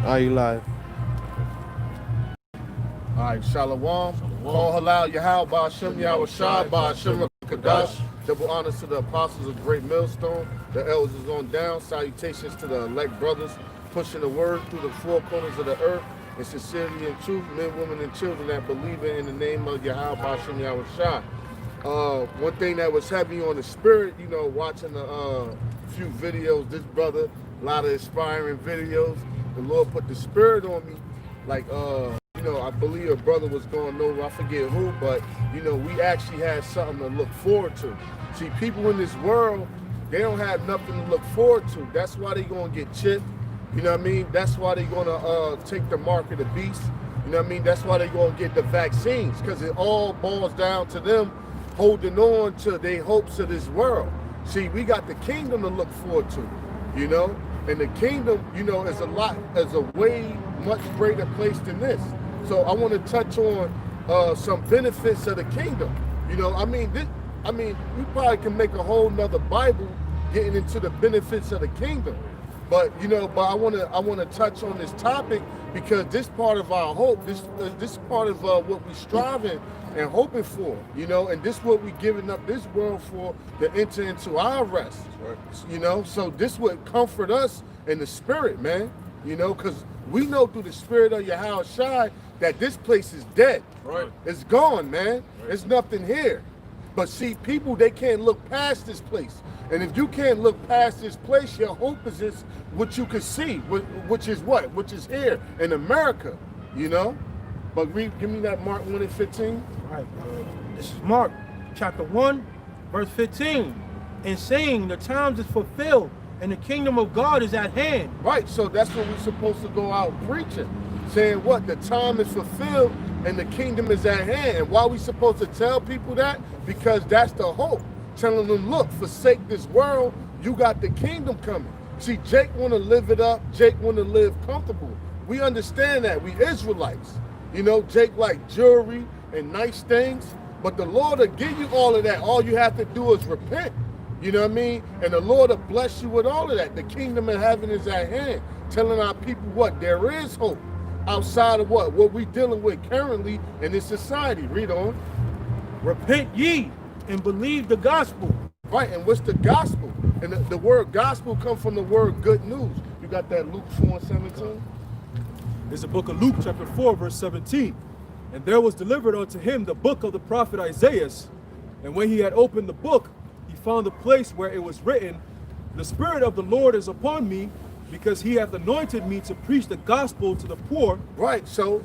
Are you live? All right, Shalom. Call halal Yahal Ba'ashem Yahweh Shah Ba'ashem Kadash. Double honors to the apostles of Great Millstone, the elders on down. Salutations to the elect brothers pushing the word through the four corners of the earth in sincerity and truth, men, women, and children that believe in the name of Yahal Ba'ashem Yahweh Shah. One thing that was heavy on the spirit, you know, watching the few videos, this brother, a lot of inspiring videos. The Lord put the spirit on me, like you know, I believe a brother was going over, I forget who, but, you know, we actually had something to look forward to. See, people in this world, they don't have nothing to look forward to. That's why they going to get chipped. You know what I mean? That's why they going to take the mark of the beast. You know what I mean? That's why they going to get the vaccines, because it all boils down to them holding on to their hopes of this world. See, we got the kingdom to look forward to, you know? And the kingdom, you know, is a way much greater place than this. So I want to touch on some benefits of the kingdom. You know, I mean, we probably can make a whole nother Bible getting into the benefits of the kingdom. But you know, I want to touch on this topic because this part of our hope, this part of what we striving and hoping for, you know, and this what we giving up this world for to enter into our rest. Right. You know, so this would comfort us in the spirit, man. You know, because we know through the spirit of Yahweh Shai that this place is dead. Right. It's gone, man. Right. There's nothing here. But see, people, they can't look past this place. And if you can't look past this place, your hope is this, what you can see, which is what? Which is here in America, you know? But give me that Mark 1 and 15. All right. This is Mark chapter 1, verse 15. And saying the times is fulfilled and the kingdom of God is at hand. Right, so that's what we're supposed to go out preaching. Saying what? The time is fulfilled and the kingdom is at hand. And why are we supposed to tell people that? Because that's the hope. Telling them, look, forsake this world, you got the kingdom coming. See, Jake want to live it up. Jake want to live comfortable. We understand that. We Israelites. You know, Jake like jewelry and nice things. But the Lord will give you all of that. All you have to do is repent. You know what I mean? And the Lord will bless you with all of that. The kingdom of heaven is at hand. Telling our people what? There is hope. Outside of what we dealing with currently in this society. Read on. Repent ye and believe the gospel. Right, and what's the gospel? And the word gospel comes from the word good news. You got that Luke 4 and 17? It's the book of Luke chapter 4 verse 17. And there was delivered unto him the book of the prophet Isaiah. And when he had opened the book, he found the place where it was written, the Spirit of the Lord is upon me, because he hath anointed me to preach the gospel to the poor. Right, so,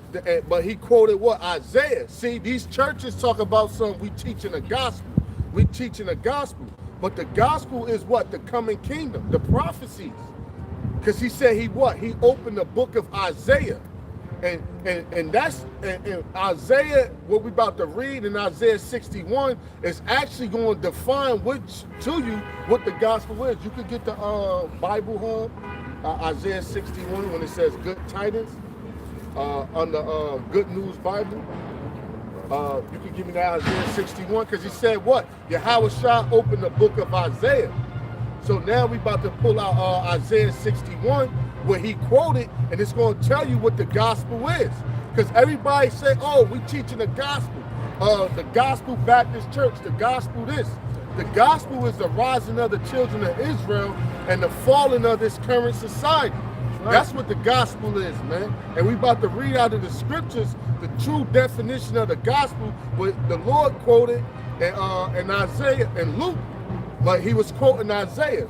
but he quoted what? Isaiah. See, these churches talk about we teaching the gospel. We teaching the gospel. But the gospel is what? The coming kingdom, the prophecies. Because he said he opened the book of Isaiah. And that's Isaiah, what we about to read in Isaiah 61 is actually going to define to you what the gospel is. You could get the Bible Hub. Isaiah 61 when it says good tidings on the Good News Bible. You can give me that Isaiah 61 because he said what? Yahweh Shah opened the book of Isaiah. So now we about to pull out Isaiah 61 where he quoted, and it's going to tell you what the gospel is. Because everybody say, oh, we teaching the gospel. The Gospel Baptist Church, the gospel this. The gospel is the rising of the children of Israel and the falling of this current society. Right. That's what the gospel is, man. And we about to read out of the scriptures the true definition of the gospel, what the Lord quoted in Isaiah and Luke, but he was quoting Isaiah.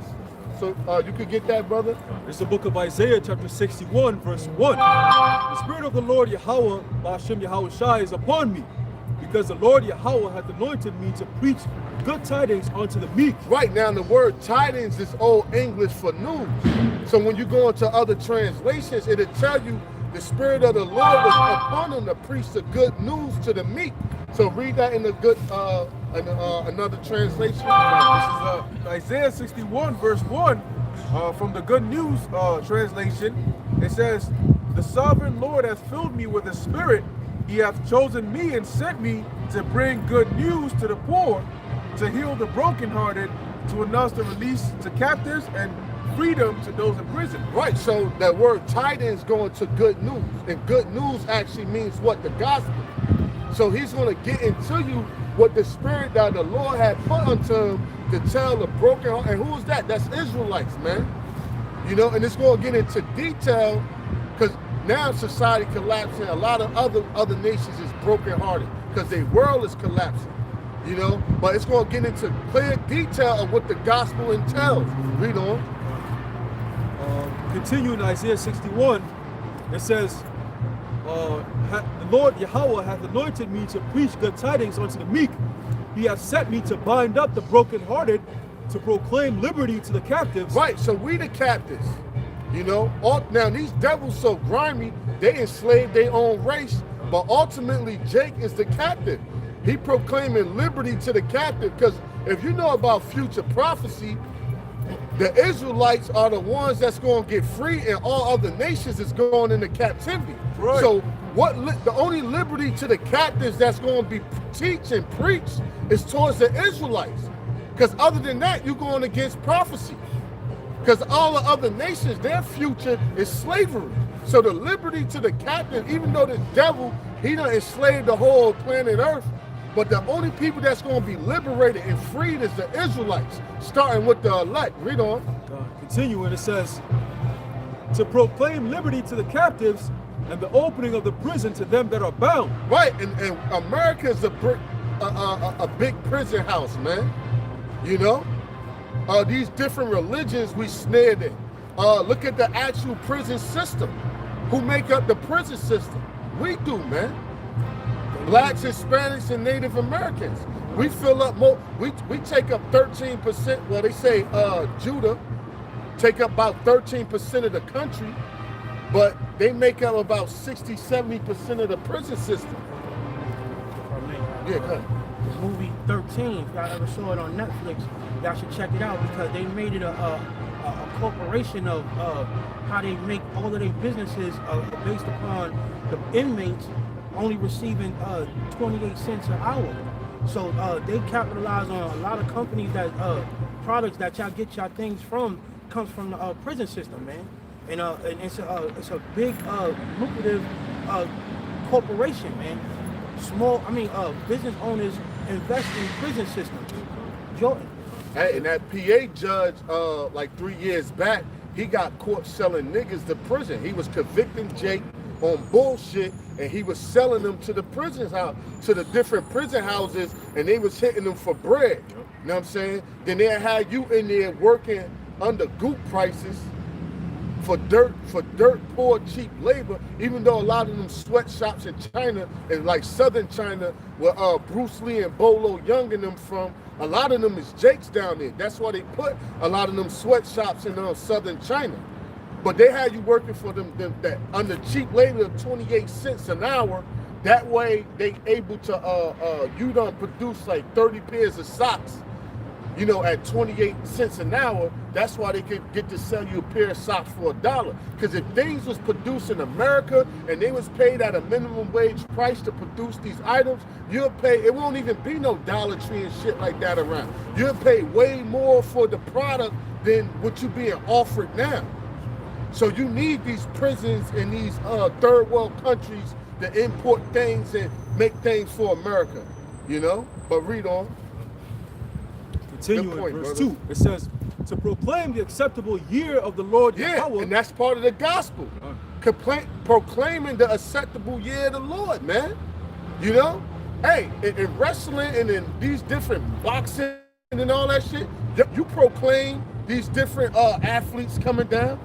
So you could get that, brother? It's the book of Isaiah chapter 61 verse 1. The Spirit of the Lord Yahweh, Ba'ashem Yahweh Shai, is upon me, because the Lord Yahweh hath anointed me to preach good tidings unto the meek. Right, now the word tidings is Old English for news. So when you go into other translations, it'll tell you the Spirit of the Lord was upon him to preach the good news to the meek. So read that in the good another translation. This is Isaiah 61 verse 1 from the Good News translation. It says, the sovereign Lord hath filled me with his spirit. He hath chosen me and sent me to bring good news to the poor, to heal the brokenhearted, to announce the release to captives and freedom to those in prison. Right, so that word tidings going to good news. And good news actually means what? The gospel. So he's going to get into you what the spirit that the Lord had put unto him to tell the broken heart. And who is that? That's Israelites, man. You know, and it's going to get into detail because now society collapsing. A lot of other nations is brokenhearted because their world is collapsing. You know, but it's going to get into clear detail of what the gospel entails. Read on. Continue in Isaiah 61. It says, the Lord Yahweh hath anointed me to preach good tidings unto the meek. He hath set me to bind up the brokenhearted, to proclaim liberty to the captives. Right, so we the captives. You know, now these devils so grimy, they enslave their own race, but ultimately Jake is the captive. He proclaiming liberty to the captive, because if you know about future prophecy, the Israelites are the ones that's going to get free, and all other nations is going into captivity. Right. So the only liberty to the captives that's going to be teach and preach is towards the Israelites. Because other than that, you're going against prophecy. Because all the other nations, their future is slavery. So the liberty to the captive, even though the devil, he done enslaved the whole planet Earth, but the only people that's going to be liberated and freed is the Israelites, starting with the elect. Read on. Continuing, it says, to proclaim liberty to the captives and the opening of the prison to them that are bound. Right, and America is a big prison house, man. You know? These different religions we snared in. Look at the actual prison system. Who make up the prison system? We do, man. Blacks, Hispanics, and Native Americans. We fill up more. We take up 13%. Well, they say Judah take up about 13% of the country, but they make up about 60-70% of the prison system. Yeah, go ahead. The movie 13, if y'all ever saw it on Netflix, y'all should check it out because they made it a corporation of how they make all of their businesses based upon the inmates only receiving 28 cents an hour. So they capitalize on a lot of companies that products that y'all get y'all things from comes from the prison system, man. And it's a big lucrative corporation, man. Business owners invest in prison systems. Jordan. Hey, and that PA judge, like 3 years back, he got caught selling niggas to prison. He was convicting Jake on bullshit, and he was selling them to the prison house, to the different prison houses, and they was hitting them for bread. You know what I'm saying? Then they had you in there working under goop prices for dirt poor, cheap labor, even though a lot of them sweatshops in China, and like southern China, where Bruce Lee and Bolo Young and them from, a lot of them is Jakes down there. That's why they put a lot of them sweatshops in southern China. But they had you working for them that under cheap labor of 28 cents an hour. That way they able to you don't produce like 30 pairs of socks, you know, at 28 cents an hour. That's why they could get to sell you a pair of socks for $1. Because if things was produced in America and they was paid at a minimum wage price to produce these items, you'll pay, it won't even be no Dollar Tree and shit like that around. You'll pay way more for the product than what you being offered now. So you need these prisons in these third world countries to import things and make things for America, you know? But read on. Continue Good point, in verse brother. 2. It says, to proclaim the acceptable year of the Lord Yahweh. And that's part of the gospel. Proclaiming the acceptable year of the Lord, man. You know? Hey, in wrestling and in these different boxing and all that shit, you proclaim these different athletes coming down.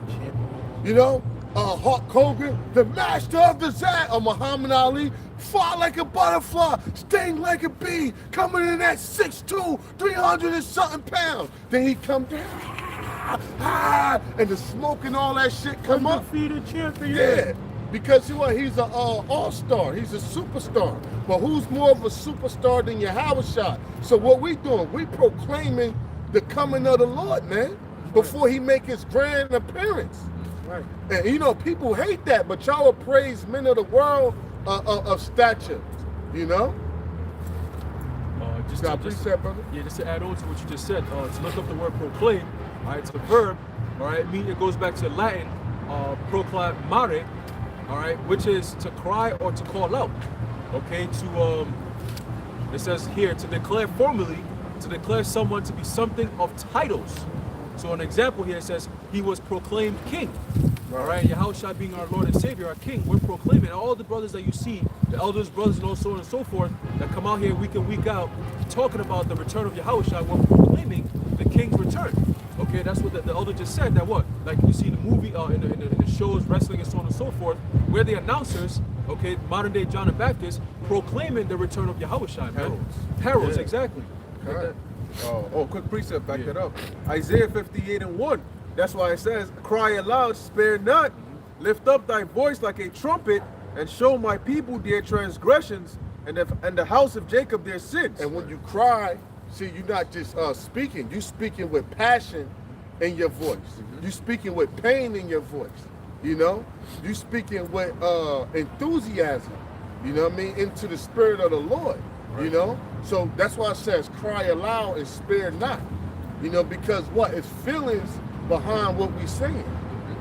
You know, Hulk Hogan, the master of the Zag, or Muhammad Ali, fly like a butterfly, sting like a bee, coming in at 6'2", 300 and something pounds. Then he come down, and the smoke and all that shit come up. Undefeated champion. Yeah, because he's an all-star, he's a superstar. But who's more of a superstar than Yahweh Shah? So what we doing? We proclaiming the coming of the Lord, man, before he make his grand appearance. Right. And you know, people hate that, but y'all will praise men of the world of stature, you know? Just Got precept, brother? Yeah, just to add on to what you just said, to look up the word proclaim, all right, it's a verb, All right, it goes back to Latin, proclamare, all right, which is to cry or to call out. Okay, it says here to declare formally, to declare someone to be something of titles. So an example here says he was proclaimed king. All right, Yahushua being our Lord and Savior, our King, we're proclaiming. All the brothers that you see, the elders, brothers, and so on and so forth, that come out here week in, week out, talking about the return of Yahushua, we're proclaiming the King's return. Okay, that's what the elder just said. That what, like you see in the movie, in the shows, wrestling, and so on and so forth, where the announcers, okay, modern day John the Baptist, proclaiming the return of Yahushua. Heralds, Yeah. exactly. Correct. Quick precept, back that up. Isaiah 58:1. That's why it says, cry aloud, spare not, lift up thy voice like a trumpet, and show my people their transgressions, and the house of Jacob their sins. And when you cry, see, you're not just speaking. You speaking with passion in your voice. You speaking with pain in your voice. You know, you speaking with enthusiasm. You know what I mean? Into the spirit of the Lord. You know, so that's why it says, cry aloud and spare not. You know, because what? It's feelings behind what we saying.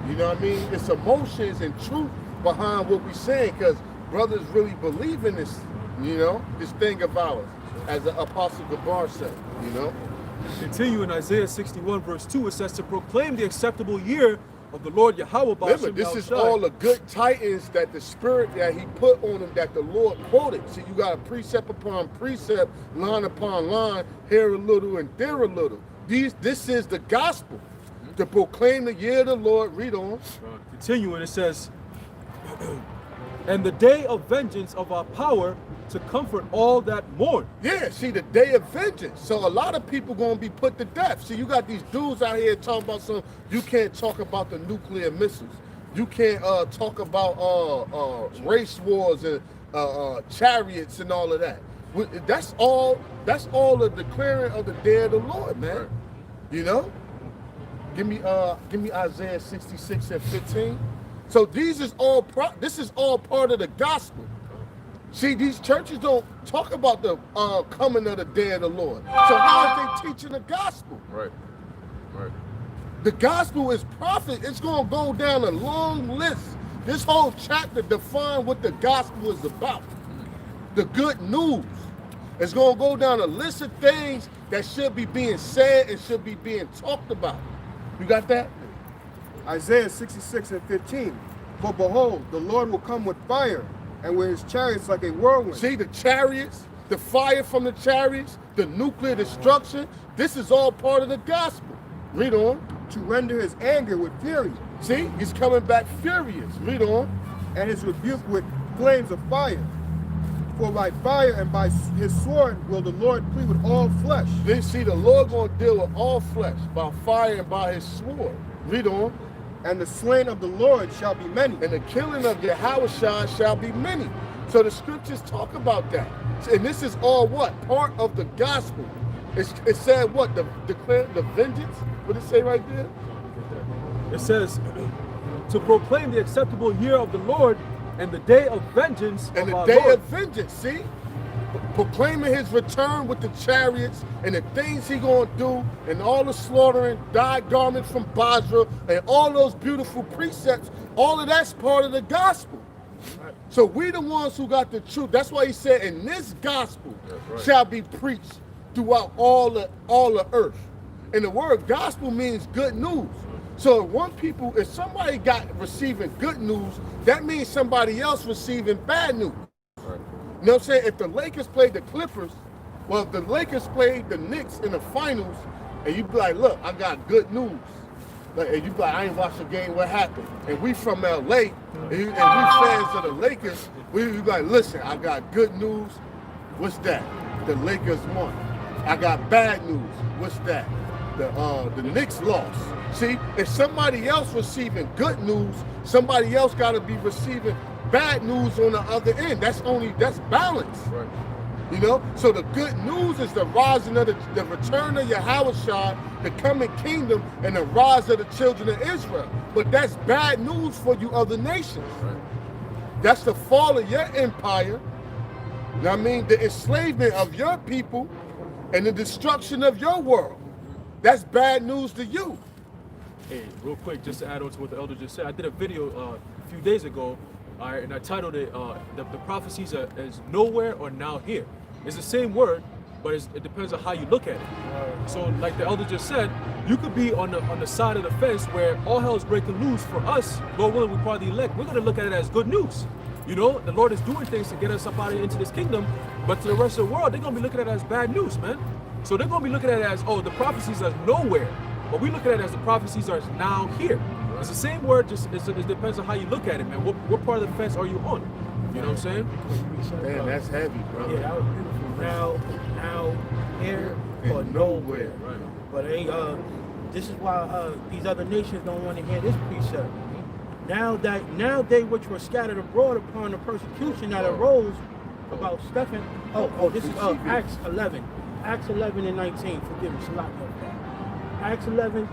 You know what I mean? It's emotions and truth behind what we saying, because brothers really believe in this, you know, this thing of ours, as the Apostle Gabar said, you know. Continue in Isaiah 61 verse 2, it says to proclaim the acceptable year of the Lord Yahweh. Remember, this is all the good titans that the spirit that he put on them, that the Lord quoted. See, you got a precept upon precept, line upon line, here a little and there a little. This is the gospel. To proclaim the year of the Lord. Read on. Continuing, it says, and the day of vengeance of our power to comfort all that mourn. Yeah, see, the day of vengeance. So a lot of people gonna be put to death. See, you got these dudes out here talking about some. You can't talk about the nuclear missiles. You can't talk about race wars and chariots and all of that. That's all the declaring of the day of the Lord, man. You know. Give me Isaiah 66 and 15. So this is all part of the gospel. See, these churches don't talk about the coming of the day of the Lord. So how are they teaching the gospel? Right. The gospel is prophet. It's going to go down a long list. This whole chapter defines what the gospel is about. The good news. It's going to go down a list of things that should be being said and should be being talked about. You got that? Isaiah 66 and 15. For behold, the Lord will come with fire, and with his chariots like a whirlwind. See, the chariots, the fire from the chariots, the nuclear destruction, this is all part of the gospel. Read on. To render his anger with fury. See, he's coming back furious. Read on. And his rebuke with flames of fire. For by fire and by his sword will the Lord plead with all flesh. Then see, the Lord going to deal with all flesh by fire and by his sword. Read on. And the slain of the Lord shall be many. And the killing of Yahushua shall be many. So the scriptures talk about that. And this is all what? Part of the gospel. It said what? Declare the vengeance? What did it say right there? It says to proclaim the acceptable year of the Lord and the day of vengeance And of the our day Lord. of vengeance, see? Proclaiming his return with the chariots and the things he gonna do and all the slaughtering, dyed garments from Basra and all those beautiful precepts, all of that's part of the gospel. So we the ones who got the truth. That's why he said, and this gospel shall be preached throughout all the earth. And the word gospel means good news. So if somebody got receiving good news, that means somebody else receiving bad news. You know what I'm saying? If the Lakers played the Clippers, well, if the Lakers played the Knicks in the finals, and you be like, look, I got good news. Like, and you be like, I ain't watched the game, what happened? And we from LA, and we fans of the Lakers, we be like, listen, I got good news. What's that? The Lakers won. I got bad news. What's that? The Knicks lost. See, if somebody else receiving good news, somebody else got to be receiving bad news on the other end. That's balance. Right. You know? So the good news is the rising of the return of Yahushua, the coming kingdom, and the rise of the children of Israel. But that's bad news for you other nations. Right. That's the fall of your empire. You know what I mean? The enslavement of your people and the destruction of your world. That's bad news to you. Hey, real quick, just to add on to what the elder just said, I did a video a few days ago, all right, and I titled it the prophecies are as nowhere or now here. It's the same word, but it depends on how you look at it. So like the elder just said, you could be on the side of the fence where all hell is breaking loose. For us, Lord willing, we're part of the elect, we're going to look at it as good news. You know, the Lord is doing things to get us up out into this kingdom, but to the rest of the world, they're going to be looking at it as bad news, man. So they're going to be looking at it as, oh, the prophecies are nowhere. But we look at it as the prophecies are now here. It's the same word, just it depends on how you look at it, man. What part of the fence are you on? You know what I'm saying? Man, that's heavy, bro. Yeah, that was beautiful. Now, here or nowhere. Right. But this is why these other nations don't want to hear this precept. Now they which were scattered abroad upon the persecution that arose about Stephen. This is Acts 11. Acts 11 and 19. Forgive me, Salaki. Acts 11,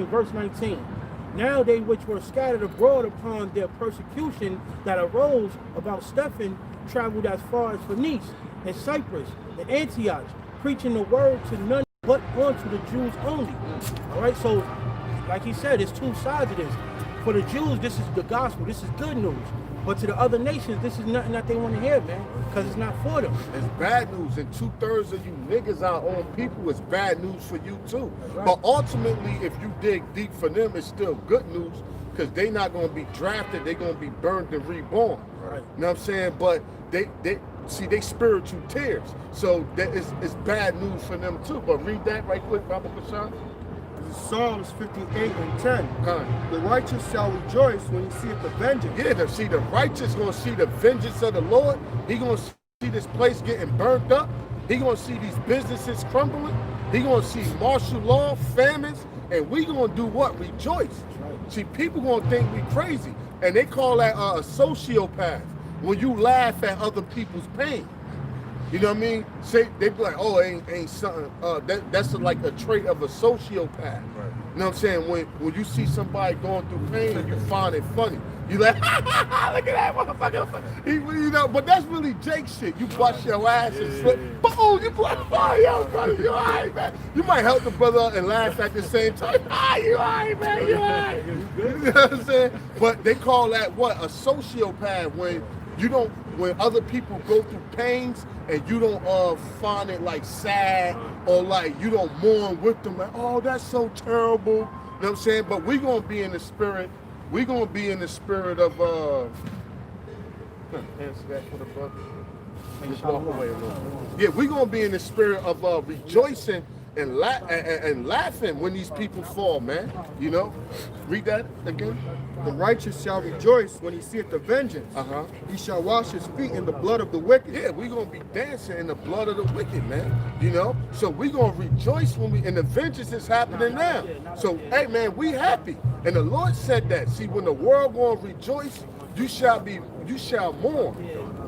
verse 19. Now they which were scattered abroad upon their persecution that arose about Stephen traveled as far as Phoenice and Cyprus and Antioch, preaching the word to none but unto the Jews only. All right, so like he said, there's two sides of this. For the Jews, this is the gospel, this is good news. But to the other nations, this is nothing that they want to hear, man, because it's not for them. It's bad news, and 2/3 of you niggas, our own people, is bad news for you too. Right. But ultimately, if you dig deep for them, it's still good news because they not gonna be drafted, they gonna be burned and reborn. Right. You know what I'm saying? But they spiritual tears, so that it's bad news for them too. But read that right quick, Baba Kashan. Psalms 58 and 10. Kind. The righteous shall rejoice when he seeth the vengeance. Yeah, the righteous gonna see the vengeance of the Lord. He gonna see this place getting burnt up. He gonna see these businesses crumbling. He gonna see martial law, famines, and we gonna do what? Rejoice. See, people gonna think we crazy, and they call that a sociopath when you laugh at other people's pain. You know what I mean? Say they be like, oh, ain't something. That's like a trait of a sociopath. Right. You know what I'm saying? When you see somebody going through pain and you find it funny, you like, look at that motherfucker. You know, but that's really Jake shit. You bust your ass and slip. Boom! You like, oh, yo, brother, you alright, man. You might help the brother out and laugh at the same time. You alright, man. You alright. You know what I'm saying? But they call that what? A sociopath when other people go through pains and you don't find it like sad or like you don't mourn with them like, oh, that's so terrible. You know what I'm saying? But we're gonna be in the spirit. We're gonna be in the spirit of answer that for the brother. Just walk away a little bit. Yeah, we're gonna be in the spirit of rejoicing and laughing when these people fall, man. You know? Read that again. The righteous shall rejoice when he seeth the vengeance. He shall wash his feet in the blood of the wicked. Yeah, we're going to be dancing in the blood of the wicked, man. You know? So we're going to rejoice and the vengeance is happening now. So, hey, man, we happy. And the Lord said that. See, when the world going to rejoice, you shall mourn.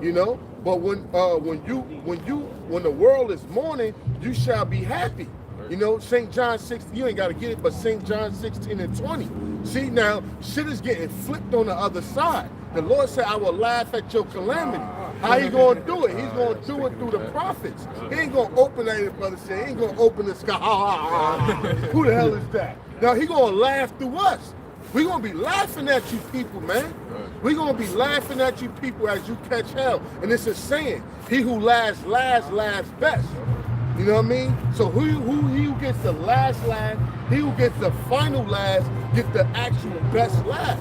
You know? But when the world is mourning, you shall be happy. You know, St. John 16, you ain't got to get it, but St. John 16 and 20. See, now, shit is getting flipped on the other side. The Lord said, I will laugh at your calamity. How he going to do it? He's going to do it through the prophets. He ain't going to open that, brother said. He ain't going to open the sky. Who the hell is that? Now, he going to laugh through us. We're going to be laughing at you people, man. We're going to be laughing at you people as you catch hell. And it's a saying, he who laughs best. You know what I mean? So he who gets the last laugh, he who gets the final laugh, gets the actual best laugh.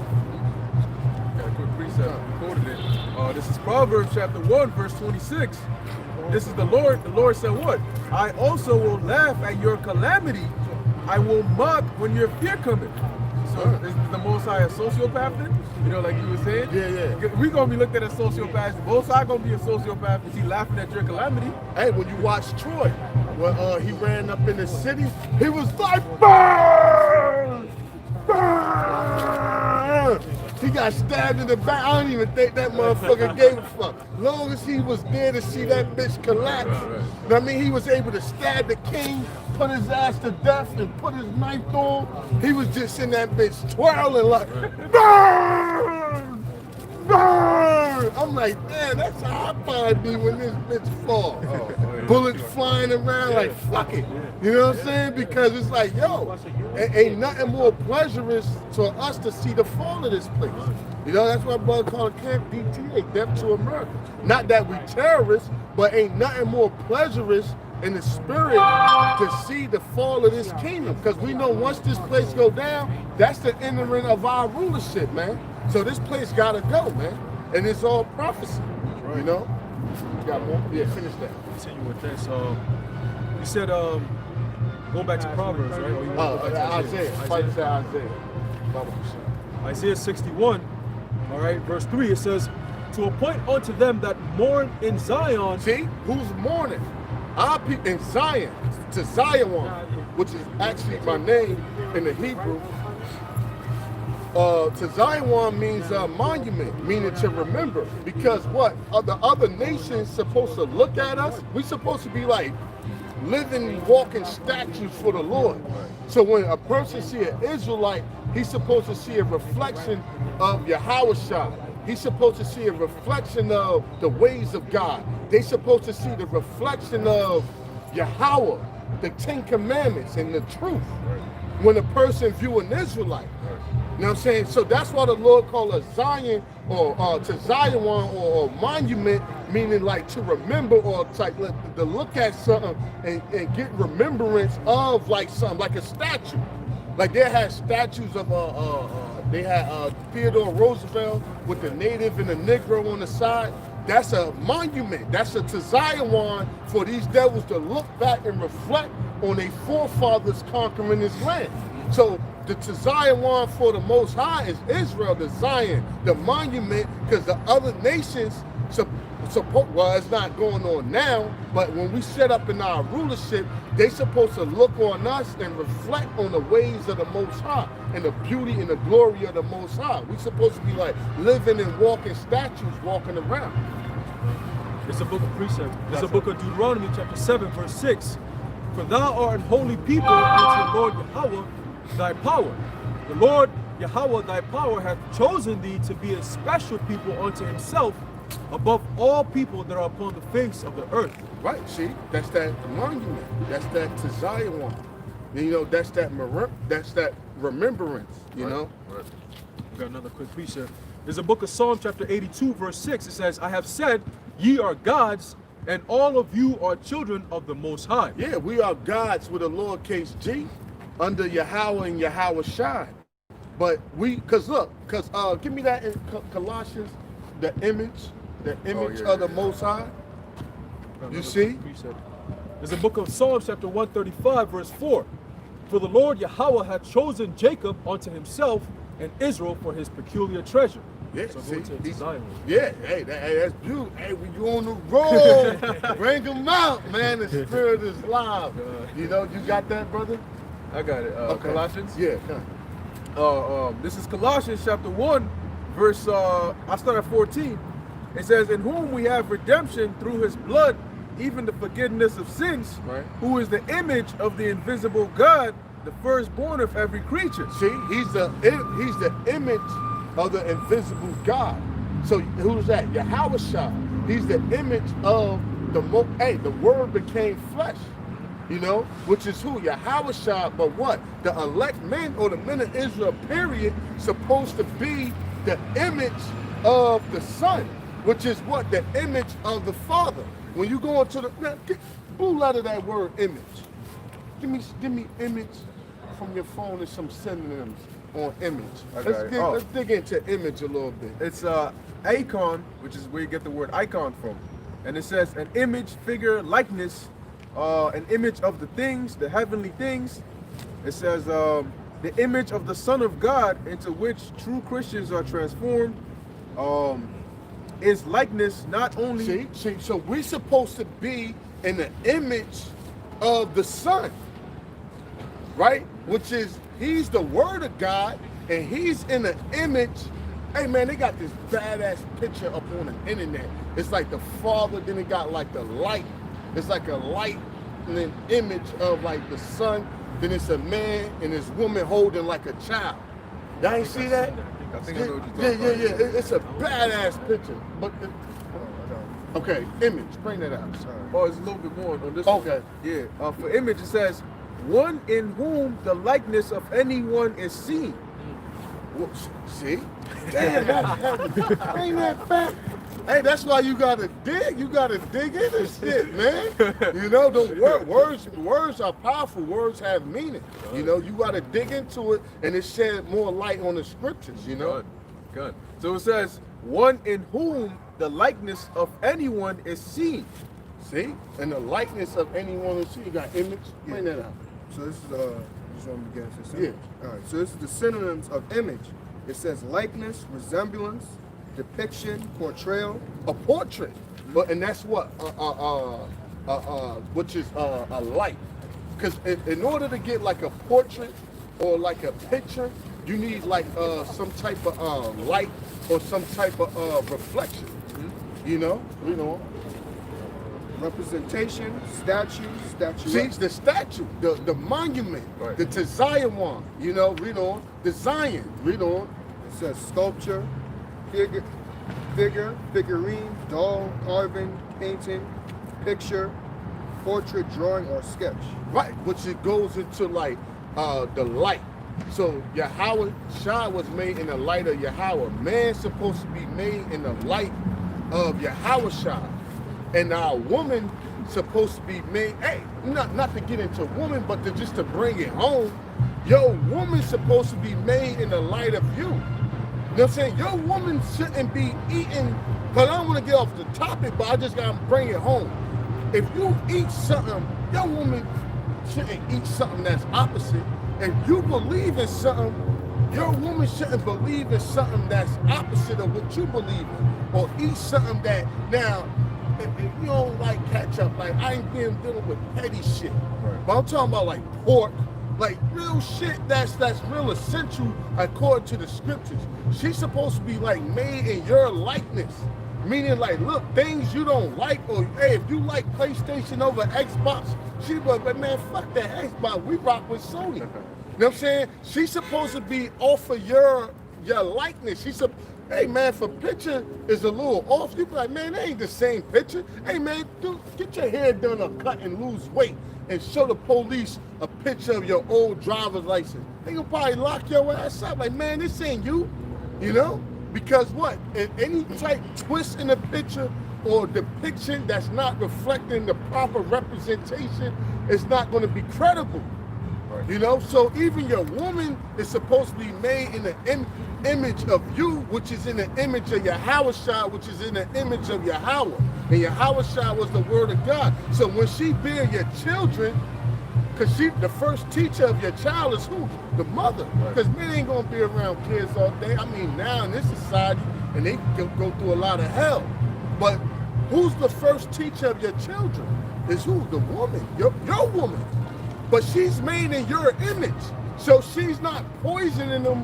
Got a quick precept. We quoted it. This is Proverbs chapter 1, verse 26. This is the Lord. The Lord said what? I also will laugh at your calamity. I will mock when your fear cometh. So is the Most High a sociopath then? You know, like you were saying? Yeah. We're going to be looked at as sociopaths. The Most High going to be a sociopath. Is he laughing at your calamity? Hey, when you watch Troy, when he ran up in the city, he was like, burn! Burn! He got stabbed in the back. I don't even think that motherfucker gave a fuck. Long as he was there to see that bitch collapse. I mean, he was able to stab the king, put his ass to death, and put his knife on. He was just in that bitch twirling like, burn! Burn! I'm like, man, that's how I find me when this bitch fall. yeah. Bullets flying around, like, fuck it. You know what I'm saying? Because it's like, yo, ain't nothing more pleasurous to us to see the fall of this place. You know, that's why brother called it Camp DTA, Death to America. Not that we terrorists, but ain't nothing more pleasurous in the spirit to see the fall of this kingdom. Because we know once this place go down, that's the entering of our rulership, man. So this place gotta go, man. And it's all prophecy, you know? You got more? Yeah, finish that. Continue with this. You said, go back to Proverbs, right? Or you wanna go back to Isaiah. Fight to Isaiah. Bible Messiah. Isaiah 61, all right, verse 3, it says, to appoint unto them that mourn in Zion. See, who's mourning? Our people in Zion, to Zion, which is actually my name in the Hebrew. To Zion means monument, meaning to remember. Because what? Are the other nations supposed to look at us? We supposed to be like living, walking statues for the Lord. So when a person see an Israelite, he's supposed to see a reflection of Yahushua. He's supposed to see a reflection of the ways of God. They're supposed to see the reflection of Yahweh, the 10 Commandments and the truth. When a person view an Israelite. You know what I'm saying? So that's why the Lord called us Zion or to Zion or monument, meaning like to remember or to look at something and get remembrance of like something, like a statue. Like they had statues of they had Theodore Roosevelt with the native and the Negro on the side. That's a monument. That's a Tzion for these devils to look back and reflect on their forefathers conquering this land. So the Tzion for the Most High is Israel, the Zion, the monument, because the other nations support. Well, it's not going on now, but when we set up in our rulership, they supposed to look on us and reflect on the ways of the Most High and the beauty and the glory of the Most High. We supposed to be like living and walking statues, walking around. It's a book of precept. It's a book of Deuteronomy chapter 7, verse 6. For thou art an holy people unto the Lord Yahweh, thy power. The Lord Yahweh, thy power, hath chosen thee to be a special people unto himself above all people that are upon the face of the earth. Right, see, that's that monument. That's that Tzion. You know, that's that remembrance, you know? Right. We got another quick precept. There's a book of Psalm chapter 82, verse 6. It says, I have said, ye are gods, and all of you are children of the Most High. Yeah, we are gods with a lowercase g under Yahweh and Yahushua. But give me that in Colossians, the image of the Most High. You see? There's a book of Psalms chapter 135, verse 4. For the Lord Yahweh hath chosen Jacob unto himself and Israel for his peculiar treasure. Yeah, so see, Zion. yeah, hey, that's beautiful. Hey, when you on the road, bring them out, man. The spirit is live. You know, you got that, brother? I got it. Okay. Colossians. Yeah. This is Colossians chapter 1, verse, I start at 14. It says, in whom we have redemption through his blood, even the forgiveness of sins, right, who is the image of the invisible God, the firstborn of every creature. See, he's the image of the invisible God. So who's that? Yahushua. He's the image of the word became flesh. You know, which is who? Yahushua, but what? The elect men or the men of Israel, period, supposed to be the image of the Son, which is what? The image of the Father. When you go into the, blue letter that word image. Give me image from your phone and some synonyms on image. Let's dig into image a little bit. It's icon, which is where you get the word icon from. And it says an image, figure, likeness, an image of the things, the heavenly things. It says the image of the Son of God, into which true Christians are transformed. Is likeness not only... See, so we're supposed to be in the image of the Son, right? Which is, he's the Word of God, and he's in the image. Hey man, they got this badass picture up on the internet. It's like the Father, then it got like the light. It's like a light and an image of like the Son. Then it's a man and this woman holding like a child. Y'all ain't see that? I think I know what you're Yeah, talking yeah, about. yeah. It's a badass picture. But okay, image. Bring that out. Oh, it's a little bit more on this Okay. one. Yeah. For image, it says, one in whom the likeness of anyone is seen. Well, see? Damn, ain't that fact? Hey, that's why you gotta dig. You gotta dig in this shit, man. You know, the words are powerful. Words have meaning. You know, you gotta dig into it, and it shed more light on the scriptures. You know. Good. Good. So it says, one in whom the likeness of anyone is seen. See, and the likeness of anyone who see. You got image. Bring that out. So this is just want to begin to say. Yeah. All right. So this is the synonyms of image. It says likeness, resemblance, depiction, portrayal. A portrait, but and that's what which is a light. Because in order to get like a portrait or like a picture, you need like some type of light or some type of reflection. You know, Representation, statue, See, the statue, the monument, Right. the Zion one. You know, read on the Zion. Read on. It says sculpture, figurine, doll, carving, painting, picture, portrait, drawing, or sketch. Right, which it goes into like the light. So Yahweh Shah was made in the light of Yahweh. Man's supposed to be made in the light of Yahweh Shah. And our woman supposed to be made, hey, not to get into woman, but just to bring it home. Your woman's supposed to be made in the light of you. You know what I'm saying? Your woman shouldn't be eating, because I don't want to get off the topic, but I just got to bring it home. If you eat something, your woman shouldn't eat something that's opposite. If you believe in something, your woman shouldn't believe in something that's opposite of what you believe in. Or eat something that, now, if you don't like ketchup, like I ain't been dealing with petty shit. Right. But I'm talking about like pork, like real shit that's real essential according to the scriptures. She's supposed to be like made in your likeness. Meaning like, look, things you don't like, or hey, if you like PlayStation over Xbox, she be like, man, fuck that Xbox, we rock with Sony. You know what I'm saying? She's supposed to be off of your likeness. Hey man, if a picture is a little off, you be like, man, that ain't the same picture. Hey man, dude, get your hair done or cut and lose weight and show the police a picture of your old driver's license. They gonna probably lock your ass up. Like, man, this ain't you, you know? Because what? Any type twist in the picture or depiction that's not reflecting the proper representation is not gonna be credible. Right. You know, so even your woman is supposed to be made in the image of you, which is in the image of Yahweh Shah, which is in the image of Yahweh. And Yahweh Shah was the word of God. So when she bear your children, because the first teacher of your child is who? The mother. Because men ain't going to be around kids all day. I mean, now in this society, and they can go through a lot of hell. But who's the first teacher of your children? Is who? The woman, your woman. But she's made in your image. So she's not poisoning them,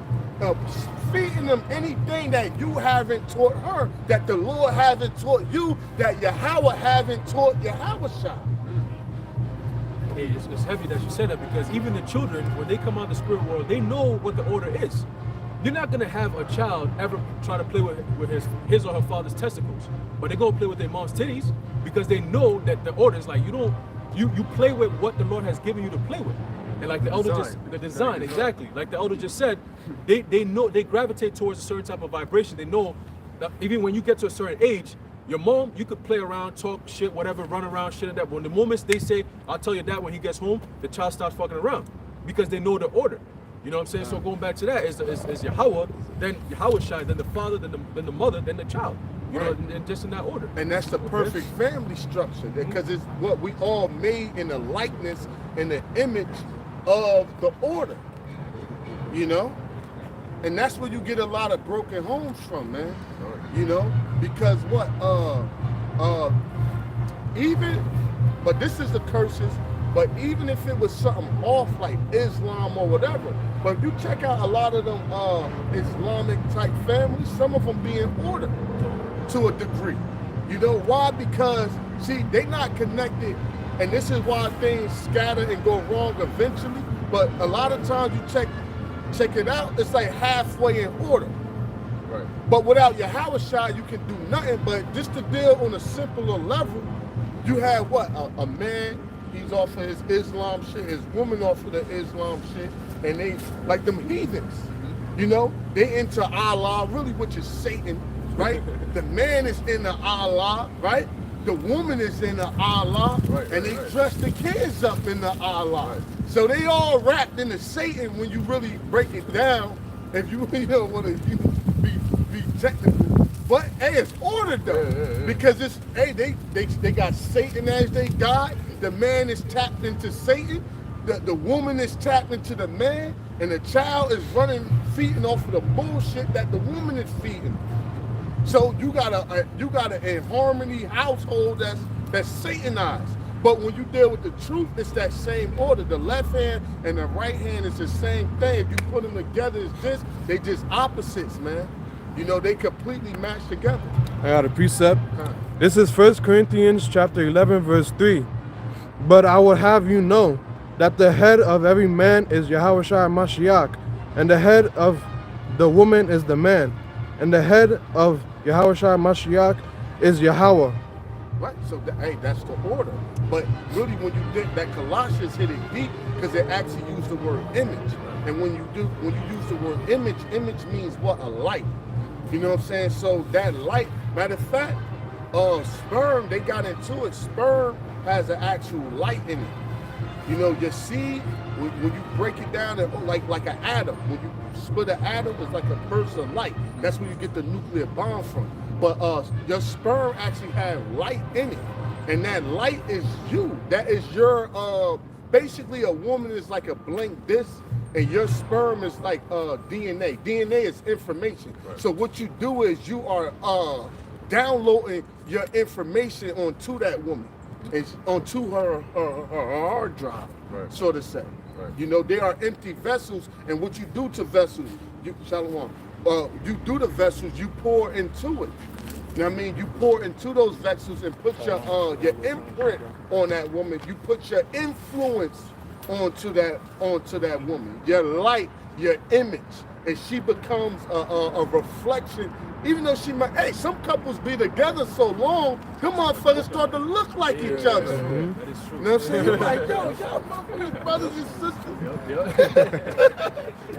feeding them anything that you haven't taught her, that the Lord haven't taught you, that Yahweh haven't taught Yahweh Shah. It's heavy that you said that, because even the children, when they come out of the spirit world, they know what the order is. You're not gonna have a child ever try to play with his or her father's testicles, but they go play with their mom's titties because they know that the order is like, you play with what the Lord has given you to play with. And like the elder the design, exactly. Like the elder just said, they know, they gravitate towards a certain type of vibration. They know that even when you get to a certain age, your mom, you could play around, talk shit, whatever, run around, shit like that. But when the moments they say, I'll tell your dad when he gets home, the child starts fucking around because they know the order. You know what I'm saying? So going back to that, is Yahweh, then Yahweh Shai, then the father, then the mother, then the child. You know, and just in that order. And that's the perfect family structure, because it's what we all made in the likeness and the image of the order. You know? And that's where you get a lot of broken homes from, man. You know? Because what? But this is the curses, but even if it was something off like Islam or whatever, but if you check out a lot of them Islamic type families, some of them be in order to a degree. You know why? Because see, they not connected, and this is why things scatter and go wrong eventually. But a lot of times you check it out, it's like halfway in order. Right. But without your Yahushua, you can do nothing. But just to deal on a simpler level, you have what? A man, he's off of his Islam shit, his woman off of the Islam shit, and they, like them heathens, you know? They into Allah, really, which is Satan, right? The man is in the Allah, right? The woman is in the Allah, and they dress the kids up in the Allah. So they all wrapped into Satan when you really break it down, if you really don't want to be technical. But hey, it's ordered though, because it's they got Satan as their God. The man is tapped into Satan. The woman is tapped into the man, and the child is feeding off of the bullshit that the woman is feeding. So you got a harmony household that's Satanized. But when you deal with the truth, it's that same order. The left hand and the right hand is the same thing. If you put them together, it's they just opposites, man. You know, they completely match together. I got a precept. This is 1 Corinthians chapter 11, verse 3. But I would have you know that the head of every man is Yahushua Mashiach, and the head of the woman is the man, and the head of Yahushua Mashiach is Yahweh. Right, so that's the order. But really, when you think that Colossians hit it deep, because it actually used the word image. And when you use the word image means what? A light. You know what I'm saying? So that light, matter of fact, sperm, they got into it. Sperm has an actual light in it. You know, your seed, when you break it down, like an atom. When you split an atom, it's like a burst of light. That's where you get the nuclear bomb from. But your sperm actually has light in it. And that light is you. That is your, basically a woman is like a blank disc, and your sperm is like DNA. DNA is information. Right. So what you do is you are downloading your information onto that woman. It's onto her hard drive, so to say. Right. You know, they are empty vessels, and what you do to vessels, you do the vessels, you pour into it. You know what I mean? You pour into those vessels and put your imprint on that woman. You put your influence onto that woman. Your light, your image, and she becomes a reflection. Even though she might, hey, some couples be together so long, them motherfuckers start to look like each other. That is true. You know what I'm saying? You're like, yo, y'all motherfuckers brothers and sisters.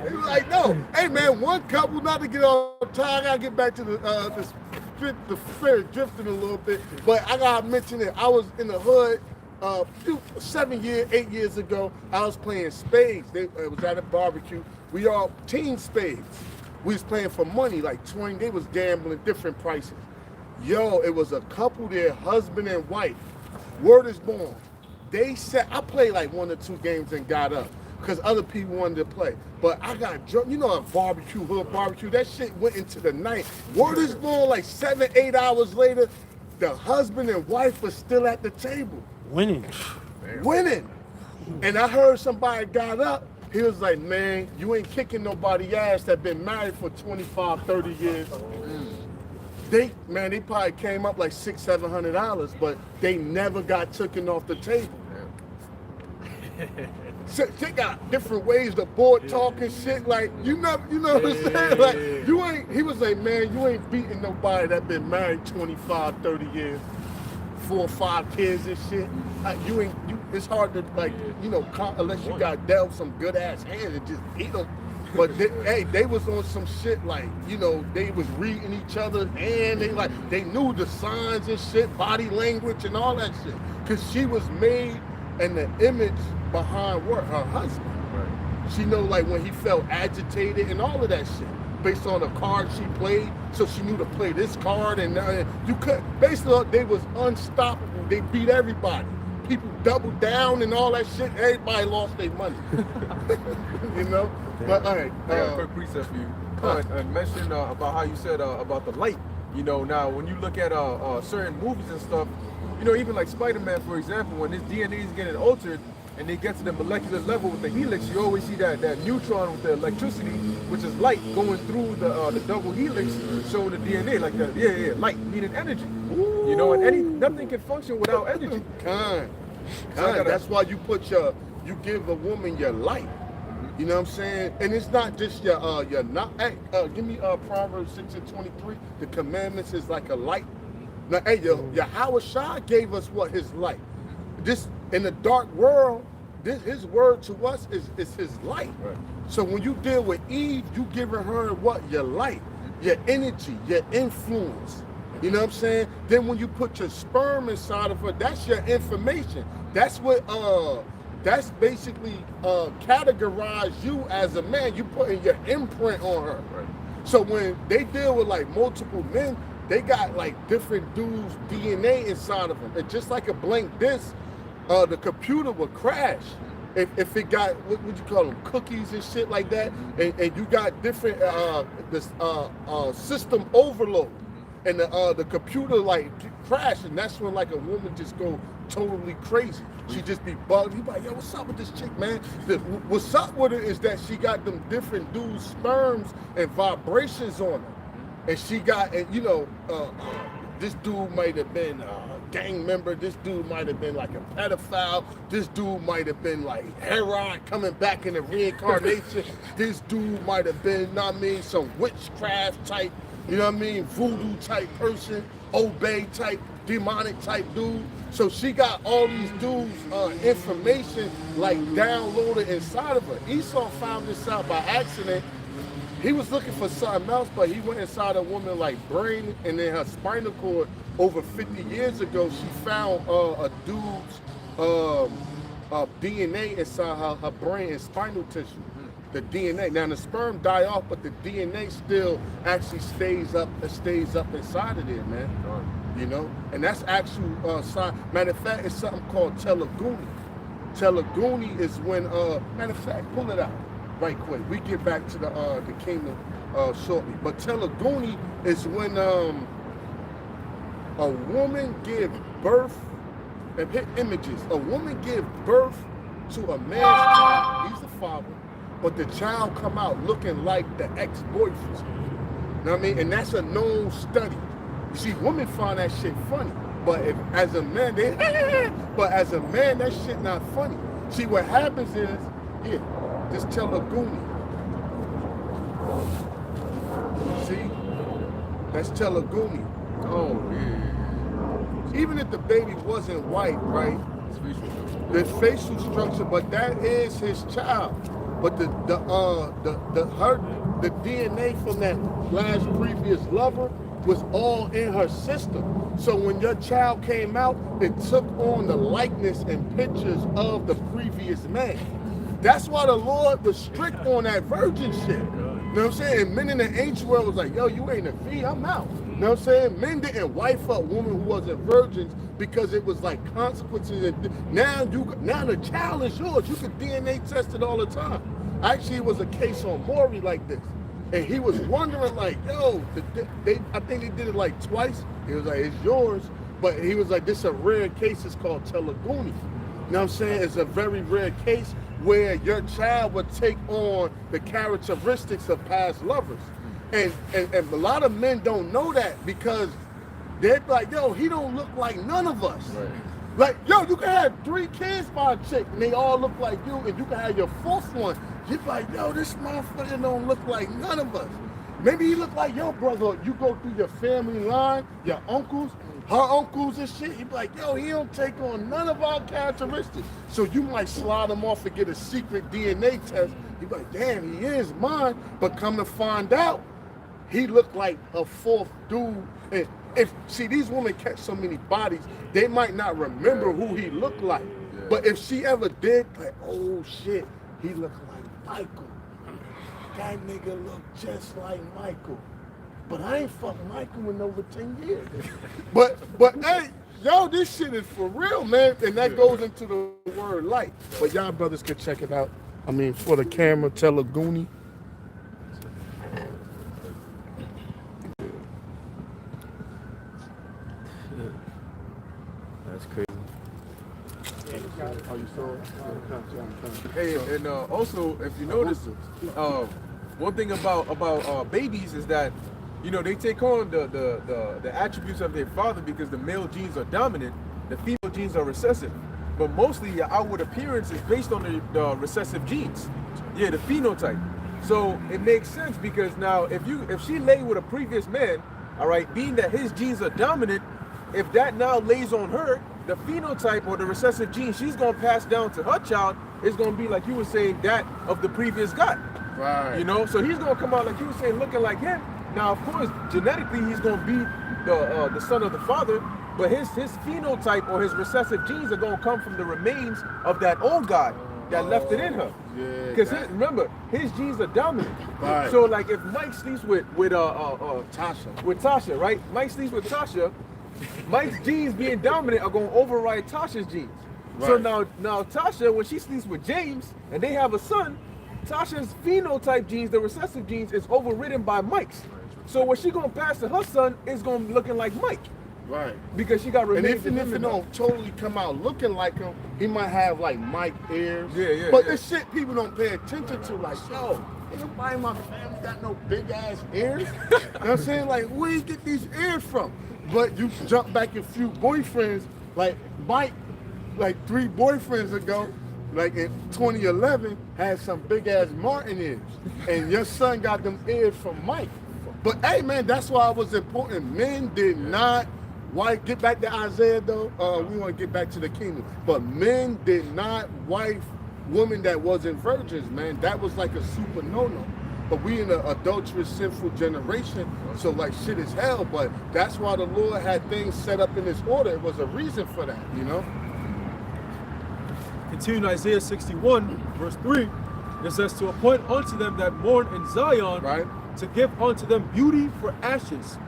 You're like, no, hey man, one couple, not to get off time, I gotta get back to the spirit drifting a little bit, but I gotta mention it. I was in the hood 8 years ago. I was playing spades. It was at a barbecue. We all team spades. We was playing for money, like 20. They was gambling different prices. Yo, it was a couple there, husband and wife. Word is born. They said, I played like 1 or 2 games and got up because other people wanted to play. But I got drunk. You know, a barbecue, hood barbecue, that shit went into the night. Word is born, like 7, 8 hours later, the husband and wife was still at the table. Winning. And I heard somebody got up. He was like, man, you ain't kicking nobody ass that been married for 25, 30 years. They probably came up like $600, $700, but they never got taken off the table. So they got different ways to board talk and shit. Like, you know what I'm saying? Like, he was like, man, you ain't beating nobody that been married 25, 30 years. 4 or 5 kids and shit. It's hard to, like, you know, unless you got dealt some good ass hands and just eat them. But they was on some shit, like, you know, they was reading each other and they knew the signs and shit, body language and all that shit. Cause she was made in the image behind her husband. Right. She know, like, when he felt agitated and all of that shit. Based on the card she played, so she knew to play this card, and you could basically they was unstoppable. They beat everybody. People doubled down and all that shit. Everybody lost their money. You know. But all right, I got a quick precept for you. Mention about how you said about the light. You know, now when you look at certain movies and stuff, you know, even like Spider-Man, for example, when his DNA is getting altered, and they get to the molecular level with the helix, you always see that neutron with the electricity, which is light, going through the double helix, showing the DNA, like that. Light, meaning energy. Ooh. You know, and nothing can function without energy. That's why you give a woman your light. You know what I'm saying? And it's not just your not. Hey, give me Proverbs 6:23. The commandments is like a light. Now, hey, Yahweh Shah gave us what? His light. This in the dark world, his word to us is his light. Right. So when you deal with Eve, you giving her what? Your light, your energy, your influence. You know what I'm saying? Then when you put your sperm inside of her, that's your information. That's what that's basically categorize you as a man. You putting your imprint on her. Right. So when they deal with like multiple men, they got like different dudes' DNA inside of them. And just like a blank disc, the computer will crash if it got what would you call them, cookies and shit like that, and you got different system overload, and the computer like crash, and that's when like a woman just go totally crazy. She just be bugged. He like, yo, what's up with this chick, man? What's up with her is that she got them different dudes' sperms and vibrations on her, and she got, and you know, this dude might have been a gang member. This dude might have been like a pedophile. This dude might have been like Herod coming back in the reincarnation. This dude might have been, I mean, some witchcraft type, you know what I mean, voodoo type person, obey type, demonic type dude. So she got all these dudes' information like downloaded inside of her. Esau found this out by accident. He was looking for something else, but he went inside a woman like brain and then her spinal cord. Over 50 years ago, she found a dude's DNA inside her brain and spinal tissue. The DNA. Now the sperm die off, but the DNA still actually stays up inside of there, man. You know, and that's actual sign. Matter of fact, it's something called telegony. Telegony is when matter of fact, pull it out right quick. We get back to the kingdom shortly. But telegony is when a woman give birth, and hit images. A woman give birth to a man's child. He's the father, but the child come out looking like the ex-boyfriend. You know what I mean? And that's a known study. You see, women find that shit funny, but if as a man, but as a man, that shit not funny. See, what happens is, yeah, this telegony. See, that's telegony. Oh, yeah. Even if the baby wasn't white, right? The facial structure, but that is his child. But the DNA from that last previous lover was all in her system. So when your child came out, it took on the likeness and pictures of the previous man. That's why the Lord was strict on that virgin shit. You know what I'm saying? And men in the ancient world was like, yo, you ain't a V, I'm out. You know what I'm saying? Men didn't wife up women who wasn't virgins because it was like consequences. And now the child is yours. You can DNA test it all the time. Actually, it was a case on Maury like this. And he was wondering like, yo, I think they did it like twice. He was like, it's yours. But he was like, this is a rare case. It's called telegony. You know what I'm saying? It's a very rare case where your child would take on the characteristics of past lovers. And a lot of men don't know that because they're like, yo, he don't look like none of us. Right. Like, yo, you can have 3 kids by a chick and they all look like you, and you can have your 4th one. You're like, yo, this motherfucker don't look like none of us. Maybe he look like your brother. You go through your family line, your uncles, her uncles and shit. You be like, yo, he don't take on none of our characteristics. So you might slide him off and get a secret DNA test. You be like, damn, he is mine. But come to find out, he looked like a 4th dude. And see, these women catch so many bodies, they might not remember who he looked like. Yeah. But if she ever did, like, oh shit, he looked like Michael. That nigga looked just like Michael. But I ain't fucked Michael in over 10 years. but hey, yo, this shit is for real, man. And that goes into the word light. But y'all brothers can check it out. I mean, for the camera, telegony. That's crazy. Are you sure? Hey, and also, if you notice, one thing about babies is that, you know, they take on the attributes of their father because the male genes are dominant, the female genes are recessive. But mostly your outward appearance is based on the recessive genes. Yeah, the phenotype. So it makes sense because now if she lay with a previous man, all right, being that his genes are dominant, if that now lays on her, the phenotype or the recessive gene she's gonna pass down to her child is gonna be like you were saying, that of the previous guy. Right. You know, so he's gonna come out like you were saying, looking like him. Now, of course, genetically he's gonna be the son of the father, but his phenotype or his recessive genes are gonna come from the remains of that old guy that left it in her. Yeah. Because remember, his genes are dominant. Right. So like if Mike sleeps with Tasha, right? Mike sleeps with Tasha. Mike's genes being dominant are going to override Tasha's genes. So Right. now Tasha, when she sleeps with James and they have a son, Tasha's phenotype genes, the recessive genes, is overridden by Mike's. So what she going to pass to her son is going to be looking like Mike Right. because she got And remains even of if him it in her. don't totally come out looking like him, he might have like Mike ears. Yeah, But yeah. this shit people don't pay attention to. Like, yo, ain't nobody in my family got no big ass ears. You know what I'm saying? Like, where you get these ears from? But you jump back a few boyfriends, like Mike, like 3 boyfriends ago, like in 2011, had some big ass Martin ears. And your son got them ears from Mike. But hey man, that's why it was important. Men did not get back to Isaiah though. We want to get back to the kingdom. But men did not wife women that wasn't virgins, man. That was like a super no-no. But we in an adulterous, sinful generation, so like shit is hell. But that's why the Lord had things set up in His order. It was a reason for that, you know. Continuing Isaiah 61, verse 3, it says, to appoint unto them that mourn in Zion, Right. to give unto them beauty for ashes,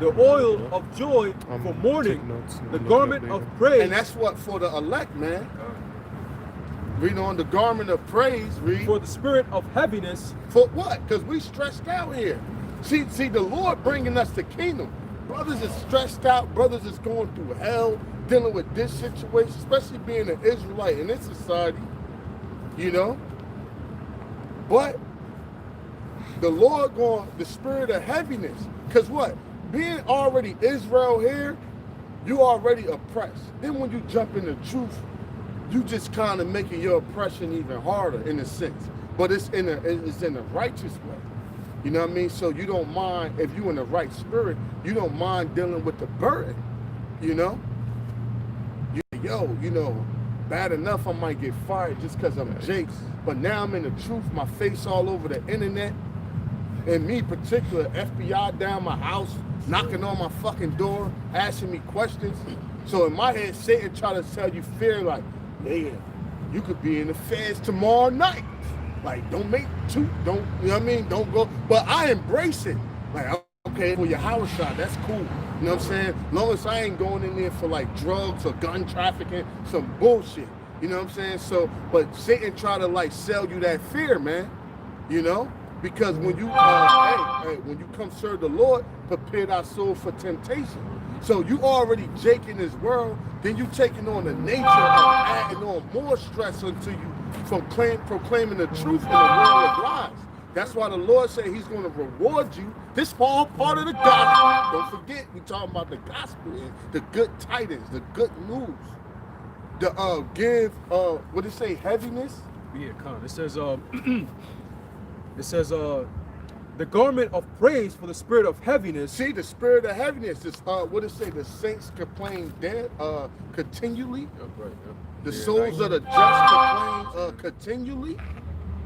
the oil of joy for mourning, take notes. the Look it garment up of later. praise. And that's what for the elect, man. Read on the garment of praise. Read. for the spirit of heaviness. For what? Because we stressed out here. See, the Lord bringing us the kingdom. Brothers is stressed out. Brothers is going through hell, dealing with this situation, especially being an Israelite in this society, you know. But the Lord going, the spirit of heaviness. Because what? Being already Israel here, you already oppressed. Then when you jump in the truth, you just kind of making your oppression even harder in a sense. But it's in a righteous way. You know what I mean? So you don't mind, if you in the right spirit, you don't mind dealing with the burden, you know? You know, bad enough I might get fired just because I'm Jake, but now I'm in the truth, my face all over the internet, and me particular, FBI down my house, knocking on my fucking door, asking me questions. So in my head, Satan try to tell you fear, like, yeah, you could be in the feds tomorrow night. Like, don't make two, don't, you know what I mean? Don't go, but I embrace it. Like, okay, for your house shot, that's cool. You know what I'm saying? As long as I ain't going in there for like drugs or gun trafficking, some bullshit. You know what I'm saying? So, but Satan try to like sell you that fear, man. You know? Because when you, when you come serve the Lord, prepare thy soul for temptation. So you already Jake in this world, then you taking on the nature of adding on more stress unto you from proclaiming the truth in a world of lies. That's why the Lord said He's going to reward you. This all part of the gospel. Don't forget, we talking about the gospel, the good tidings, the good news. The give, what did it say, heaviness? Yeah, con. It says, the garment of praise for the spirit of heaviness. See, the spirit of heaviness is, what did it say, the saints complain continually. Right, The souls of the just complain continually.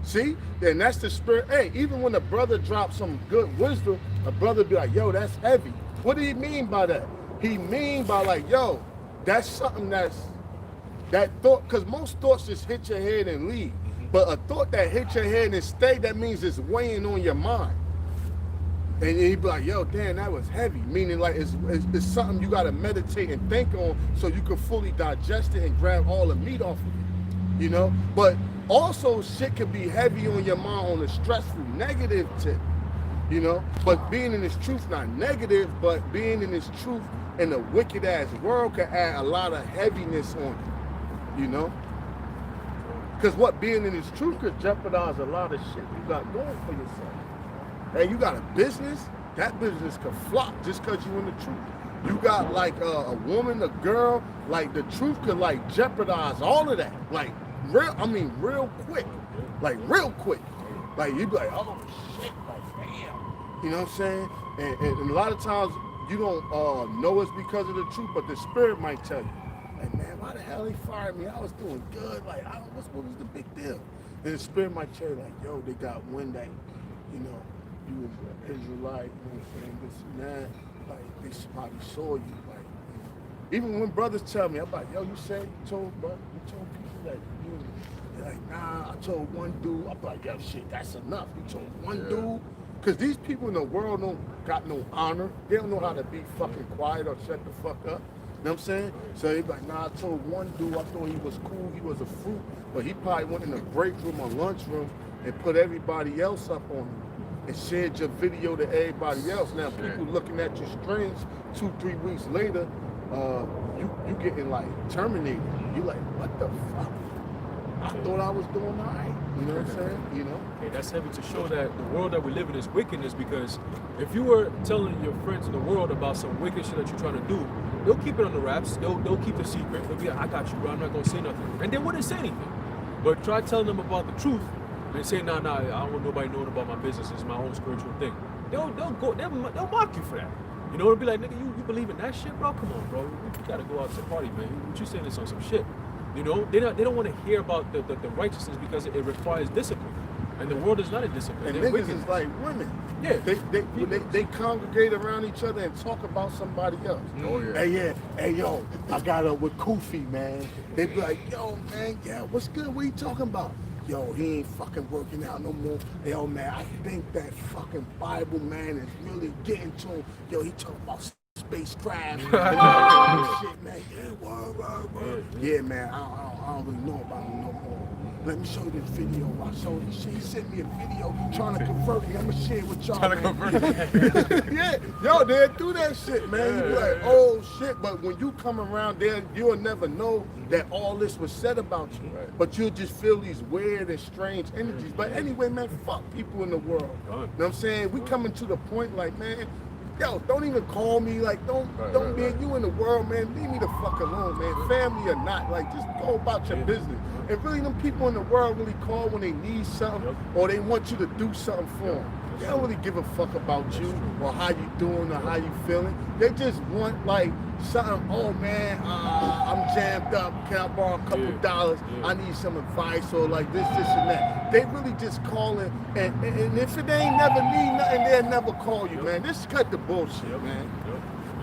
See? And that's the spirit. Hey, even when a brother drops some good wisdom, a brother be like, yo, that's heavy. What do he mean by that? He mean by like, yo, that's something that thought, because most thoughts just hit your head and leave. But a thought that hit your head and stay, that means it's weighing on your mind. And he'd be like, yo, damn, that was heavy. Meaning like it's something you got to meditate and think on so you can fully digest it and grab all the meat off of it. You know? But also shit could be heavy on your mind on a stressful, negative tip. You know? But being in this truth, not negative, but being in this truth in a wicked ass world can add a lot of heaviness on you. You know? Because what being in this truth could jeopardize a lot of shit you got going for yourself. Hey, you got a business, that business could flop just because you in the truth. You got like a woman, a girl, like the truth could like jeopardize all of that. Like real quick. like real quick. Like you'd be like, oh shit, like damn. You know what I'm saying? And a lot of times you don't know it's because of the truth, but the spirit might tell you, like, man, why the hell they fired me? I was doing good. Like, what was the big deal? And the spirit might tell you, like, yo, they got wind that, you know, you was an Israelite, you know what I'm saying, this and that. Like, they probably saw you. Like, you know. Even when brothers tell me, I'm like, yo, you told people that you, they're like, nah, I told one dude. I'm like, yo, shit, that's enough. You told one dude. Because these people in the world don't got no honor. They don't know how to be fucking quiet or shut the fuck up. You know what I'm saying? So he's like, nah, I told one dude, I thought he was cool, he was a fruit, but he probably went in the break room or lunchroom and put everybody else up on him and shared your video to everybody else. Now people looking at your strange 2-3 weeks later, you getting like terminated. You like, what the fuck? I thought I was doing all right. You know what I'm saying? You know? Hey, that's heavy to show that the world that we live in is wickedness, because if you were telling your friends in the world about some wicked shit that you're trying to do, they'll keep it on the wraps. They'll keep the secret. They'll be like, I got you, bro. I'm not gonna say nothing. And they wouldn't say anything. But try telling them about the truth and say, nah, I don't want nobody knowing about my business. It's my own spiritual thing. They'll mock you for that. You know, it'll be like, nigga, you believe in that shit, bro? Come on, bro. You gotta go out to the party, man. What you saying this on some shit? You know, they don't want to hear about the righteousness because it requires discipline. And the world is not a discipline. And niggas is like women. Yeah. They congregate around each other and talk about somebody else. Oh, yeah. Hey, yo, I got up with Kofi, man. They be like, yo, man, yeah, what's good? What you talking about? Yo, he ain't fucking working out no more. Yo, man, I think that fucking Bible man is really getting to him. Yo, he talking about spacecraft and all that shit, man. Yeah, word. Yeah, man, I don't really know about him no more. Let me show you this video. He sent me a video trying to convert me. I'm gonna share it with y'all. Yeah, yo, they'll do that shit, man. You be like, oh shit. But when you come around there, you'll never know that all this was said about you. Right. But you'll just feel these weird and strange energies. But anyway, man, fuck people in the world. You know what I'm saying? We coming to the point like, man, yo, don't even call me. Like, don't be you in the world, man. Leave me the fuck alone, man. Family or not, like, just go about your business. And really, them people in the world really call when they need something or they want you to do something for them. They don't really give a fuck about you or how you doing or how you feeling. They just want like something. Oh man, I'm jammed up. Can I borrow a couple dollars? I need some advice or like this and that. They really just calling, and if they ain't never need nothing, they'll never call you, man. Just cut the bullshit, man.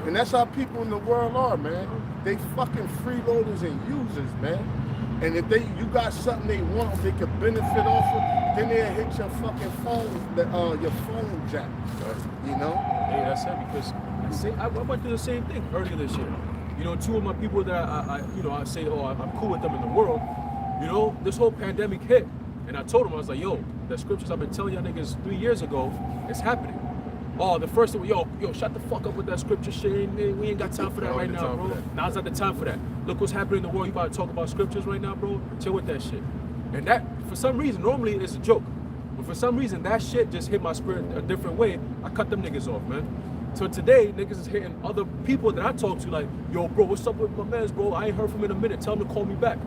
And that's how people in the world are, man. They fucking freeloaders and users, man. And if you got something they want, they could benefit off of, then they'll hit your fucking phone, your phone jack. You know? Hey, that's it, because I went through the same thing earlier this year. You know, two of my people that I say, oh, I'm cool with them in the world. You know, this whole pandemic hit, and I told them, I was like, yo, the scriptures I've been telling y'all niggas 3 years ago, it's happening. Oh, the first thing, yo, shut the fuck up with that scripture shit. We ain't got time for that right now, bro. Now's not the time for that. Look what's happening in the world. You about to talk about scriptures right now, bro? Chill with that shit. And that, for some reason, normally it's a joke. But for some reason, that shit just hit my spirit a different way. I cut them niggas off, man. So today, niggas is hitting other people that I talk to like, yo, bro, what's up with my mans, bro? I ain't heard from him in a minute. Tell him to call me back.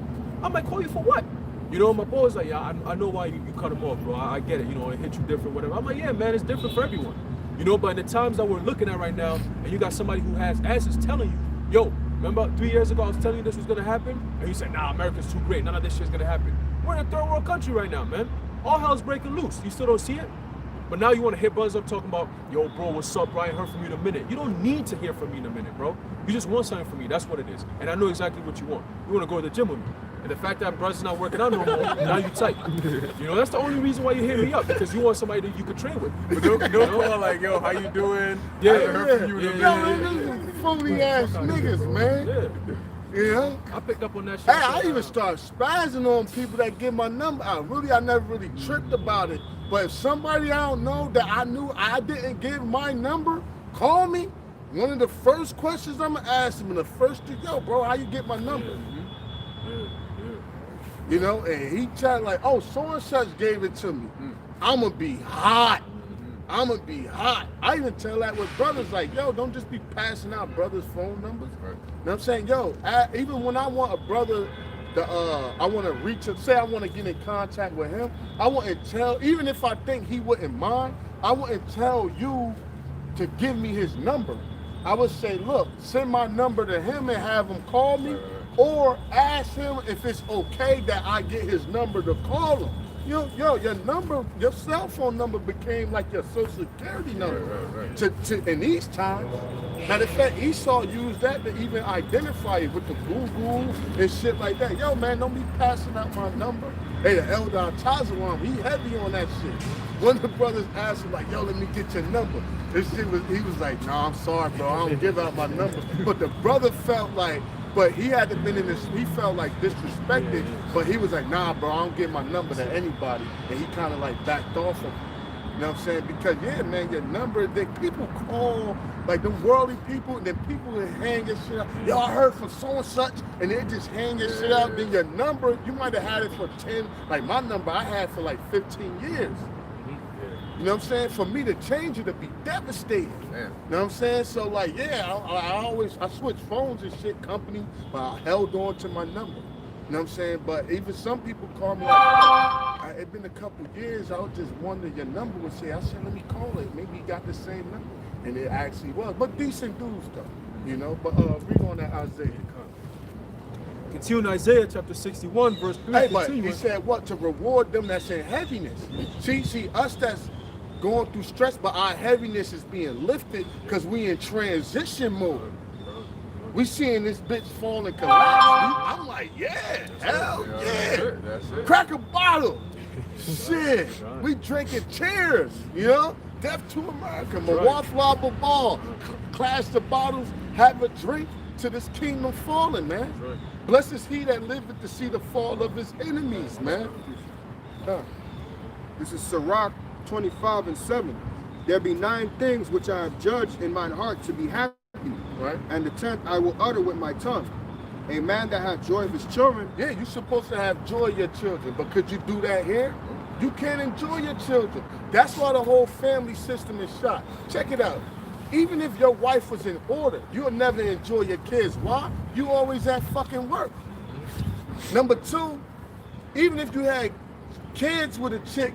I'm like, call you for what? You know, my boy's like, yeah, I know why you cut him off, bro. I get it. You know, it hit you different, whatever. I'm like, yeah, man, it's different for everyone. You know, but in the times that we're looking at right now, and you got somebody who has answers telling you, yo, remember 3 years ago I was telling you this was gonna happen? And you said, nah, America's too great, none of this shit's gonna happen. We're in a third world country right now, man. All hell's breaking loose. You still don't see it? But now you wanna hit brothers up talking about, yo, bro, what's up, bro? I ain't heard from you in a minute. You don't need to hear from me in a minute, bro. You just want something from me, that's what it is. And I know exactly what you want. You wanna go to the gym with me. And the fact that brother's not working out no more, now you tight. You know, that's the only reason why you hit me up, because you want somebody that you could train with. But don't call like, yo, how you doing? Yeah, I haven't heard from you in a minute. Yo, phony ass niggas, man. Yeah. You know? I picked up on that shit. Hey, I even start spazzing on people that give my number out. Really, I never really tripped about it. But if somebody I don't know that I knew I didn't give my number, call me. One of the first questions I'm gonna ask them in the first thing, yo, bro, how you get my number? You know, and he tried like, oh, so and such gave it to me. I'm gonna be hot. I'm gonna be hot. I even tell that with brothers, like, yo, don't just be passing out brothers' phone numbers. Right. You know what I'm saying? Yo, even when I want a brother I want to reach him. Say I want to get in contact with him. I wouldn't tell, even if I think he wouldn't mind, I wouldn't tell you to give me his number. I would say, look, send my number to him and have him call me, or ask him if it's okay that I get his number to call him. Yo, your number, your cell phone number became like your social security number. To in these times. Matter of fact, Esau used that to even identify it with the Google and shit like that. Yo, man, don't be passing out my number. Hey, the elder Tazalam, he heavy on that shit. One of the brothers asked him, like, yo, let me get your number. This shit was, he was like, nah, I'm sorry, bro, I don't give out my number. But the brother felt like, but he had to been in this, he felt like disrespected, but he was like, nah, bro, I don't give my number to anybody. And he kind of like backed off of it. You know what I'm saying? Because, yeah, man, your number, that people call, like the worldly people, and then people will hang your shit up. Yo, I heard from so and such, and they just hang your shit up. Then your number, you might have had it for 10, like my number I had for like 15 years. You know what I'm saying? For me to change it, to be devastated. You know what I'm saying? So like, yeah, I switched phones and shit, company, but I held on to my number. You know what I'm saying? But even some people call me like, it's been a couple years, I was just wondering your number would say, I said, let me call it. Maybe you got the same number. And it actually was. But decent dudes though, you know? But read on that Isaiah. Continue in Isaiah chapter 61, verse 3. Hey, but he said what? To reward them that's in heaviness. See, us that's going through stress, but our heaviness is being lifted because we in transition mode. We seeing this bitch fall and collapse. I'm like, yeah, hell yeah. That's it. Crack a bottle. Shit. We drinking cheers, you know? Death to America. Mawafla Babal. Clash the bottles, have a drink to this kingdom falling, man. Blessed is he that liveth to see the fall of his enemies, man. This is Sirach 25:7. There be 9 things which I have judged in mine heart to be happy, Right? and the 10th I will utter with my tongue. A man that hath joy of his children. Yeah, you're supposed to have joy of your children, but could you do that here? You can't enjoy your children. That's why the whole family system is shot. Check it out. Even if your wife was in order, you'll never enjoy your kids. Why? You always at fucking work. Number 2, even if you had kids with a chick,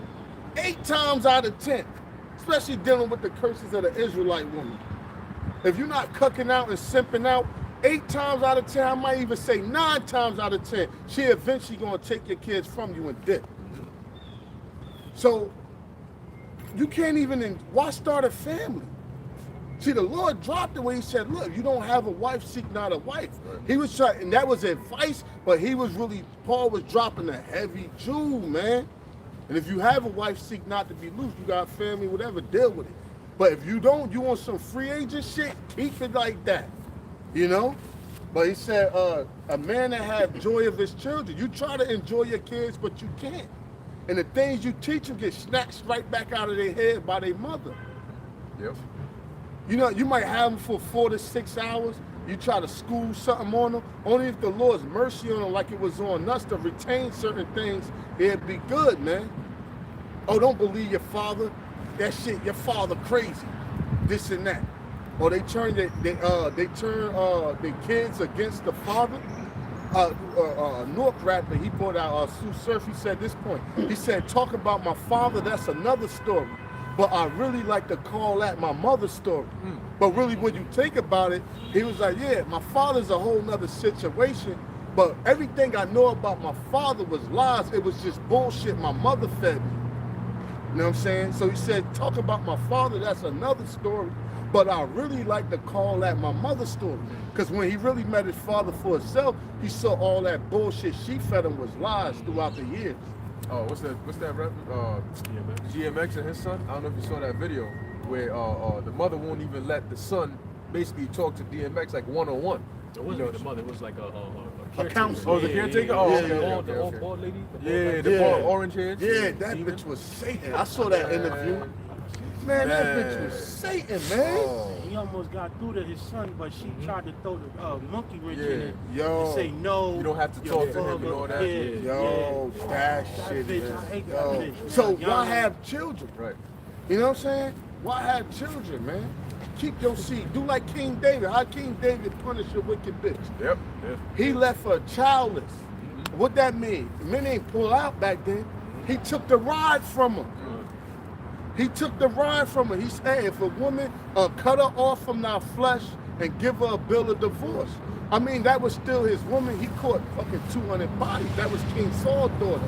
8 times out of 10, especially dealing with the curses of the Israelite woman, if you're not cucking out and simping out, 8 times out of 10, I might even say 9 times out of 10, she eventually gonna take your kids from you and dip. So you can't even, why start a family? See, the Lord dropped it when he said, look, you don't have a wife, seek not a wife. He was trying, and that was advice, but he was really, Paul was dropping a heavy jewel, man. And if you have a wife, seek not to be loose. You got family, whatever, deal with it. But if you don't, you want some free agent shit, keep it like that, you know? But he said, a man that have joy of his children, you try to enjoy your kids, but you can't. And the things you teach them get snatched right back out of their head by their mother. Yep. You know, you might have them for 4 to 6 hours. You try to school something on them. Only if the Lord's mercy on them like it was on us to retain certain things, it'd be good, man. Oh, don't believe your father. That shit, your father crazy. This and that. Or they turn their kids against the father. North rapper, he brought out Sue Surf, he said this point. He said, talk about my father, that's another story. But I really like to call that my mother's story. But really, when you think about it, he was like, yeah, my father's a whole nother situation. But everything I know about my father was lies. It was just bullshit my mother fed me. You know what I'm saying? So he said, talk about my father, that's another story. But I really like to call that my mother's story. Because when he really met his father for himself, he saw all that bullshit she fed him was lies throughout the years. Oh, what's that rap? GMX and his son. I don't know if you saw that video where the mother won't even let the son basically talk to DMX like one-on-one. It wasn't the mother, it was like a counselor. Oh, the caretaker? Oh, Yeah, okay, the old bald lady? Yeah, the Yeah. bald orange hairs. Yeah, that bitch was Satan. I saw that interview. Man, that bitch was Satan, man. Oh. He almost got through to his son, but she tried to throw the monkey wrench in it Yo. and say no. You don't have to talk to him and all that. Yo, that shit, bitch, man. I hate that Yo. bitch. So Y'all why know. have children? Right. You know what I'm saying? Why have children, man? Keep your seed. Do like King David. How King David punished a wicked bitch? Yep. He left her childless. What that mean? Men ain't pull out back then. He took the ride from her. He took the ride from her. He said, if a woman cut her off from our flesh and give her a bill of divorce. I mean, that was still his woman. He caught fucking 200 bodies. That was King Saul's daughter.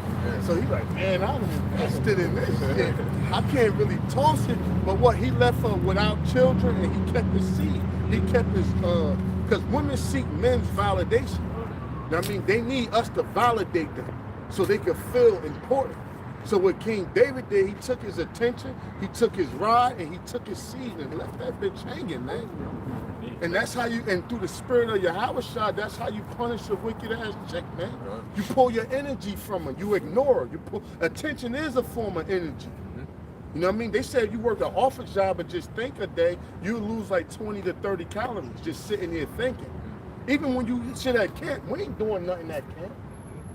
So he like, man, I'm invested in this shit. I can't really toss it. But what, he left her without children and he kept his seed. He kept his, because women seek men's validation. You know what I mean? They need us to validate them so they can feel important. So what King David did, he took his attention, he took his rod, and he took his seed and left that bitch hanging, man. And that's how you, and through the spirit of Yahushua, that's how you punish a wicked ass chick, man. You pull your energy from her, you ignore her. You pull, attention is a form of energy. You know what I mean? They said you work an office job and just think a day, you lose like 20 to 30 calories just sitting there thinking. Even when you sit at camp, we ain't doing nothing at camp.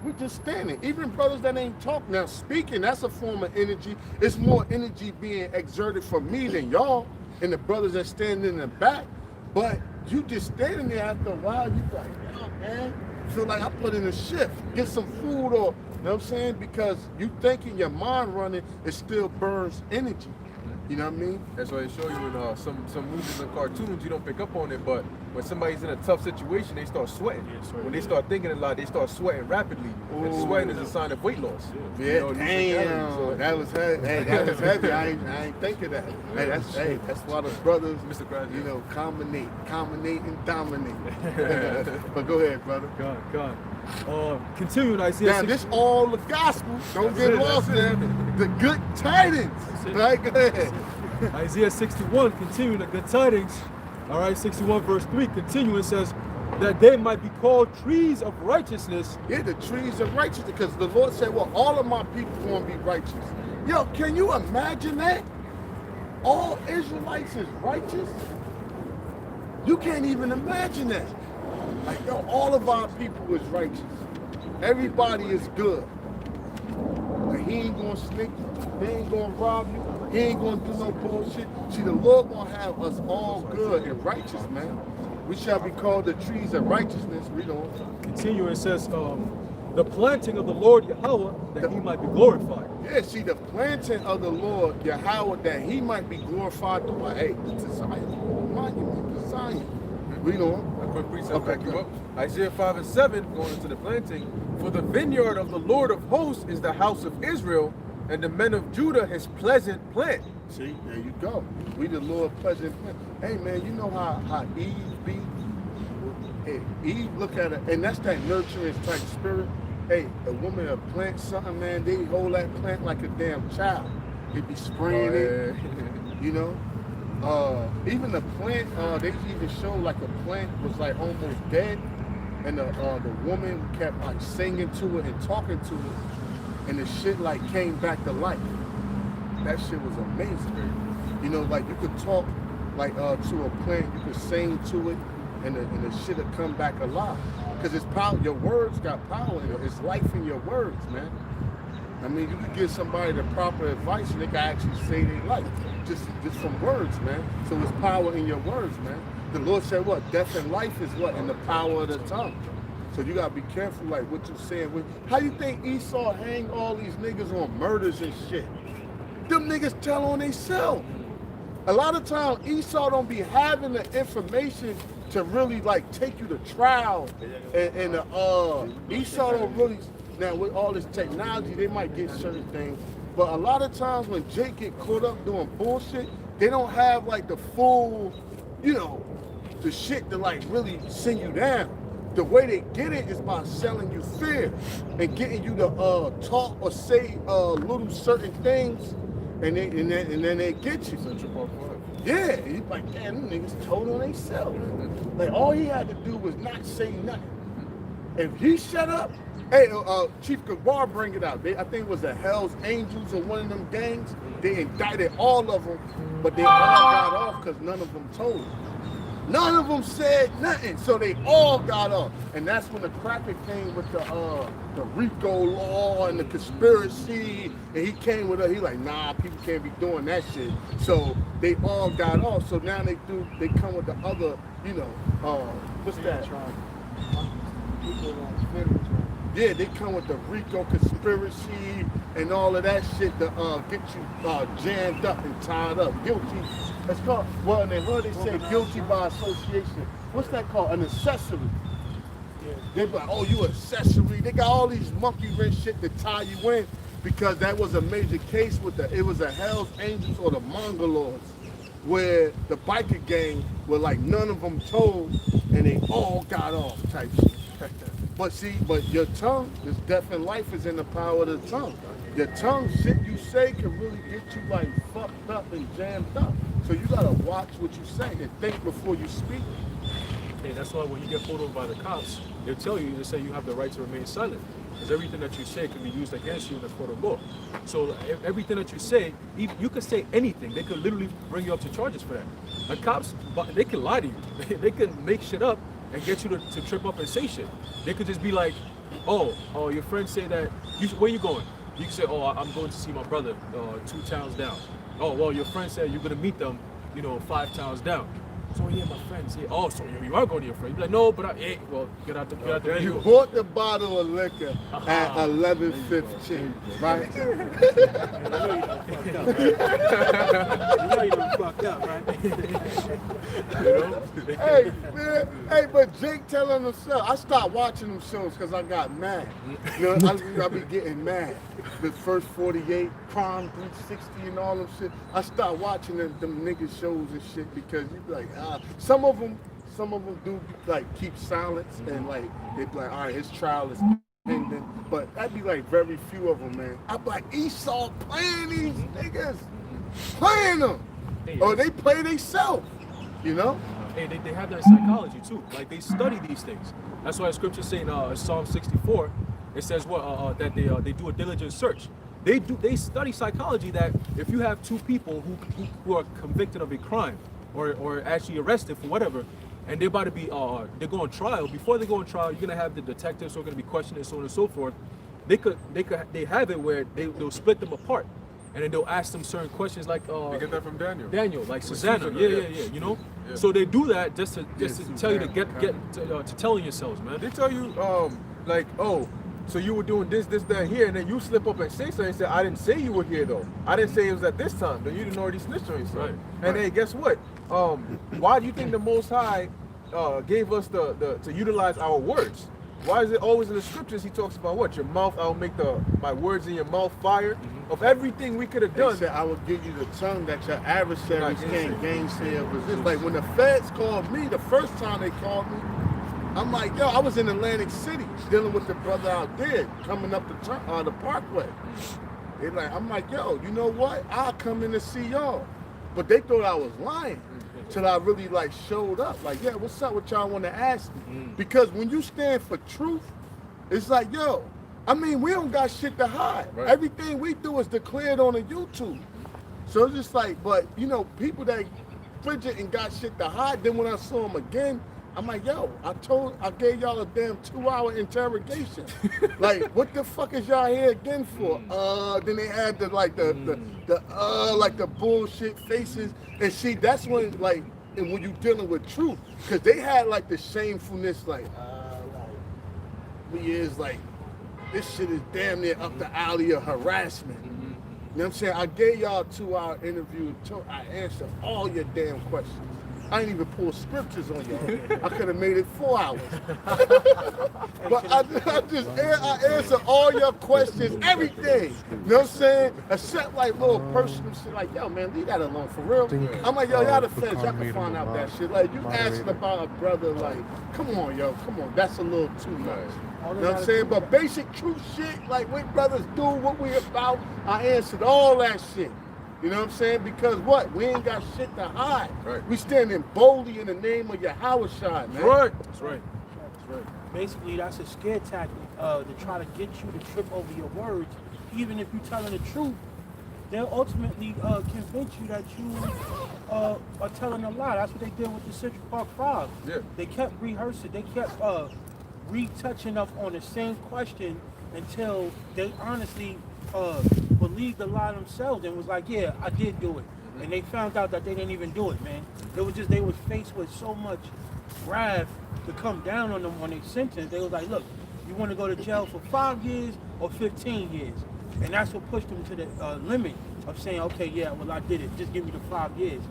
We just standing. Even brothers that ain't talk now, speaking, that's a form of energy. It's more energy being exerted for me than y'all and the brothers that stand in the back. But you just standing there after a while, you like, oh man, feel like I put in a shift, get some food or, you know what I'm saying? Because you thinking your mind running, it still burns energy. You know what I mean? That's why they show you in some movies and cartoons, you don't pick up on it, but when somebody's in a tough situation, they start sweating. When they start thinking a lot, they start sweating rapidly. And sweating is a sign of weight loss. Yeah, You know, damn, so that was heavy. Hey, that was heavy. I ain't think of that. Hey, that's why the brothers, Mr. Krause, you know, combinate and dominate. But go ahead, brother. God. Continuing Isaiah Now, 6. this all the gospel. Don't That's get it, lost that's it. there. The good tidings. it. Right, go ahead. Isaiah 61, continuing the good tidings. All right, 61 verse 3, continuing says, that they might be called trees of righteousness. Yeah, the trees of righteousness, because the Lord said, well, all of my people going to be righteous. Yo, can you imagine that? All Israelites is righteous? You can't even imagine that. Like, yo, all of our people is righteous. Everybody is good. Like, he ain't going to sneak you. They ain't going to rob you. He ain't going to do no bullshit. See, the Lord going to have us all good and righteous, man. We shall be called the trees of righteousness. We don't. Continuing, it says, the planting of the Lord Yahweh, that he might be glorified. Yeah, see, the planting of the Lord Yahweh, that he might be glorified through our, hey, to Zion, monument to Zion. We don't. A quick precept Okay, back you go. up. Isaiah 5 and 7, going into the planting. For the vineyard of the Lord of hosts is the house of Israel, and the men of Judah his pleasant plant. See, there you go. We the Lord pleasant plant. Hey, man, you know how Eve be? Hey, Eve look at it, and that's that nurturing type spirit. Hey, a woman will plant something, man, they hold that plant like a damn child. They be spraying it, you know? Even the plant, they even show like a plant was like almost dead, and the woman kept like singing to it and talking to it, and the shit like came back to life. That shit was amazing. You know, like you could talk like to a plant, you could sing to it, and the shit would come back alive. Because it's power, your words got power in it. It's life in your words, man. I mean, you could give somebody the proper advice and they can actually say their life. Just from words, man. So it's power in your words, man. The Lord said what? Death and life is what? In the power of the tongue. So you gotta be careful like what you saying. How you think Esau hang all these niggas on murders and shit? Them niggas tell on themselves. A lot of times Esau don't be having the information to really like take you to trial, and Esau don't really. Now with all this technology, they might get certain things, but a lot of times when Jake get caught up doing bullshit, they don't have like the full, you know, the shit to like really send you down. The way they get it is by selling you fear and getting you to talk or say little certain things, and then they get you. Yeah, he's like, damn, them niggas told on themselves. Like, all he had to do was not say nothing. If he shut up, hey, Chief Gabar bring it out. I think it was the Hell's Angels or one of them gangs. They indicted all of them, but they all got off because none of them told them. None of them said nothing, so they all got off. And that's when the cracker came with the RICO law and the conspiracy, and he came with it. He like, nah, people can't be doing that shit. So they all got off. So now they come with the other, you know, what's that? Yeah, they come with the RICO conspiracy and all of that shit to get you jammed up and tied up. Guilty. It's called, well, in the hood they say guilty by association. What's that called? An accessory. They be like, oh, you accessory. They got all these monkey wrench shit to tie you in because that was a major case with it was a Hell's Angels or the Mongoloids where the biker gang were like none of them told and they all got off type shit. But your tongue, this death and life is in the power of the tongue. Your tongue, shit you say can really get you like fucked up and jammed up. So you gotta watch what you say and think before you speak. Hey, that's why when you get pulled over by the cops, they'll tell you, they say you have the right to remain silent. Because everything that you say can be used against you in the court of law. So everything that you say, you could say anything. They could literally bring you up to charges for that. The cops, they can lie to you. They can make shit up and get you to trip up and say shit. They could just be like, oh, your friends say that, where you going? You can say, oh, I'm going to see my brother 2 towns down. Oh, well, your friend said you're going to meet them, 5 towns down. So yeah, my friends. Yeah. Oh, so you are going to your friend? You're like, no, but well, get out the You vehicle. bought the bottle of liquor at 11:15, right? You know you done fucked up, right? Hey, man. Hey, but Jake telling himself, I stopped watching them shows because I got mad. I be getting mad. The first 48, Crime 360 and all them shit. I stopped watching them nigga shows and shit because you be like, some of them do like keep silence and like they be like, all right, his trial is pending. But that'd be like very few of them, man. I be like, Esau playing these niggas, playing them, or they play themselves, Hey, they have that in psychology too. Like they study these things. That's why the scripture saying Psalm 64, it says what that they do a diligent search. They study psychology that if you have 2 people who are convicted of a crime or actually arrested for whatever, and they're about to be they go on trial. Before they go on trial, you're gonna have the detectives who are gonna be questioning so on and so forth. They have it where they'll split them apart. And then they'll ask them certain questions like You get that from Daniel. like Susanna, Yeah. So they do that just to tell you to get to telling yourselves, man. They tell you, like, oh, so you were doing this, that, here, and then you slip up and say something and say, I didn't say you were here though. I didn't say it was at this time. Then you didn't already snitch on yourself. Right. And hey, guess what? Why do you think the Most High gave us to utilize our words? Why is it always in the scriptures he talks about what? Your mouth, I will make my words in your mouth fire. Of everything we could have They done. said, I will give you the tongue that your adversaries can't gainsay or resist. Like when the feds called me, the first time they called me, I'm like, yo, I was in Atlantic City dealing with the brother out there coming up the Parkway. I'm like, yo, you know what? I'll come in to see y'all. But they thought I was lying till I really like showed up. Like, yeah, what's up? What y'all want to ask me? Because when you stand for truth, it's like, yo, I mean, we don't got shit to hide. Right. Everything we do is declared on the YouTube. So it's just like, but people that frigid and got shit to hide, then when I saw them again, I'm like, yo, I gave y'all a damn 2-hour interrogation. Like, what the fuck is y'all here again for? Then they had the bullshit faces. And see, that's when when you dealing with truth, because they had like the shamefulness, we is like, this shit is damn near up the alley of harassment. You know what I'm saying? I gave y'all a 2-hour interview. I answered all your damn questions. I ain't even pull scriptures on y'all. I could have made it 4 hours. But I answered all your questions, everything. You know what I'm saying? Except like little personal shit like, yo, man, leave that alone for real. I'm like, yo, y'all the feds, y'all can find out that shit. Like, you asking about a brother, like, come on, yo, come on. That's a little too much. You know what I'm saying? But basic truth shit, like what brothers do, what we about, I answered all that shit. You know what I'm saying? Because what? We ain't got shit to hide. Right. We standing boldly in the name of Yahweh Shai, man. Right. That's right. Basically, that's a scare tactic to try to get you to trip over your words. Even if you're telling the truth, they'll ultimately convince you that you are telling a lie. That's what they did with the Central Park Five. Yeah. They kept rehearsing. They kept retouching up on the same question until they honestly believed the lie themselves and was like, yeah, I did do it. And they found out that they didn't even do it, man. It was just they was faced with so much wrath to come down on them on their sentence. They was like, look, You want to go to jail for 5 years or 15 years. And that's what pushed them to the limit of saying, okay, yeah, well, I did it. Just give me the 5 years.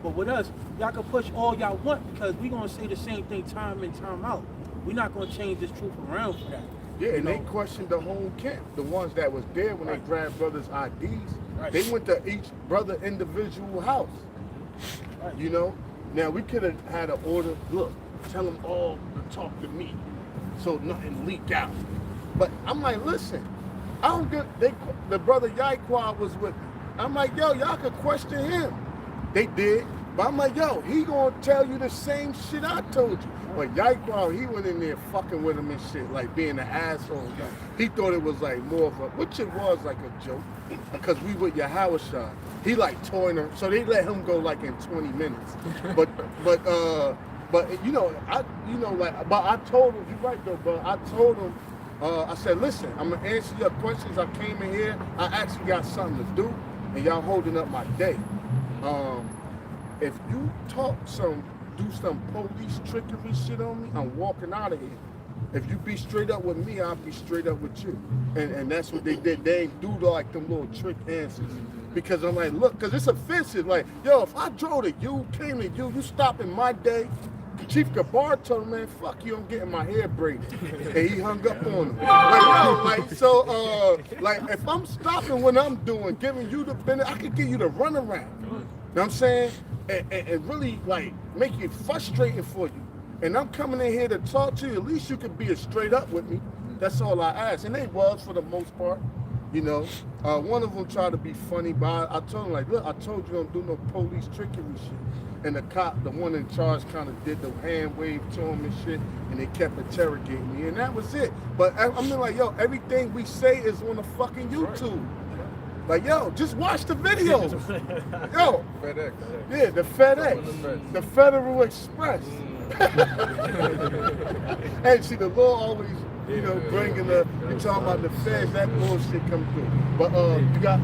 But with us, y'all can push all y'all want because we're going to say the same thing time in, time out. We're not going to change this truth around for that. Yeah, and You they know? questioned the whole camp, the ones that was there when Right. they grabbed brothers' IDs. Right. They went to each brother individual house. Right. You know, now we could have had an order. Look, tell them all to talk to me, so nothing leak out. But I'm like, listen, I don't get. The brother Yaquad was with me. I'm like, yo, y'all could question him. They did, but I'm like, yo, he gonna tell you the same shit I told you. But Yaquad, he went in there fucking with him and shit, like being an asshole. He thought it was like more of a, which it was like a joke, because we with Yahushua. He like toying him, so they let him go like in 20 minutes. But you know, but I told him, you're right though, but I told him, I said, listen, I'm gonna answer your questions. I came in here, I actually got something to do, and y'all holding up my day. If you do some police trickery shit on me, I'm walking out of here. If you be straight up with me, I'll be straight up with you. And that's what they did. They ain't do like them little trick answers. Because I'm like, look, because it's offensive. Like, yo, if I drove to you, came to you, you stopping my day. Chief Kabar told him, man, fuck you, I'm getting my hair braided. And he hung up on him. Like, if I'm stopping what I'm doing, giving you the benefit, I could give you the runaround. You know what I'm saying? And really, like, make it frustrating for you. And I'm coming in here to talk to you. At least you could be straight up with me. That's all I ask. And they was for the most part. You know, one of them tried to be funny, but I told him, like, look, I told you don't do no police trickery shit. And the cop, the one in charge, kind of did the hand wave to him and shit, and they kept interrogating me, and that was it. But I mean, like, yo, everything we say is on the fucking YouTube. Like, yo, just watch the videos. Yo, FedEx. yeah, the FedEx, the Federal Express. And see, the law always, you know, bringing the, you talking about the feds, that bullshit come through. But you got,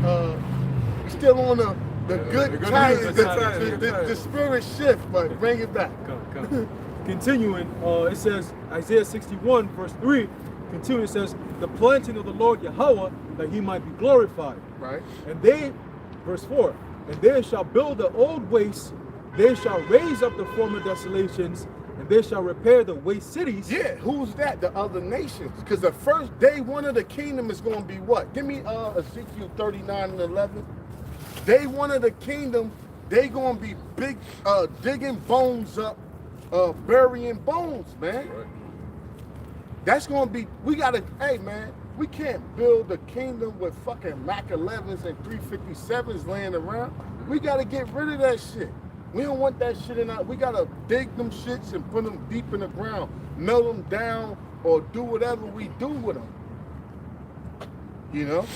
we still on the good times, the spirit shift, but bring it back. Come. Continuing, it says, Isaiah 61, verse 3, continuing, it says, the planting of the Lord Yahweh, that he might be glorified. Right. And they, verse 4, and they shall build the old wastes, they shall raise up the former desolations, and they shall repair the waste cities. Yeah, who's that? The other nations. Because the first day one of the kingdom is going to be what? Give me Ezekiel 39 and 11. Day one of the kingdom, they going to be big, digging bones up, burying bones, man. Right. That's going to be, we got to, hey, man, we can't build a kingdom with fucking Mac 11s and 357s laying around. We got to get rid of that shit. We don't want that shit in our, we got to dig them shits and put them deep in the ground, melt them down, or do whatever we do with them. You know?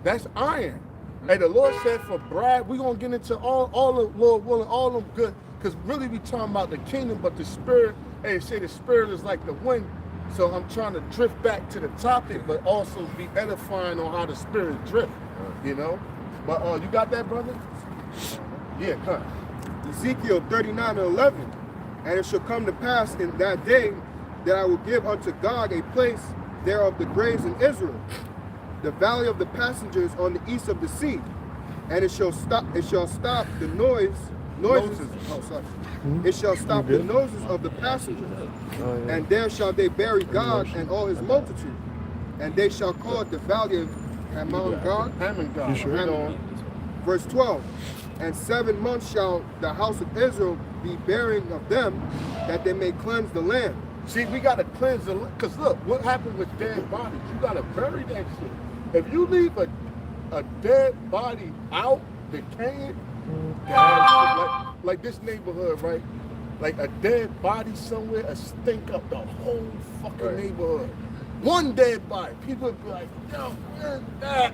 That's iron. Hey, the Lord said for Brad, we're going to get into all the Lord willing, all them good, because really we talking about the kingdom, but the spirit, hey, say the spirit is like the wind. So I'm trying to drift back to the topic, but also be edifying on how the spirit drift, you know? But you got that, brother? Yeah, come. Ezekiel 39 and 11. And it shall come to pass in that day that I will give unto God a place there of the graves in Israel, the valley of the passengers on the east of the sea. And it shall stop the noises. Oh, sorry. It shall stop the noises of the passengers. And there shall they bury God and all his multitude. And they shall call it the valley of Hammon God. Hammon God. Hammon. Verse 12. And 7 months shall the house of Israel be burying of them, that they may cleanse the land. See, we got to cleanse the land. Because look, what happened with dead bodies? You got to bury that shit. If you leave a dead body out, decaying, like this neighborhood, right? Like a dead body somewhere, a stink up the whole fucking neighborhood. One dead body. People would be like, yo, where's that?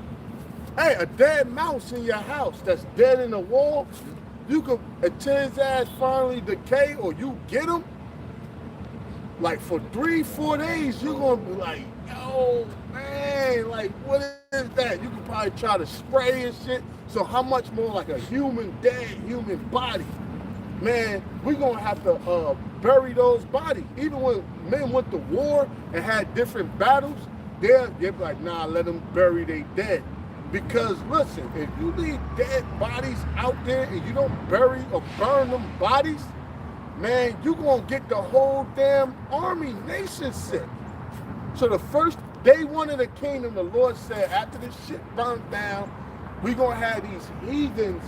Hey, a dead mouse in your house that's dead in the wall, you could, until his ass finally decay or you get him, like for 3-4 days, you're gonna be like, yo, man, like what is that? You could probably try to spray and shit. So how much more like a dead human body? man, we're gonna have to bury those bodies. Even when men went to war and had different battles, they're like, nah, let them bury their dead. Because listen, if you leave dead bodies out there and you don't bury or burn them bodies, man, you gonna get the whole damn army nation sick. So the first day one of the kingdom, the Lord said, after this shit burnt down, we gonna have these heathens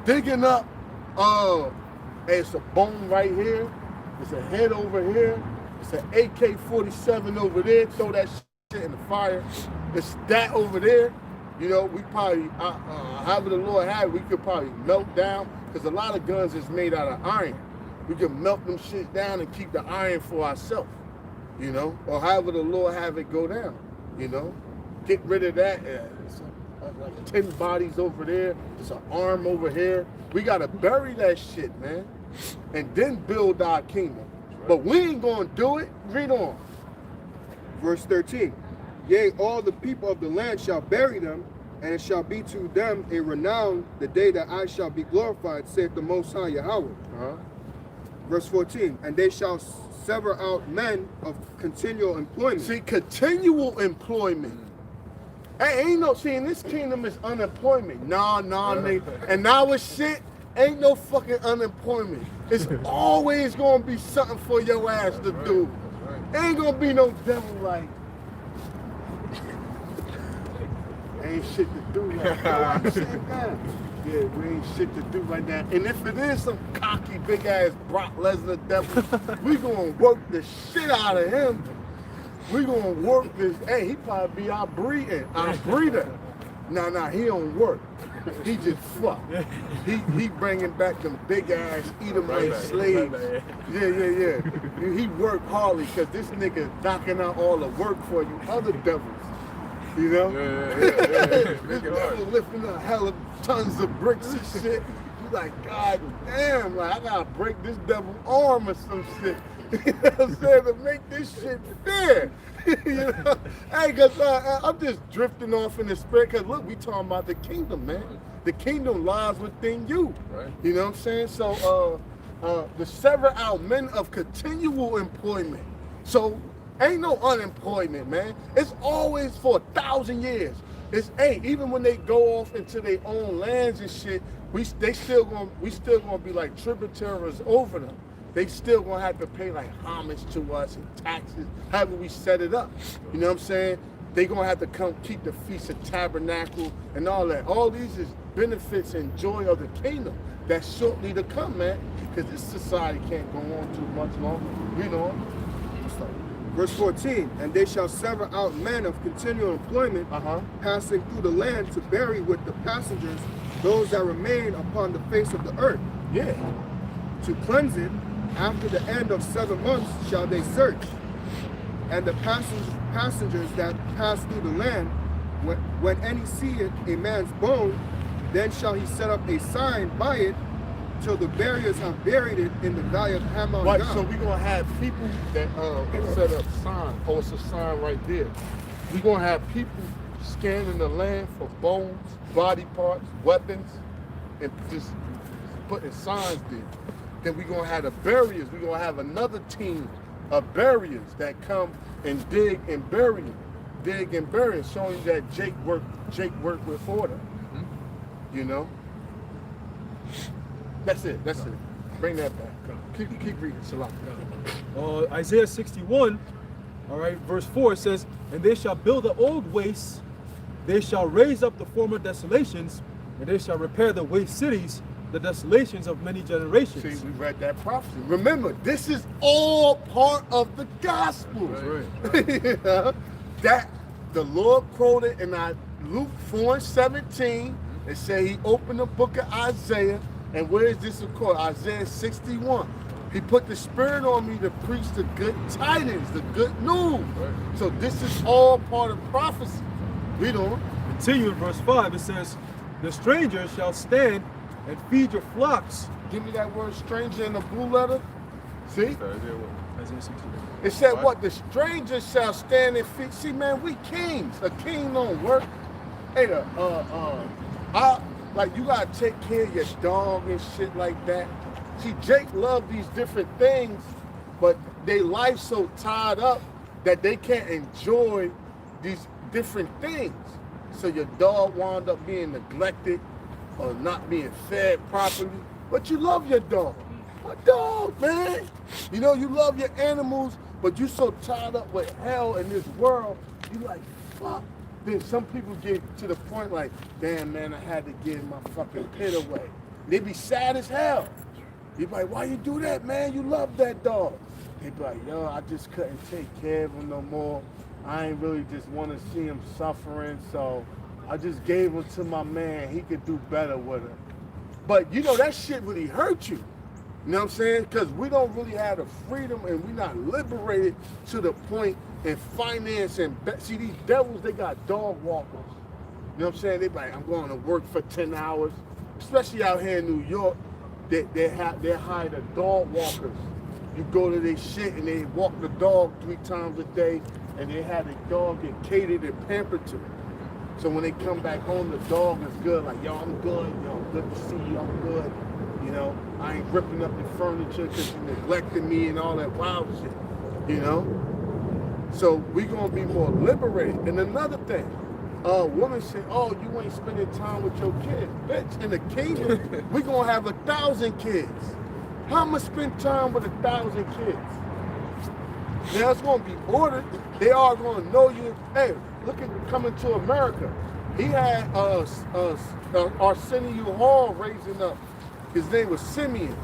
digging up, it's a bone right here, it's a head over here, it's an AK-47 over there, throw that shit in the fire, it's that over there. You know, we probably, however the Lord had it, we could probably melt down, because a lot of guns is made out of iron. We could melt them shit down and keep the iron for ourselves, you know, or however the Lord have it go down, you know. Get rid of that. It's like 10 bodies over there, there's an arm over here. We got to bury that shit, man, and then build our kingdom. But we ain't going to do it. Read on. Verse 13. Yea, all the people of the land shall bury them, and it shall be to them a renown the day that I shall be glorified, saith the Most High Yahweh. Verse 14. And they shall sever out men of continual employment. See, continual employment. Hey, ain't no, see, in this kingdom is unemployment. Nah, nigga. And now it's shit, ain't no fucking unemployment. It's always gonna be something for your ass to do. Ain't gonna be no devil like, ain't shit to do right now. Yeah, we ain't shit to do right now. And if it is some cocky big ass Brock Lesnar devil, we gonna work the shit out of him. We gonna work this. Hey, he probably be our breeder. Nah, he don't work. He just fuck. He bringing back them big ass Edomite slaves. Yeah. He work hardly because this nigga knocking out all the work for you other devils. You know? Yeah. This devil lifting up hella tons of bricks and shit. You like, God damn, like I gotta break this devil's arm or some shit. You know what I'm saying? To make this shit fair. You know? Hey, cause I'm just drifting off in the spirit. Cause look, we talking about the kingdom, man. The kingdom lies within you. Right. You know what I'm saying? So the sever out men of continual employment. So ain't no unemployment, man. It's always for 1,000 years. It's even when they go off into their own lands and shit, we still gonna be like tributaries over them. They still gonna have to pay like homage to us and taxes, however we set it up. You know what I'm saying? They gonna have to come keep the Feast of Tabernacle and all that. All these is benefits and joy of the kingdom that's shortly to come, man. Because this society can't go on too much longer. You know. Verse 14. And they shall sever out men of continual employment, passing through the land to bury with the passengers those that remain upon the face of the earth. Yeah. To cleanse it, after the end of 7 months shall they search. And the passengers that pass through the land, when any seeth a man's bone, then shall he set up a sign by it, till the buriers have buried it in the valley of Hamon. Right, so we're gonna have people that set up signs. Oh, it's a sign right there. We're gonna have people scanning the land for bones, body parts, weapons, and just putting signs there. Then we're gonna have the buriers. We're gonna have another team of buriers that come and dig and bury it, showing you that Jake worked with order. You know? That's it. Bring that back. Keep reading, Salah. Isaiah 61, all right, verse 4 says, and they shall build the old wastes, they shall raise up the former desolations, and they shall repair the waste cities, the desolations of many generations. See, we read that prophecy. Remember, this is all part of the gospel. Right. You know? That the Lord quoted in Luke 4:17. It said he opened the book of Isaiah. And where is this recorded? Isaiah 61. He put the Spirit on me to preach the good tidings, the good news. Right. So this is all part of prophecy. Read on. Continue in verse 5. It says, the stranger shall stand and feed your flocks. Give me that word stranger in the blue letter. See? Isaiah 61. It said what? The stranger shall stand and feed. See, man, we kings. A king don't work. Hey, like you gotta take care of your dog and shit like that. See, Jake love these different things, but they life so tied up that they can't enjoy these different things. So your dog wound up being neglected or not being fed properly, but you love your dog. My dog, man. You know, you love your animals, but you so tied up with hell in this world, you like, fuck. Then some people get to the point like, damn, man, I had to give my fucking pet away. They be sad as hell. You be like, why you do that, man? You love that dog. They be like, yo, I just couldn't take care of him no more. I ain't really just want to see him suffering, so I just gave him to my man. He could do better with him. But you know, that shit really hurt you. You know what I'm saying? Because we don't really have the freedom and we're not liberated to the point in finance and see these devils, they got dog walkers. You know what I'm saying? They be like, I'm going to work for 10 hours, especially out here in New York. They hire the dog walkers. You go to their shit and they walk the dog 3 times a day, and they have the dog get catered and pampered to. So when they come back home, the dog is good. Like, yo, I'm good. Yo, good to see you. I'm good. You know, I ain't ripping up the furniture because you neglected me and all that wild shit. You know? So we gonna be more liberated. And another thing, women say, oh, you ain't spending time with your kids. Bitch, in the kingdom, we gonna have 1,000 kids. How am I spend time with 1,000 kids? Now it's gonna be ordered. They are gonna know you. Hey, look at Coming to America. He had Arsenio Hall raising up. His name was Simeon.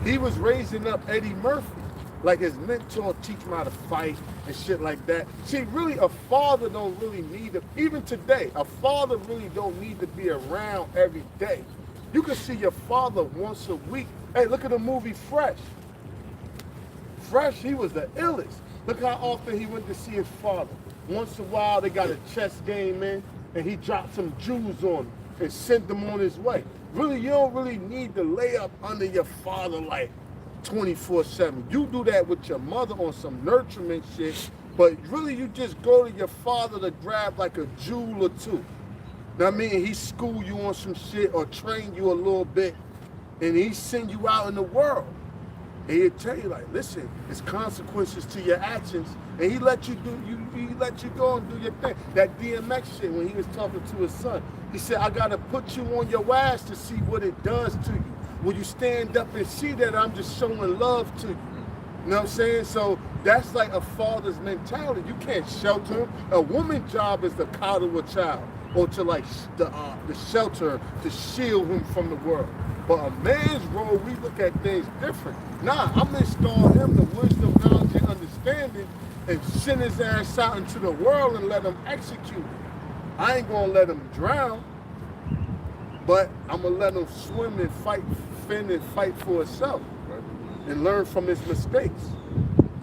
He was raising up Eddie Murphy, like his mentor, teach him how to fight and shit like that. See, really, a father don't really need to, even today, a father really don't need to be around every day. You can see your father once a week. Hey, look at the movie Fresh. Fresh, he was the illest. Look how often he went to see his father. Once in a while, they got a chess game in, and he dropped some Jews on him and sent them on his way. Really, you don't really need to lay up under your father like 24/7. You do that with your mother on some nurturement shit, but really you just go to your father to grab like a jewel or two. Now, I mean, he school you on some shit or train you a little bit, and he send you out in the world. And he'll tell you like, listen, there's consequences to your actions, and he let you go and do your thing. That DMX shit when he was talking to his son, he said, I gotta put you on your ass to see what it does to you. Will you stand up and see that I'm just showing love to you? You know what I'm saying? So that's like a father's mentality. You can't shelter him. A woman's job is to coddle a child or to like the shelter, to shield him from the world. But a man's role, we look at things different. Nah, I'm installing him the wisdom, knowledge, and understanding and send his ass out into the world and let him execute it. I ain't gonna let him drown, but I'm gonna let him swim and fight, fend and fight for himself, right? And learn from his mistakes,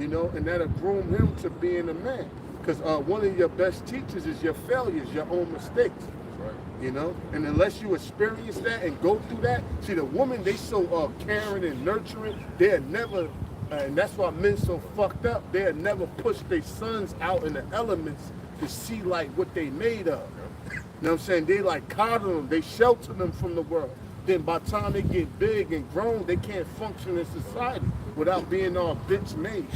you know, and that'll groom him to being a man. Because one of your best teachers is your failures, your own mistakes. Right. You know, and unless you experience that and go through that, see the woman, they so caring and nurturing, they'll never, and that's why men so fucked up, they'll never push their sons out in the elements to see like what they made of. You know what I'm saying? They like coddle them, they shelter them from the world. Then by the time they get big and grown, they can't function in society without being all bitch made.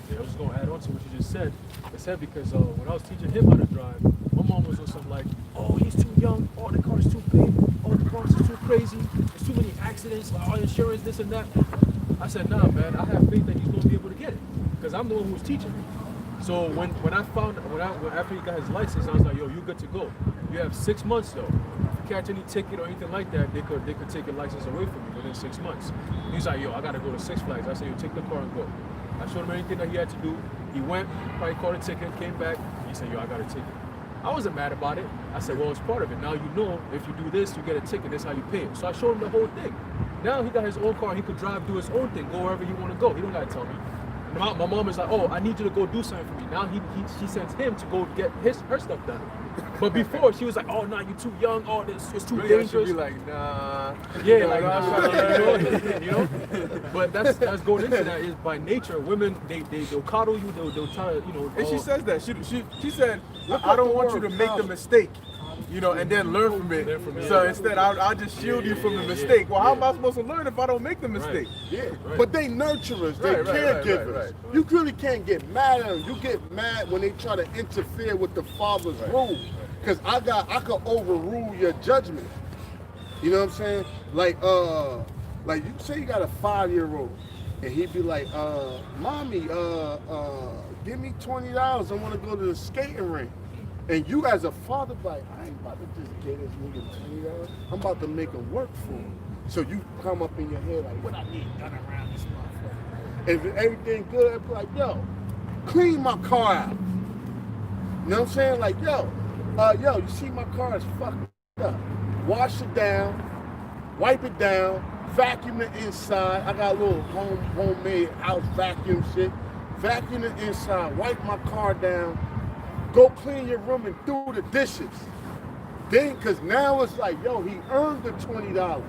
Yeah, I was just gonna add on to what you just said. I said because when I was teaching him how to drive, my mom was on something like, oh, he's too young, oh, the car's too big, oh, the car's too crazy, there's too many accidents, oh, insurance, this and that. I said, nah, man, I have faith that he's gonna be able to get it, because I'm the one who was teaching him. So when I found, after he got his license, I was like, yo, you good to go. You have 6 months though. If you catch any ticket or anything like that, they could take your license away from you within 6 months. He's like, yo, I gotta go to Six Flags. I said, yo, take the car and go. I showed him everything that he had to do. He went, probably caught a ticket, came back. He said, yo, I got a ticket. I wasn't mad about it. I said, well, it's part of it. Now you know if you do this, you get a ticket. That's how you pay it. So I showed him the whole thing. Now he got his own car. He could drive, do his own thing, go wherever he want to go. He don't got to tell me. And my mom is like, oh, I need you to go do something for me. Now she sends him to go get her stuff done. But before, she was like, oh, nah, you're too young. Oh, it's too dangerous. Should be like, nah. Yeah, like, nah, you know? But that's going into that is by nature, women, they'll coddle you, they'll try to, you know. And she says that. She said, I don't want you to make the mistake you know, and then learn from it. So instead, I'll just shield you from the mistake. Well, how am I supposed to learn if I don't make the mistake? Yeah, but they nurturers, they Right, right, caregivers. right. You really can't get mad at them. You get mad when they try to interfere with the father's rule. Because I could overrule your judgment. You know what I'm saying? Like you say you got a 5-year-old, and he'd be like, mommy, give me $20. I want to go to the skating rink. And you as a father be like, I ain't about to just get this nigga $20. I'm about to make him work for him. So you come up in your head like, what I need done around this motherfucker? If everything good, I'd be like, yo, clean my car out. You know what I'm saying? Like, yo, you see my car is fucked up. Wash it down, wipe it down, vacuum the inside. I got a little homemade house vacuum shit. Vacuum the inside, wipe my car down, go clean your room and do the dishes. Then, cause now it's like, yo, he earned the $20. Right.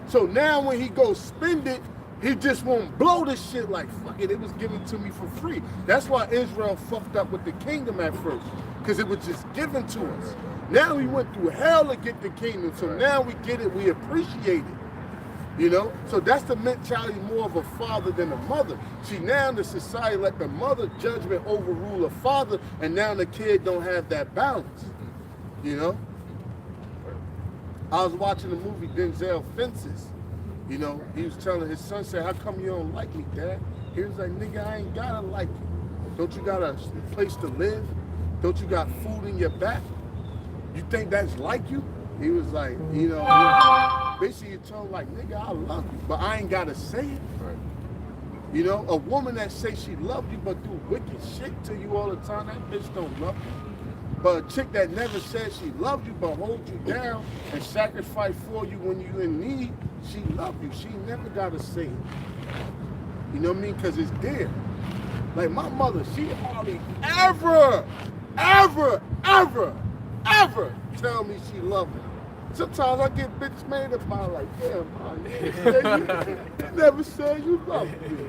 So now when he goes spend it, he just won't blow this shit like, fuck it, it was given to me for free. That's why Israel fucked up with the kingdom at first, because it was just given to us. Now we went through hell to get the kingdom, so now we get it, we appreciate it. You know? So that's the mentality more of a father than a mother. See, now the society let the mother judgment overrule a father, and now the kid don't have that balance. You know? I was watching the movie Denzel Fences. You know, he was telling his son, said, how come you don't like me, Dad? He was like, nigga, I ain't gotta like you. Don't you got a place to live? Don't you got food in your back? You think that's like you? He was like, you know, basically he told him like, nigga, I love you, but I ain't gotta say it. Right. You know, a woman that say she loved you but do wicked shit to you all the time, that bitch don't love you. But a chick that never said she loved you but hold you down and sacrifice for you when you in need, she loved you. She never gotta say it. You know what I mean? Because it's there. Like my mother, she hardly ever tell me she loved me. Sometimes I get bitches made up by like, damn, man, you never said you loved me.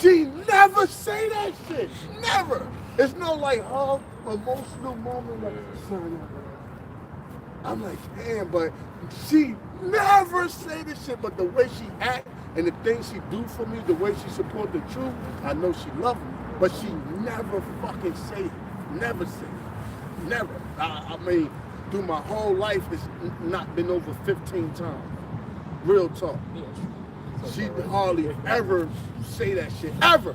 She never say that shit. Never. It's no like hug, emotional moment like, sorry. I'm like, damn, but she never say this shit, but the way she act and the things she do for me, the way she support the truth, I know she love me. But she never fucking say it. Never say it. Never. I mean, through my whole life, it's not been over 15 times. Real talk. She hardly ever say that shit, ever.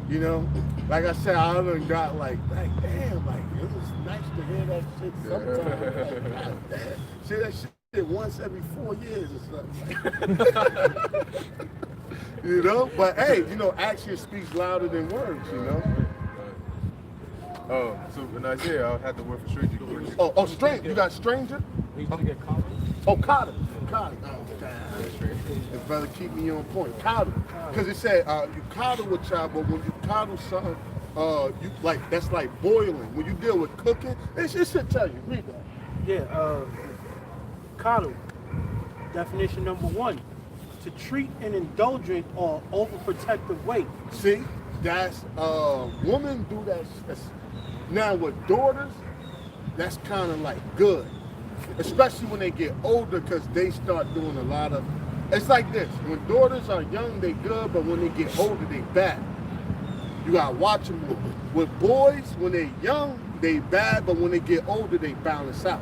You know? Like I said, I done got like damn, like, it was nice to hear that shit sometimes. Like, God damn. Say that shit once every 4 years or something. You know? But hey, you know, action speaks louder than words, you know? Oh, so in Isaiah, I had the word for stranger. Oh, stranger. You got stranger? We used to get Cotter. Oh, Cotter. Cotter. Oh, damn. This brother keep me on point. Cotter. Because it said you coddle with child, but when you coddle something, you like that's like boiling. When you deal with cooking, it should tell you. Read that. Yeah, coddle. Definition number 1. To treat an indulgent or overprotective way. See, that's women do that. Now with daughters, that's kind of like good, especially when they get older, because they start doing a lot of. It's like this: when daughters are young, they good, but when they get older, they bad. You gotta watch them. With boys, when they're young, they bad, but when they get older, they balance out.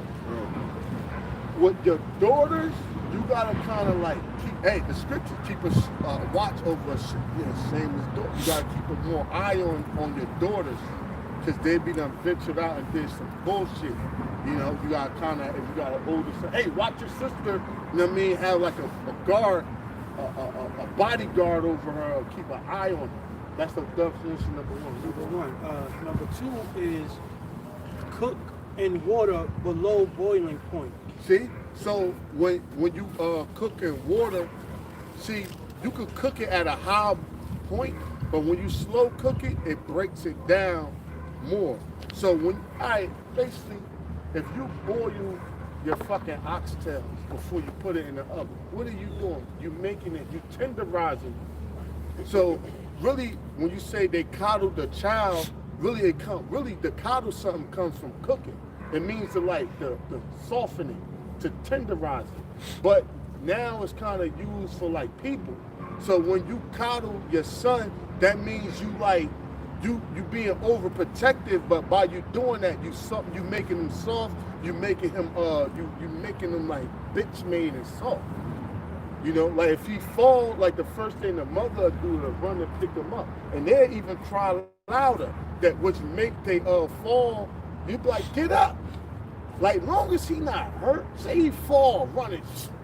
With your daughters, you gotta kind of like keep. Hey, the scriptures keep us watch over us. You know, same as daughters. You gotta keep a more eye on your daughters, because they be done ventured out and did some bullshit. You know, you gotta kind of, if you got an older son, hey, watch your sister. You know what I mean? Have like a guard, a bodyguard over her, or keep an eye on her. That's the definition number 1. Number 2 is cook in water below boiling point. See, so when you cook in water, see, you can cook it at a high point, but when you slow cook it, it breaks it down more. So basically, if you boil your fucking oxtails before you put it in the oven, what are you doing? You're making it, you're tenderizing it. So really, when you say they coddle the child, really the coddle something comes from cooking. It means to like the softening, to tenderize it. But now it's kind of used for like people. So when you coddle your son, that means you like you being overprotective, but by you doing that, you making him soft, you making him you making him like bitch made and soft. You know, like if he fall, like the first thing the mother do to run and pick him up, and they even try louder, that which make they fall. You be like, get up. Like long as he not hurt, say he fall, running.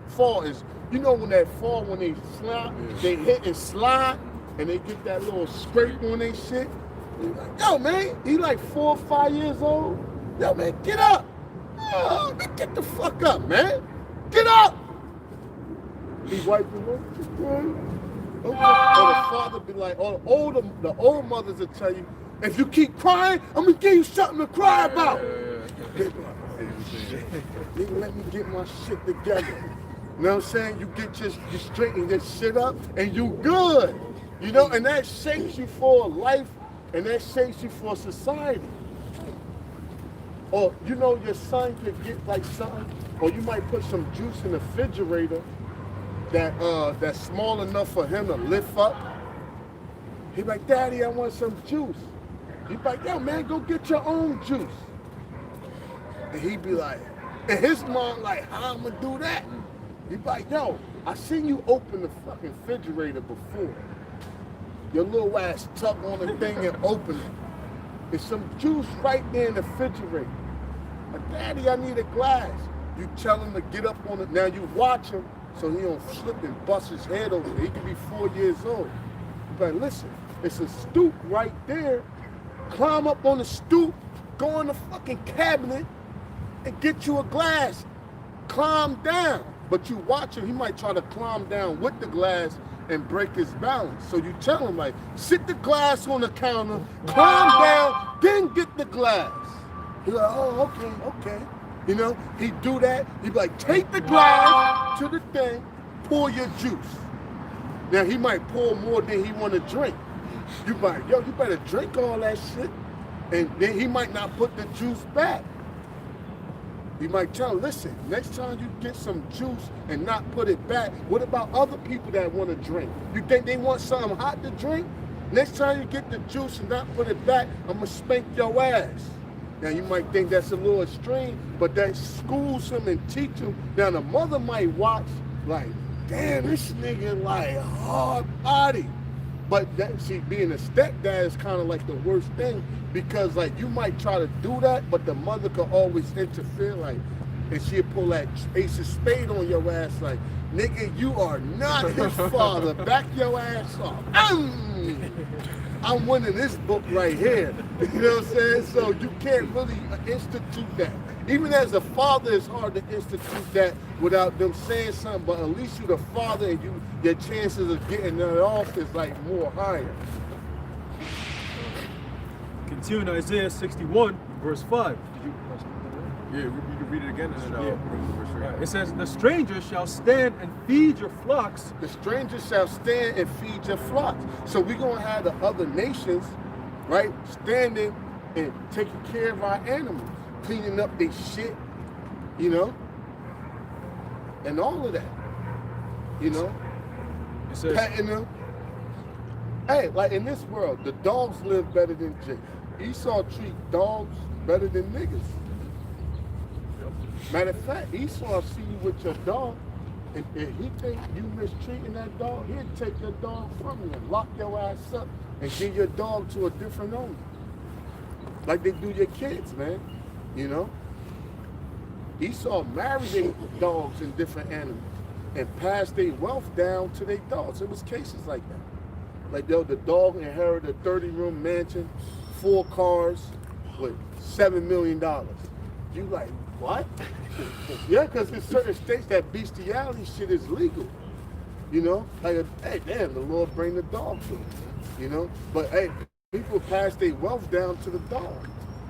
Fall is, you know, when that fall, when they slide, they hit and slide, and they get that little scrape on their shit. You like, yo man, he like 4 or 5 years old. Yo man, get up. Oh, man, get the fuck up, man. Get up. He wiped him up. Okay. Or the father be like, or the old mothers will tell you, if you keep crying, I'm gonna give you something to cry about. Nigga, let me get my shit together. You know what I'm saying? You get you straighten this shit up and you good. You know, and that shapes you for life and that shapes you for society. Or you know your son could get like something, or you might put some juice in the refrigerator that's small enough for him to lift up. He like, Daddy, I want some juice. He like, yo man, go get your own juice. And he be like, and his mom like, how I'm gonna do that? He be like, yo, I seen you open the fucking refrigerator before. Your little ass tug on the thing and open it. There's some juice right there in the refrigerator. Like, Daddy, I need a glass. You tell him to get up on it. Now you watch him so he don't slip and bust his head over there. He could be 4 years old. But listen, it's a stoop right there. Climb up on the stoop, go in the fucking cabinet, and get you a glass. Climb down. But you watch him, he might try to climb down with the glass and break his balance. So you tell him like, sit the glass on the counter, climb down, then get the glass. He's like, oh, okay. You know, he do that. He be like, take the glass to the thing, pour your juice. Now he might pour more than he want to drink. You be like, yo, you better drink all that shit. And then he might not put the juice back. You might tell, listen, next time you get some juice and not put it back, what about other people that want to drink? You think they want something hot to drink? Next time you get the juice and not put it back, I'm going to spank your ass. Now you might think that's a little extreme, but that schools him and teach him. Now the mother might watch like, damn, this nigga like hard body. But that, see, being a stepdad is kind of like the worst thing, because like you might try to do that, but the mother could always interfere, like, and she'll pull that ace of spade on your ass, like, nigga, you are not his father. Back your ass off. I'm winning this book right here. You know what I'm saying? So you can't really institute that. Even as a father, it's hard to institute that without them saying something, but at least you're the father and your chances of getting it off is like more higher. Continue in Isaiah 61, verse 5. Yeah, you can read it again and then verse 3. It says, the stranger shall stand and feed your flocks. The stranger shall stand and feed your flocks. So we're going to have the other nations, right, standing and taking care of our animals, cleaning up their shit, you know, and all of that, you know, It says, petting them. Hey, like in this world, the dogs live better than Jake. Esau treat dogs better than niggas. Matter of fact, Esau see you with your dog, and he think you mistreating that dog, he'll take your dog from you and lock your ass up and give your dog to a different owner. Like they do your kids, man, you know? Esau married their dogs and different animals and passed their wealth down to their dogs. It was cases like that. Like the dog inherited a 30-room mansion, 4 cars, with $7 million. You like, what? Yeah, because in certain states that bestiality shit is legal. You know? Like, hey, damn, the Lord bring the dog to them. You know? But hey, people pass their wealth down to the dog.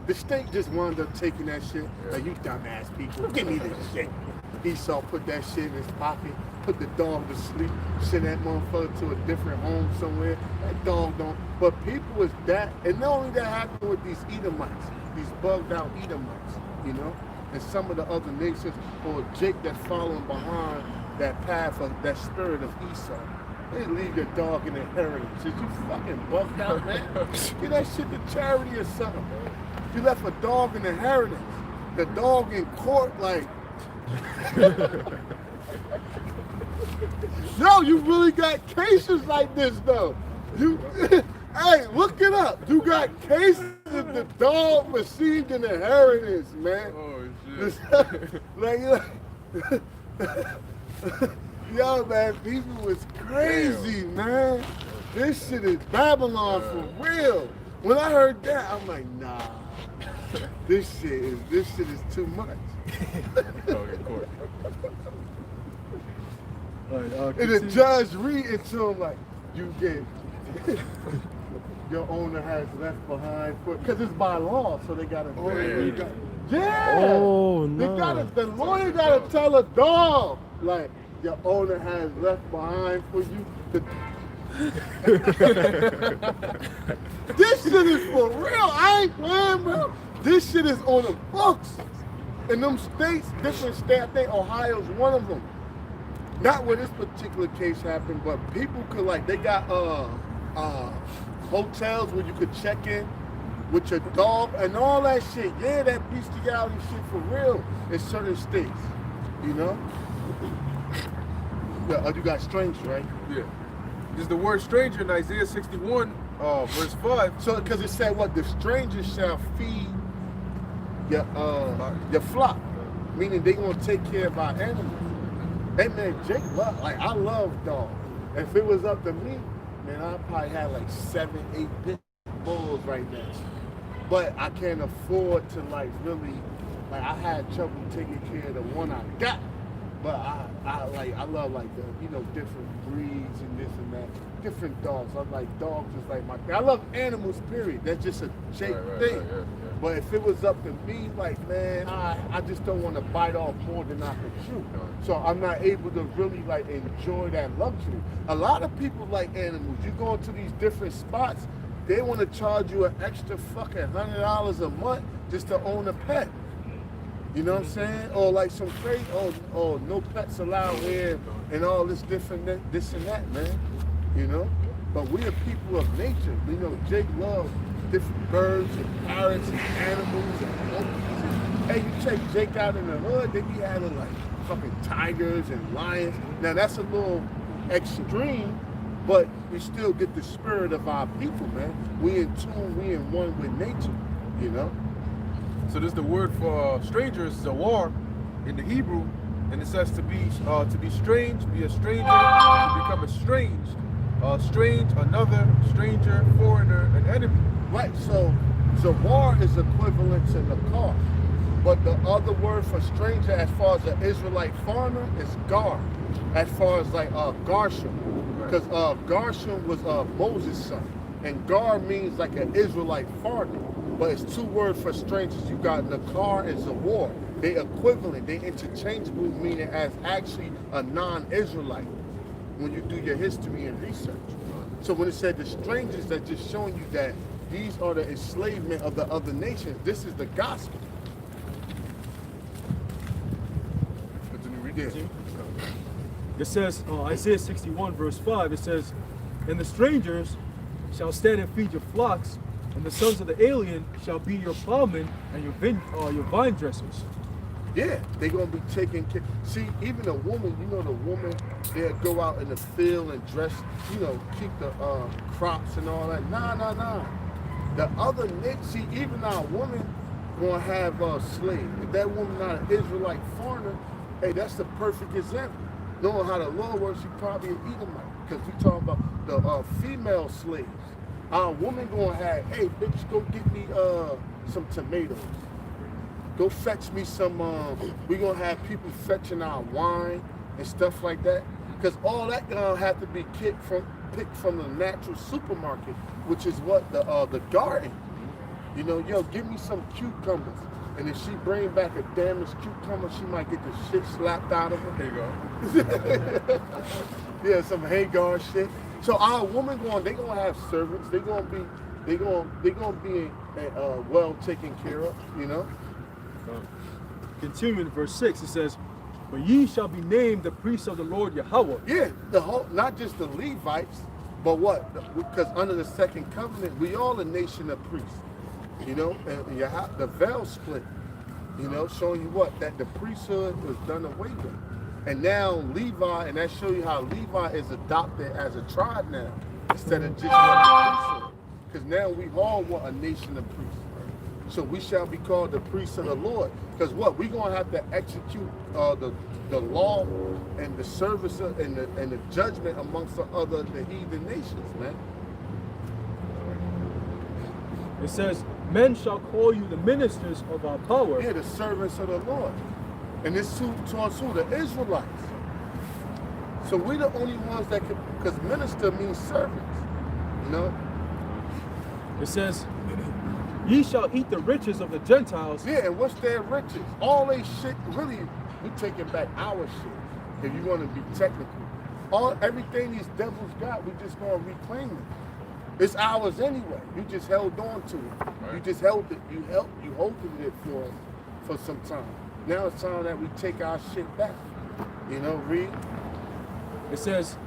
The state just wound up taking that shit. Like, you dumbass people, give me this shit. Esau put that shit in his pocket, put the dog to sleep, send that motherfucker to a different home somewhere. That dog don't. But people is that, and not only that happened with these Edomites, these bugged out Edomites. you know, and some of the other nations, or Jake that's following behind that path of that spirit of Esau. They leave your dog in inheritance. Is you fucking bugged out, man? Get that shit to charity or something. You left a dog in inheritance. The dog in court, like, yo, you really got cases like this, though. You, hey, look it up. You got cases of the dog received an inheritance, man. Oh, shit. like, yo, man, people was crazy, man. This shit is Babylon for real. When I heard that, I'm like, nah. This shit is too much. Oh, in court. All right, And the judge reading to him like, you get your owner has left behind for, because it's by law, so they gotta yeah. Oh, They no. the lawyer gotta tell a dog like your owner has left behind for you. This shit is for real. I ain't playing, bro. This shit is on the books. In them states, different states, I think Ohio's one of them. Not where this particular case happened, but people could like, they got hotels where you could check in with your dog and all that shit. Yeah, that bestiality shit for real in certain states, you know? Yeah, you got strangers, right? Yeah. This is the word stranger in Isaiah 61, verse 5. So, because it said what? The strangers shall feed your flock, meaning they gonna take care of our animals. Hey man, Jake love, like I love dogs. If it was up to me, man, I probably had like 7, 8 pit bulls right now. But I can't afford to like really, like I had trouble taking care of the one I got. But I love like the, you know, different breeds and this and that. Different dogs. I like dogs just like my thing. I love animals, period. That's just a Jake thing. Yeah. But if it was up to me, like, man, I just don't want to bite off more than I can chew. So I'm not able to really, like, enjoy that luxury. A lot of people like animals. You go into these different spots, they want to charge you an extra fucking $100 a month just to own a pet. You know what I'm saying? Or like some crazy, oh, no pets allowed here and all this different, this and that, man. You know? But we are people of nature. You know, Jake loves different birds and parrots and animals and monkeys. And, hey, you check Jake out in the hood, they be having like fucking tigers and lions. Now that's a little extreme, but we still get the spirit of our people, man. We in tune, we in one with nature, you know? So this is the word for strangers, zawar, in the Hebrew, and it says to be strange, be a stranger, to become estranged, strange, another, stranger, foreigner, an enemy. Right, so zawar is equivalent to nakar, but the other word for stranger as far as an Israelite foreigner is gar, as far as like Garsham, because Garsham was Moses' son, and gar means like an Israelite foreigner. But it's two words for strangers. You got nakar and zawar. They equivalent, they interchangeable, meaning as actually a non-Israelite when you do your history and research. So when it said the strangers, that's just showing you that these are the enslavement of the other nations. This is the gospel. Continue Yeah. reading. It says, Isaiah 61 verse 5, it says, and the strangers shall stand and feed your flocks, and the sons of the alien shall be your plowmen and your vine dressers. Yeah, they're gonna be taking care. See, even a woman, you know, the woman, they'll go out in the field and dress, you know, keep the crops and all that. Nah. The other see, even our woman gonna have a slave. If that woman not an Israelite foreigner, hey, that's the perfect example. Knowing how the law works, you probably an Edomite, because we talking about the female slaves. Our woman gonna have, hey, bitch, go get me some tomatoes. Go fetch me some, we gonna have people fetching our wine and stuff like that. Because all that gonna have to be picked from the natural supermarket, which is what, the garden. You know, yo, give me some cucumbers. And if she bring back a damaged cucumber, she might get the shit slapped out of her. There you go. Yeah, some Hagar shit. So our woman they gonna have servants. They gonna be well taken care of, you know. Continuing verse 6, it says, "But ye shall be named the priests of the Lord Yahweh." Yeah, the whole, not just the Levites, but what? Because under the second covenant, we all a nation of priests. You know, and you have the veil split. You know, showing you what? That the priesthood was done away with. And now Levi, and that show you how Levi is adopted as a tribe now, instead of just one priesthood. Because now we all want a nation of priests. So we shall be called the priests of the Lord. Because what? We're going to have to execute the law and the service and the judgment amongst the heathen nations, man. It says, "Men shall call you the ministers of our power." Yeah, the servants of the Lord. And this towards who? The Israelites. So we're the only ones that can, because minister means servants. You know? It says, "Ye shall eat the riches of the Gentiles." Yeah, and what's their riches? All they shit, really, we taking back our shit, if you want to be technical. Everything these devils got, we just gonna reclaim it. It's ours anyway. You just held on to it. Right. You just held it. You holding it for some time. Now it's time that we take our shit back. You know, read. It says,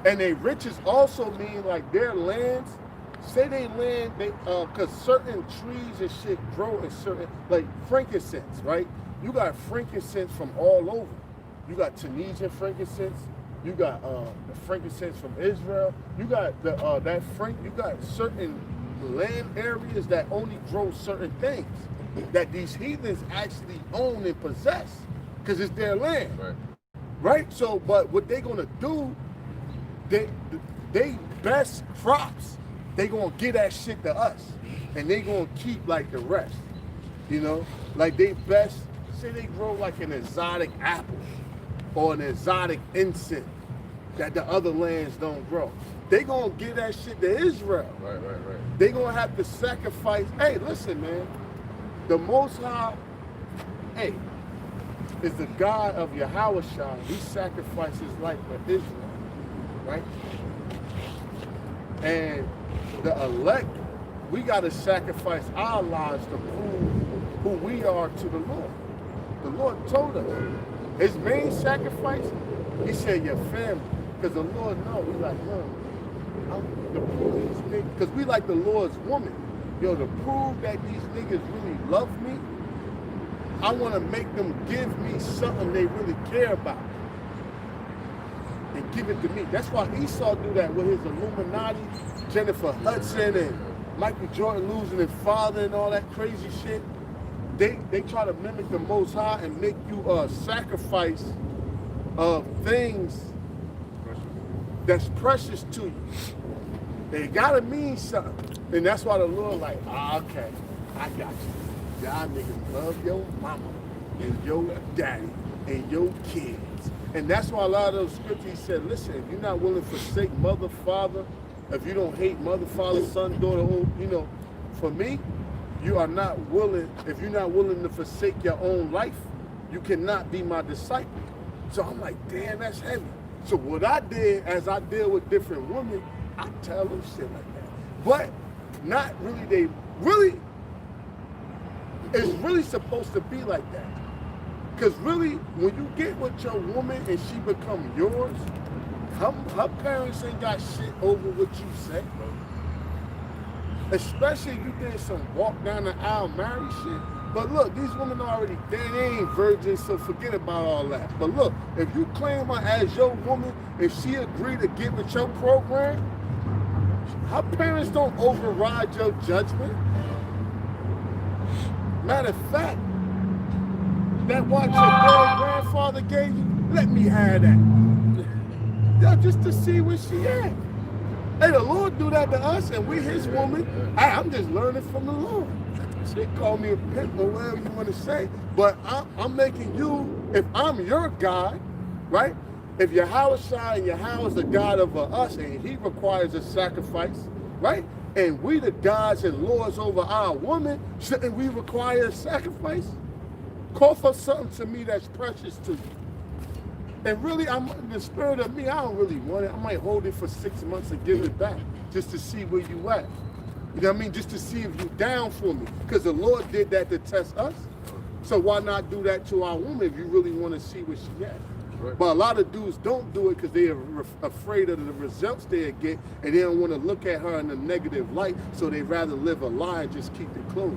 and they riches also mean like their lands. Say they land, cause certain trees and shit grow in certain, like frankincense, right? You got frankincense from all over. You got Tunisian frankincense. You got the frankincense from Israel. You got you got certain land areas that only grow certain things that these heathens actually own and possess, cause it's their land, right? So, but what they gonna do? They best crops. They gonna get that shit to us, and they gonna keep like the rest, you know? Like they best, say they grow like an exotic apple or an exotic incense that the other lands don't grow. They gonna give that shit to Israel. Right. They gonna have to sacrifice. Hey, listen, man, the Most High, hey, is the God of Yahushua. He sacrificed his life for Israel, right? And the elect, we got to sacrifice our lives to prove who we are to the Lord. The Lord told us his main sacrifice, he said your family. Because the Lord knows, we like, I'm to prove these niggas, because we like the Lord's woman. Yo, to prove that these niggas really love me, I want to make them give me something they really care about. And give it to me. That's why Esau do that with his Illuminati, Jennifer Hudson, and Michael Jordan losing his father and all that crazy shit. They try to mimic the Most High and make you sacrifice of things that's precious to you. They gotta mean something. And that's why the Lord like, okay, I got you. Y'all niggas love your mama and your daddy and your kids. And that's why a lot of those scriptures he said, listen, if you're not willing to forsake mother, father, if you don't hate mother, father, son, daughter, you know, for me, you are not willing, if you're not willing to forsake your own life, you cannot be my disciple. So I'm like, damn, that's heavy. So what I did, as I deal with different women, I tell them shit like that. But not really, it's really supposed to be like that. Because really, when you get with your woman and she become yours, her parents ain't got shit over what you say. Especially if you did some walk down the aisle marry shit. But look, these women already, they ain't virgins, so forget about all that. But look, if you claim her as your woman, if she agreed to get with your program, her parents don't override your judgment. Matter of fact, that watch your grandfather gave you, let me have that. Yo, just to see where she at. Hey, the Lord do that to us, and we his woman. Hey, I'm just learning from the Lord. They call me a pimp or whatever you want to say. But I'm making you, if I'm your God, right? If Yahushua and Yahweh is the God of us, and he requires a sacrifice, right? And we the gods and lords over our woman, shouldn't we require a sacrifice? Call for something to me that's precious to you. And really, I'm the spirit of me, I don't really want it. I might hold it for 6 months and give it back just to see where you at. You know what I mean? Just to see if you down for me. Because the Lord did that to test us. So why not do that to our woman if you really want to see what she has? Right. But a lot of dudes don't do it because they're afraid of the results they get, and they don't want to look at her in a negative light, so they rather live a lie and just keep it closed.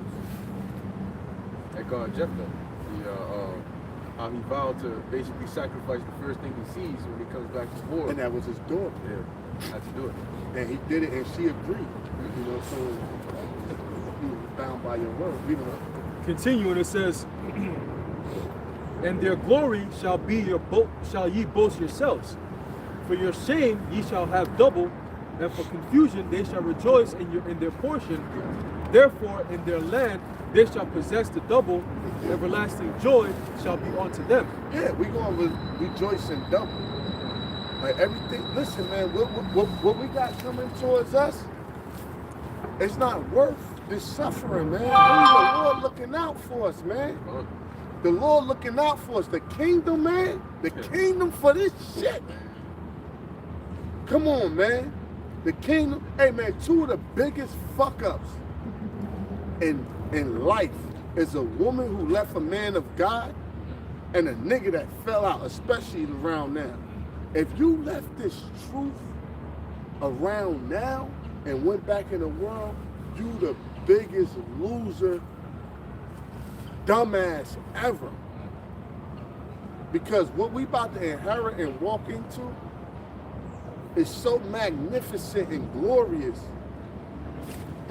Like Jephthah, how he vowed to basically sacrifice the first thing he sees when he comes back from war. And that was his daughter. Yeah, had to do it. And he did it, and she agreed. You know, so he was bound by your word. You know. Continuing, it says, and their glory shall be shall ye boast yourselves. For your shame ye shall have double, and for confusion they shall rejoice in their portion. Therefore in their land they shall possess the double, everlasting joy shall be unto them. Yeah, we gonna rejoice in double. Like everything. Listen, man, what we got coming towards us, it's not worth this suffering, man. The Lord looking out for us, man. The Lord looking out for us. The kingdom, man. The kingdom for this shit. Come on, man. The kingdom. Hey, man, two of the biggest fuck ups in life is a woman who left a man of God and a nigga that fell out, especially around now. If you left this truth around now and went back in the world, you the biggest loser, dumbass ever. Because what we about to inherit and walk into is so magnificent and glorious.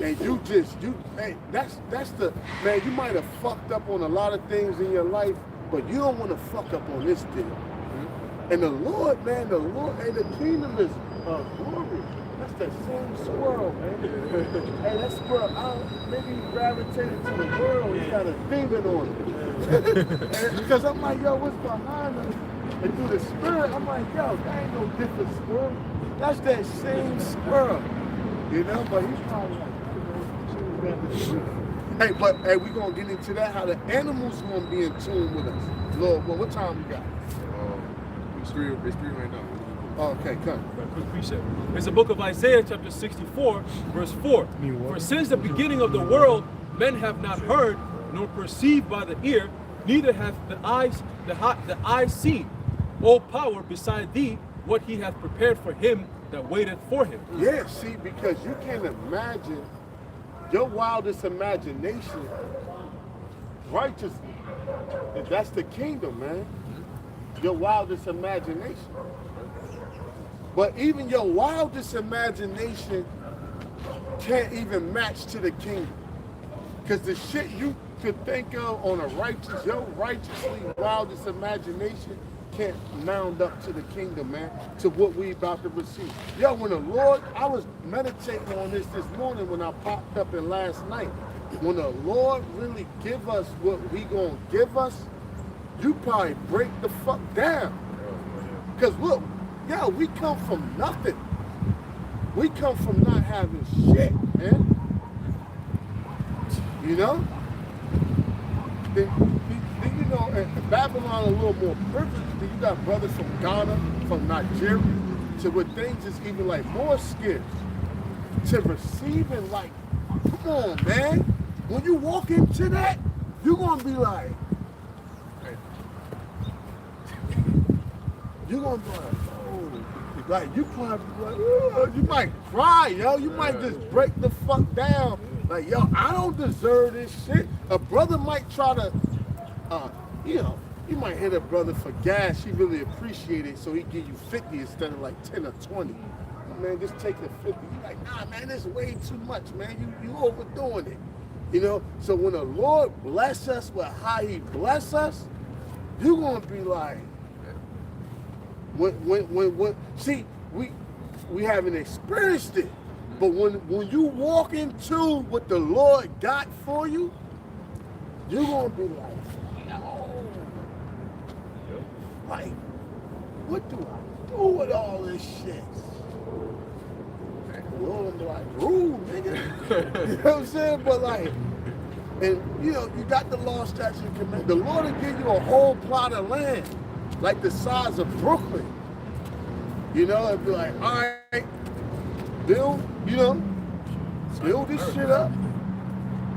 And hey, that's the, man, you might have fucked up on a lot of things in your life, but you don't want to fuck up on this deal. And the Lord, man, hey, the kingdom is glory. That's that same squirrel, man. Hey, that squirrel, maybe he gravitated to the world, he got a demon on it. Because I'm like, yo, what's behind us? And through the spirit, I'm like, yo, that ain't no different squirrel. That's that same squirrel. You know, but he's probably like, hey, but hey, we gonna get into that, how the animals gonna be in tune with us. Lord, well, what time we got? It's three right now. Oh, okay, come. Quick precept. It's the book of Isaiah chapter 64, verse 4. For since the beginning of the world, men have not heard, nor perceived by the ear, neither hath the eyes seen, O power beside thee, what he hath prepared for him that waiteth for him. Yeah, see, because you can't imagine your wildest imagination, righteousness. That's the kingdom, man. Your wildest imagination. But even your wildest imagination can't even match to the kingdom. Because the shit you could think of on your righteously wildest imagination can't mound up to the kingdom, man, to what we about to receive. Yo, when the Lord, I was meditating on this morning when I popped up in last night. When the Lord really give us what he gonna give us, you probably break the fuck down. Because look, yo, we come from nothing. We come from not having shit, man. You know? Then you know, in Babylon a little more privileged. Then you got brothers from Ghana, from Nigeria, to where things is even like more scarce. To receiving, like, come on, man. When you walk into that, you're gonna be like, you're gonna be like, oh, like you probably like, oh, you might cry, yo. You might just break the fuck down. Like, yo, I don't deserve this shit. A brother might try to, you know, you might hit a brother for gas. He really appreciate it, so he give you 50 instead of like 10 or 20. Man, just take the 50. You like, nah, man, this is way too much, man. You overdoing it. You know, so when the Lord bless us with how he bless us, you're gonna be like, when see, we haven't experienced it, but when you walk into what the Lord got for you, you're gonna be like, yo, like, what do I do with all this shit? The Lord be like, rude, nigga. You know what I'm saying? But like, and you know, you got the law, statutes, and commandments. The Lord will give you a whole plot of land, like the size of Brooklyn. You know, it'd be like, all right, build this shit up.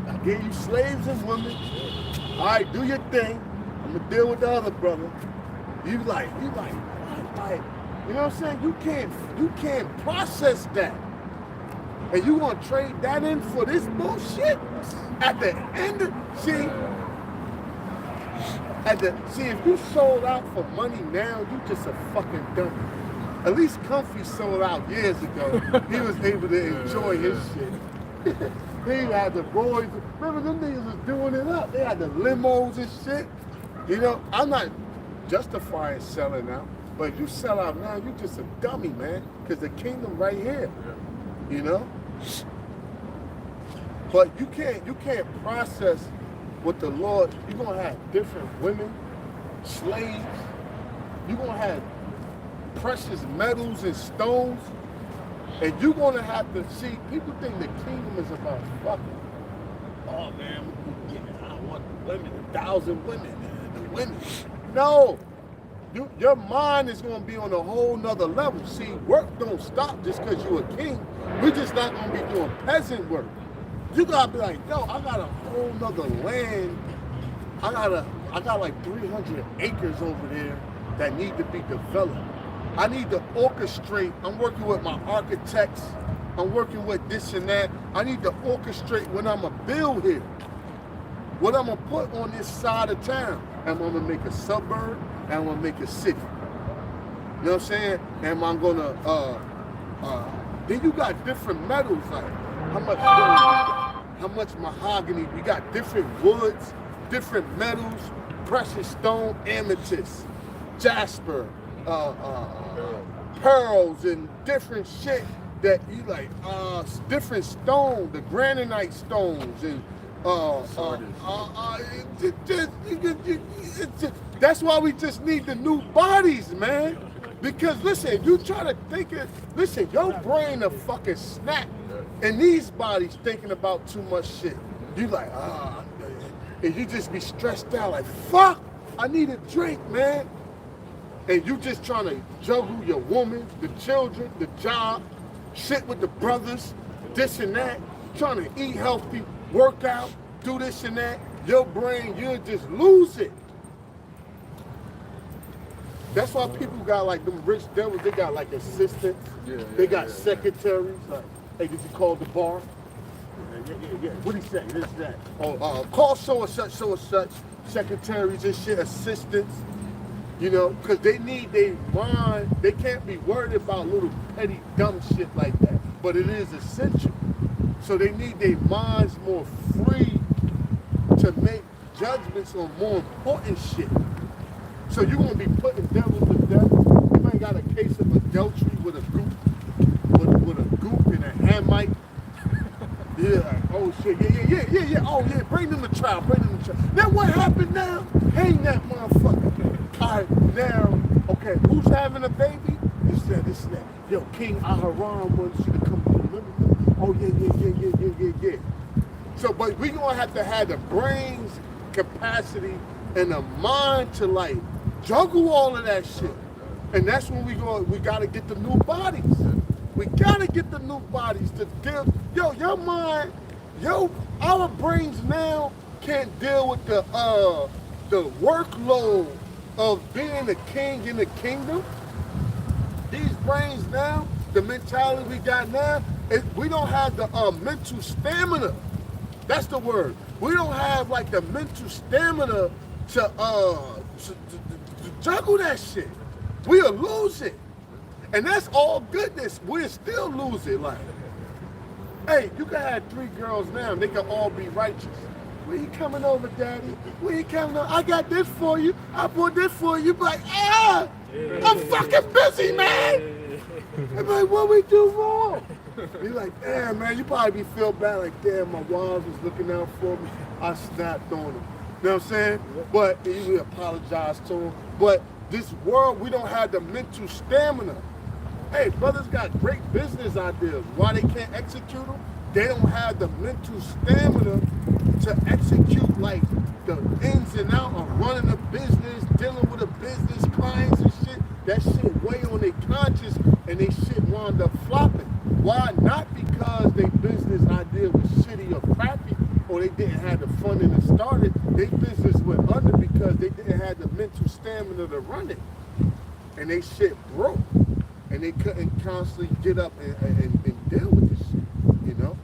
I gave you slaves and women. all right, do your thing. I'm gonna deal with the other brother. You like, what? Like, you know what I'm saying? You can't process that. And you gonna trade that in for this bullshit? At the end of, see, if you sold out for money now, you just a fucking dummy. At least Comfy sold out years ago. He was able to enjoy his shit. He had the boys. Remember them niggas was doing it up. They had the limos and shit. You know, I'm not justifying selling out, but if you sell out now, you just a dummy, man. Because the kingdom right here. You know? But you can't process what the Lord. You're gonna have different women, slaves. You're gonna have precious metals and stones, and you're gonna have to see. People think the kingdom is about fucking. Oh man, I want women, 1,000 women, the women. No, your mind is gonna be on a whole nother level. See, work don't stop just because you're a king. We're just not gonna be doing peasant work. You gotta be like, yo, I got a whole nother land. I got like 300 acres over there that need to be developed. I need to orchestrate. I'm working with my architects. I'm working with this and that. I need to orchestrate what I'm gonna build here. What I'm gonna put on this side of town. Am I gonna make a suburb? Am I gonna make a city? You know what I'm saying? Am I gonna then you got different metals, like how much gold, how much mahogany. We got different woods, different metals, precious stone, amethyst, jasper, pearls, and different shit that you like. Different stone, the granite stones, and that's why we just need the new bodies, man. Because listen, you try to think it. Listen, your brain will fucking snap, and these bodies thinking about too much shit. You like and you just be stressed out. Like fuck, I need a drink, man. And you just trying to juggle your woman, the children, the job, sit with the brothers, this and that. Trying to eat healthy, work out, do this and that. Your brain, you'll just lose it. That's why people got like them rich devils. They got like assistants. They got secretaries. Like, hey, did you call the bar? Yeah. What do you say? This, that. Oh, call so and such. Secretaries and shit, assistants. You know, because they need their mind. They can't be worried about little petty dumb shit like that. But it is essential. So they need their minds more free to make judgments on more important shit. So you're gonna be putting devils to death. You ain't got a case of adultery with a goop, with a goop and a Hamite. Yeah, oh shit, yeah. Oh yeah, bring them to trial, Now what happened now? Hang that motherfucker. All right, now, okay, who's having a baby? You said this and that. Yo, King Aharon wants you to come to him. Oh yeah. So, but we gonna have to have the brains capacity and the mind to like juggle all of that shit. And that's when we gotta get the new bodies. We gotta get the new bodies to deal. Yo, your mind, our brains now can't deal with the workload of being a king in the kingdom. These brains now, the mentality we got now, we don't have the mental stamina. That's the word. We don't have like the mental stamina to juggle that shit. We'll lose it. And that's all goodness. We'll still lose it. Like, hey, you can have 3 girls now and they can all be righteous. Where you coming over, daddy? Where you coming over? I got this for you. I bought this for you. Like, I'm fucking busy, man. I'm like, what we do wrong? You're like, damn, man, you probably feel bad. Like, damn, my wives was looking out for me. I snapped on them. You know what I'm saying? But we apologize to them. But this world, we don't have the mental stamina. Hey, brothers got great business ideas. Why they can't execute them? They don't have the mental stamina to execute like the ins and outs of running a business, dealing with a business, clients and shit. That shit weigh on their conscience and they shit wound up flopping. Why? Not because their business idea was shitty or crappy or or they didn't have the funding to start it, their business went under because they didn't have the mental stamina to run it. And they shit broke. And they couldn't constantly get up and deal with this shit, you know?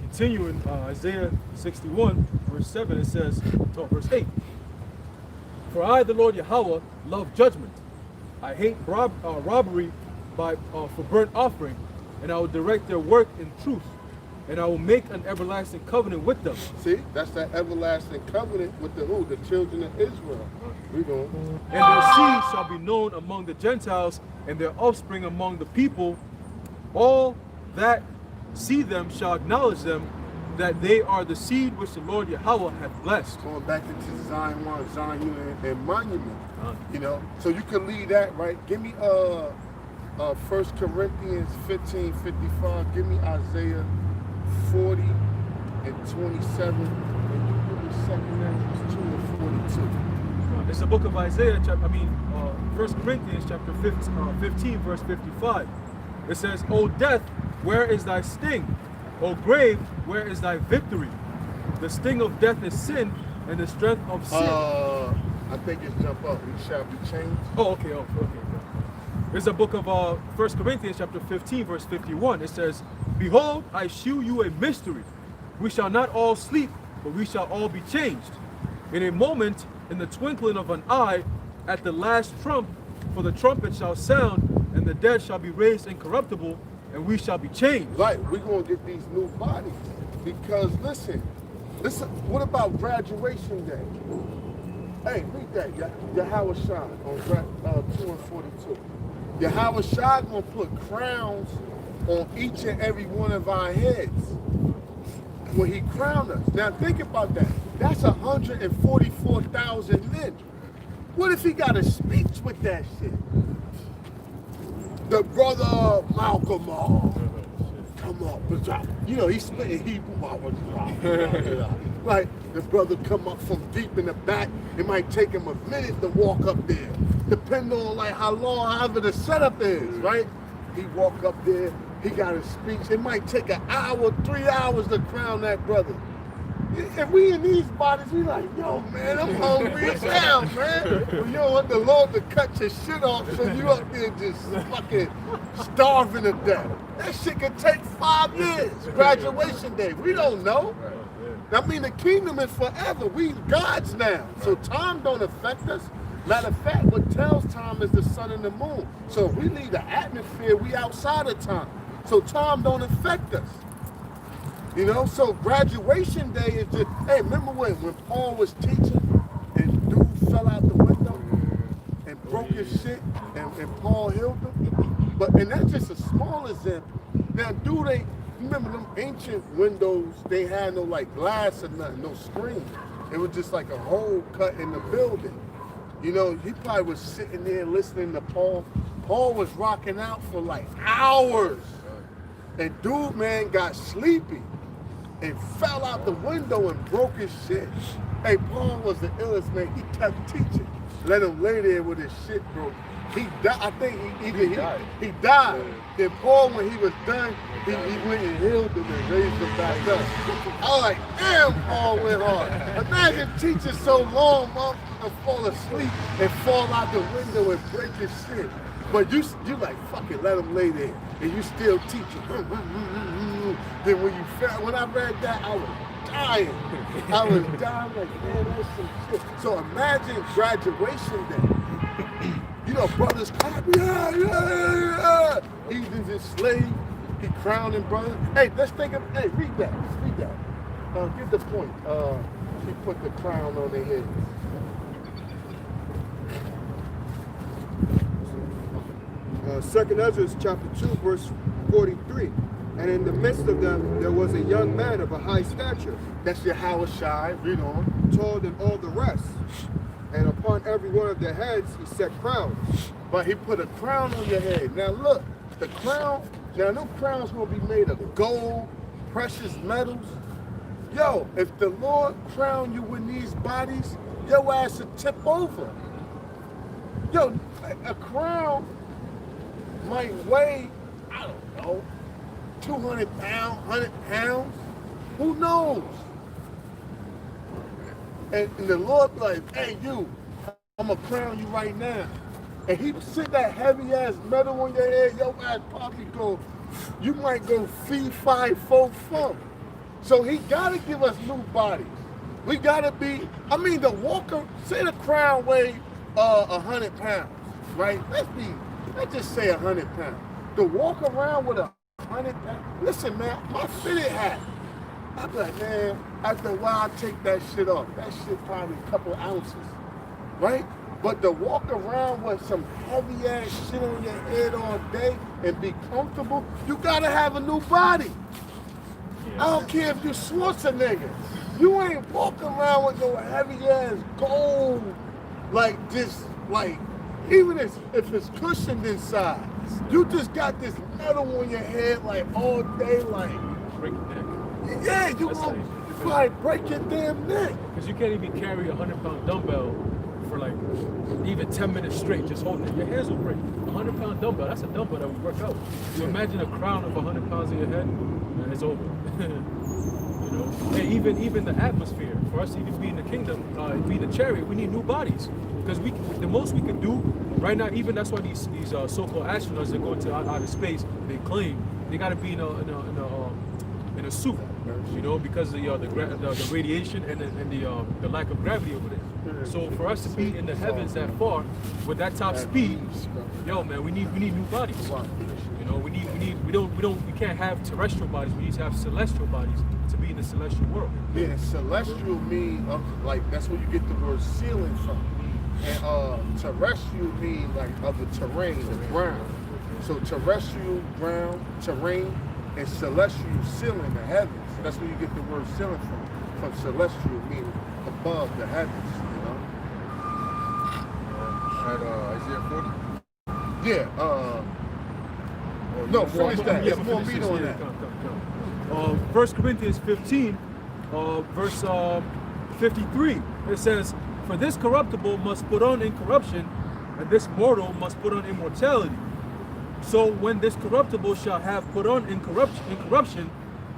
Continuing, Isaiah 61, verse 7, it says, verse 8, "For I, the Lord Yahweh, love judgment. I hate robbery for burnt offering, and I will direct their work in truth, and I will make an everlasting covenant with them." See, that's that everlasting covenant with the who? The children of Israel. We going. "And their seed shall be known among the Gentiles, and their offspring among the people. All that see them shall acknowledge them, that they are the seed which the Lord Yahweh hath blessed." Going back into Zion, and Monument. You know, so you can leave that, right? Give me 1 Corinthians 15:55. Give me Isaiah 40 and 27. And you give me 2 Corinthians 2 and 42. It's the book of Isaiah, 1 Corinthians chapter 15, verse 55. It says, "O death, where is thy sting? O grave, where is thy victory? The sting of death is sin, and the strength of sin." I think it's jump up. We shall be changed. Oh, okay. It's the book of 1 Corinthians chapter 15, verse 51. It says, "Behold, I shew you a mystery. We shall not all sleep, but we shall all be changed. In a moment, in the twinkling of an eye, at the last trump, for the trumpet shall sound, and the dead shall be raised incorruptible, and we shall be changed." Right, we're going to get these new bodies. Because listen, what about graduation day? Hey, read that, Yahweh Shai on 2 and 42. Yahweh Shai going to put crowns on each and every one of our heads when he crowned us. Now think about that. That's 144,000 men. What if he got a speech with that shit? The brother Malcolm, come on, you know, he's spitting Hebrew. Like, the brother come up from deep in the back. It might take him a minute to walk up there, depending on like however the setup is, right? He walk up there, he got a speech. It might take an hour, 3 hours to crown that brother. If we in these bodies, we like, yo, man, I'm hungry as hell, man. But you don't want the Lord to cut your shit off, so you up there just fucking starving to death. That shit could take 5 years. Graduation day, we don't know. I mean, the kingdom is forever. We God's now, so time don't affect us. Matter of fact, what tells time is the sun and the moon. So if we leave the atmosphere, we outside of time. So time don't affect us. You know, so graduation day is just, hey, remember when Paul was teaching and dude fell out the window and broke his shit and Paul healed him? And that's just a small example. Now, remember them ancient windows, they had no like glass or nothing, no screen. It was just like a hole cut in the building. You know, he probably was sitting there listening to Paul. Paul was rocking out for like hours. And dude, man, got sleepy and fell out the window and broke his shit. Hey, Paul was the illest man. He kept teaching. Let him lay there with his shit broke. He died. I think he died. Then Paul, when he was done, he went and healed him and raised him back up. I was like, damn, Paul went hard. Imagine teaching so long, mom, and fall asleep and fall out the window and break his shit. But you like, fuck it, let him lay there. And you still teaching. Then when I read that, I was dying. I was dying like, man, that's some shit. So imagine graduation day. You know, brothers clap, yeah. He's his slave. He crowning brother. Hey, let's think of, hey, read that. Get the point. He put the crown on their head. Second Ezra chapter 2, verse 43. And in the midst of them, there was a young man of a high stature. That's Yahweh Shai. Read on. Taller than all the rest. And upon every one of their heads, he set crowns. But he put a crown on your head. Now look, the crown, now no crown's gonna be made of gold, precious metals. Yo, if the Lord crown you with these bodies, your ass will tip over. Yo, a crown might weigh, I don't know, 200 pounds, 100 pounds. Who knows? And the Lord be like, hey, you, I'm going to crown you right now. And he sit that heavy ass metal on your head, your ass probably go, you might go fee, fi, fo, fum. So he got to give us new bodies. We got to be, I mean, the walker, say the crown weigh 100 pounds, right? Let's just say 100 pounds. To walk around with 100 pounds, listen, man, my fitted hat, I be like, man, after a while, I take that shit off. That shit probably a couple ounces, right? But to walk around with some heavy ass shit on your head all day and be comfortable, you gotta have a new body. I don't care if you're Schwarzenegger. You ain't walking around with no heavy ass gold like this, like, even if it's cushioned inside. You just got this metal on your head like all day, like, Break your neck. yeah, you That's gonna like- probably break your damn neck. Because you can't even carry a 100-pound dumbbell for like even 10 minutes straight, just holding it. Your hands will break. A 100-pound dumbbell, that's a dumbbell that would work out. You imagine a crown of 100 pounds in your head, and it's over. You know, and even the atmosphere, for us to even be in the kingdom, be in the chariot, we need new bodies. Because the most we can do right now, even that's why these so-called astronauts that go into outer space, they claim they got to be in a suit, you know, because of the radiation and the lack of gravity over there. So for us to be in the heavens that far with that top speed, yo man, we need new bodies. You know, we can't have terrestrial bodies. We need to have celestial bodies to be in the celestial world. Yeah, celestial mean like that's where you get the word ceiling from. And terrestrial mean like of the terrain, the ground. So terrestrial, ground, terrain, and celestial ceiling, the heavens. That's where you get the word ceiling from. From celestial meaning above the heavens, you know? At Isaiah 40. Yeah, no, finish that. Yeah, There's more finish meat this. on Yeah, that. come. 1 Corinthians 15, verse 53. It says, "For this corruptible must put on incorruption, and this mortal must put on immortality. So when this corruptible shall have put on incorruption,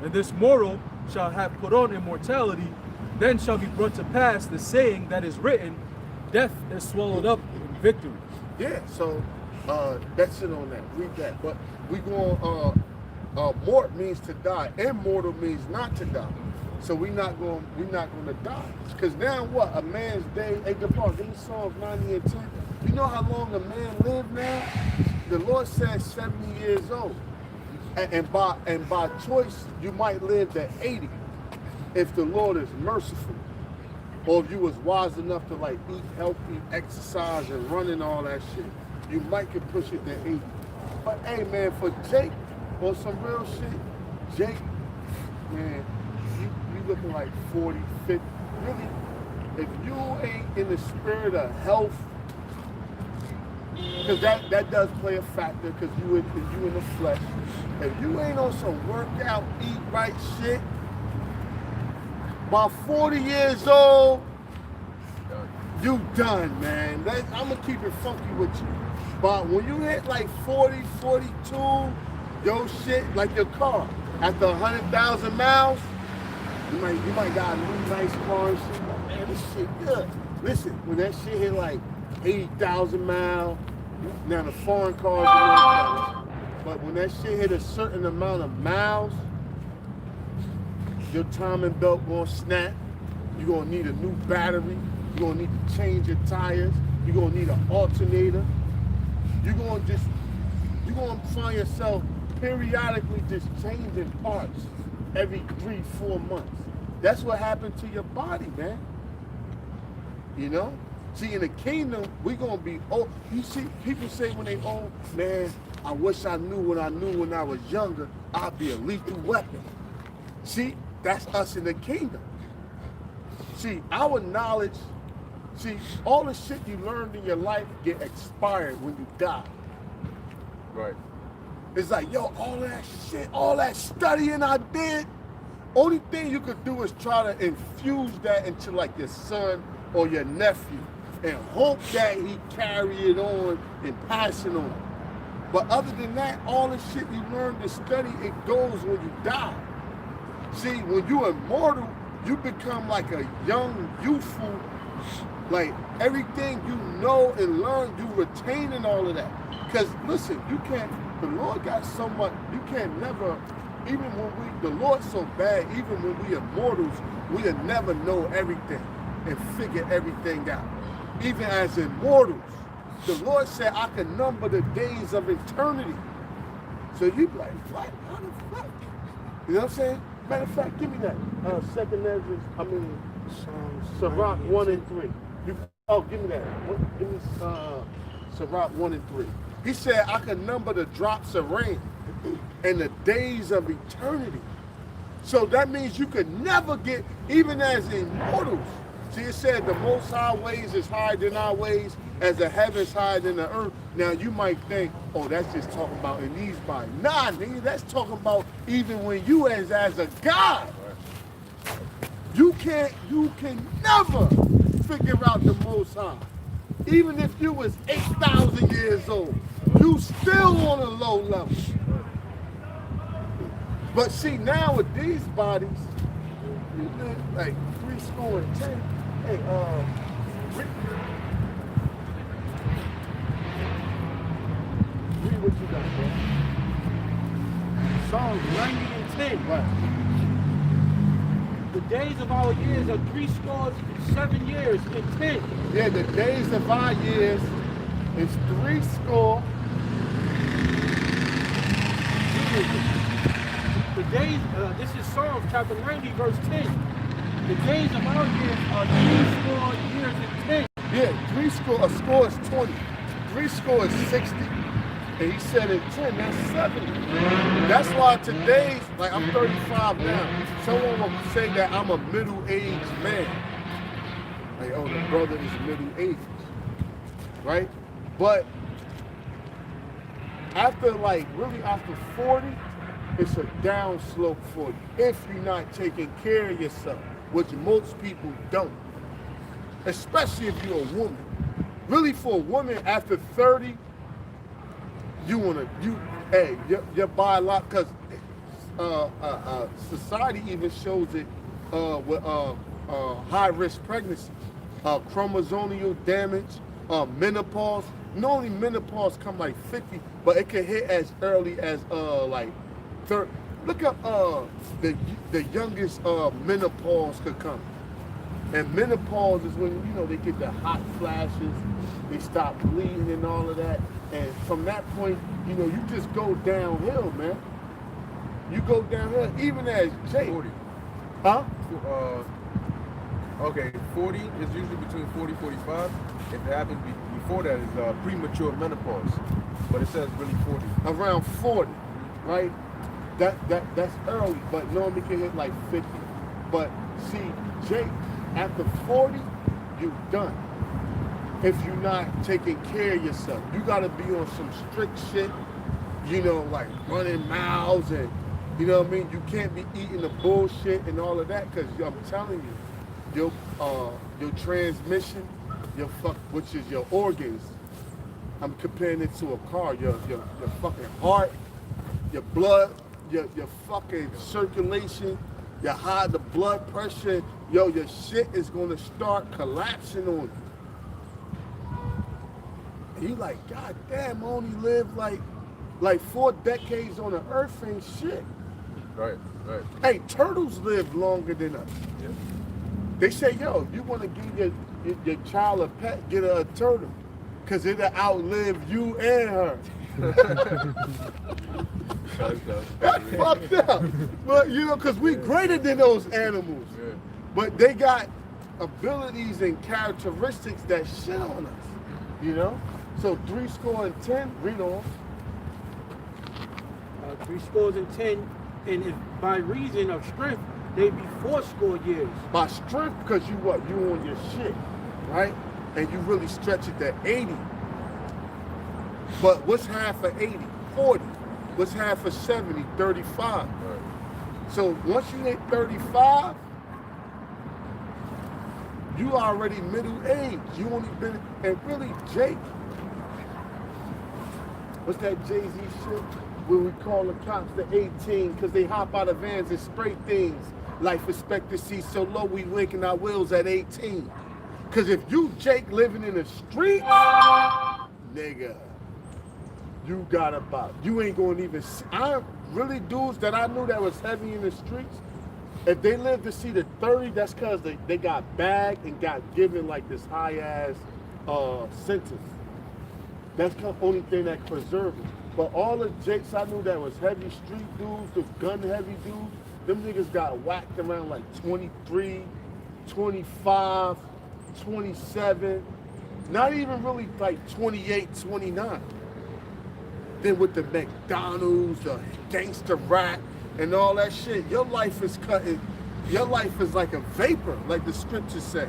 and this mortal shall have put on immortality, then shall be brought to pass the saying that is written, death is swallowed up in victory." Yeah, so that's it on that. Read that. But we going mort means to die. Immortal means not to die. So we're not gonna die. Because now what? A man's day, hey DePaul, in Psalms 90 and 10, you know how long a man lived now? The Lord said 70 years old. And by choice, you might live to 80 if the Lord is merciful. Or if you was wise enough to like eat healthy, exercise, and run and all that shit, you might could push it to 80. But hey man, for Jake, on some real shit, Jake, man, you looking like 40, 50. Really, if you ain't in the spirit of health, because that does play a factor, because you in the flesh. If you ain't on some workout, eat right shit, by 40 years old, you done, man. I'm gonna keep it funky with you. But when you hit like 40, 42, your shit, like your car, after 100,000 miles, you might got a new nice car and shit. Like, man, this shit good. Listen, when that shit hit like 80,000 miles, now the foreign cars are better. But when that shit hit a certain amount of miles, your timing belt gonna snap. You're gonna need a new battery. You're gonna need to change your tires. You're gonna need an alternator. You're gonna find yourself periodically just changing parts every 3-4 months. That's what happened to your body, man. You know? See, in the kingdom, we gonna be old. You see, people say when they old, man, I wish I knew what I knew when I was younger, I'd be a lethal weapon. See, that's us in the kingdom. See, our knowledge, all the shit you learned in your life get expired when you die. Right. It's like, yo, all that shit, all that studying I did, only thing you could do is try to infuse that into like your son or your nephew and hope that he carry it on and pass it on. But other than that, all the shit you learned to study, it goes when you die. See, when you're immortal, you become like a young, youthful, like everything you know and learn, you retaining all of that. Because listen, you can't, the Lord got so much, you can't never, even when the Lord's so bad, even when we immortals, we'll never know everything and figure everything out. Even as immortals, the Lord said, I can number the days of eternity. So you be like, what? How the fuck? You know what I'm saying? Matter of fact, give me that. Second Ezra, Sirach 1 and 3. Give me that. Give me Sirach 1 and 3. He said, I can number the drops of rain and the days of eternity. So that means you could never get, even as immortals. See, it said the Most High ways is higher than our ways, as the heavens higher than the earth. Now you might think, oh, that's just talking about in these bodies. Nah, nigga, that's talking about even when you as a God. You can never figure out the Most High. Even if you was 8,000 years old, you still on a low level. But see, now with these bodies, you live like 310. Hey, read what you got, bro. Psalms 90 and 10. Right. The days of our years are 7 years and 10. Yeah, the days of our years is 80. The days, this is Psalms chapter 90, verse 10. The days of our years are 80 years and 10. Yeah, a score is 20. 80 is 60. And he said in 10, that's 70. That's why today's, like I'm 35 now, someone will say that I'm a middle-aged man. Like, oh, the brother is middle-aged, right? But after really after 40, it's a down slope for you if you're not taking care of yourself, which most people don't. Especially if you're a woman. Really, for a woman after 30, your biological, because society even shows it with high-risk pregnancy, chromosomal damage, menopause. Not only menopause come like 50, but it can hit as early as like 30. Look up the youngest menopause could come. And menopause is when, they get the hot flashes, they stop bleeding and all of that. And from that point, you just go downhill, man. You go downhill, even as Jake. 40. Huh? Okay, 40 is usually between 40 and 45. If it happens before that, is premature menopause. But it says really 40. Around 40, right? That's early, but normally can hit like 50. But see, Jake, after 40, you done. If you're not taking care of yourself, you gotta be on some strict shit, like running miles and, you know what I mean? You can't be eating the bullshit and all of that, because I'm telling you, your transmission, which is your organs, I'm comparing it to a car, your fucking heart, your blood, your fucking circulation, the blood pressure, your shit is gonna start collapsing on you. And you like, God damn, I only lived like 4 decades on the earth ain't shit. Right. Hey, turtles live longer than us. Yeah. They say, yo, you want to give your child a pet, get her a turtle, because it'll outlive you and her. That's fucked up. But, because we greater than those animals. Yeah. But they got abilities and characteristics that shit on us, So 10, read on. 10, and if by reason of strength, they be 80 years. By strength, because you on your shit, right? And you really stretch it to 80. But what's half of 80? 40. What's half of 70? 35. Right. So once you hit 35, you already middle age. You only been, and really, Jake, what's that Jay-Z shit? when we call the cops to 18 because they hop out of vans and spray things. Life expectancy so low, we linking our wheels at 18. Because if you Jake living in the street, nigga, you got about, you ain't going to even see. I really, dudes that I knew that was heavy in the streets, if they lived to see the 30, that's because they got bagged and got given like this high-ass sentence. That's the only thing that preserved it. But all the Jakes I knew that was heavy street dudes, the gun-heavy dudes, them niggas got whacked around like 23, 25, 27, not even really like 28, 29. Then with the McDonald's, the gangster rap, and all that shit, your life is cutting, your life is like a vapor, like the scriptures say.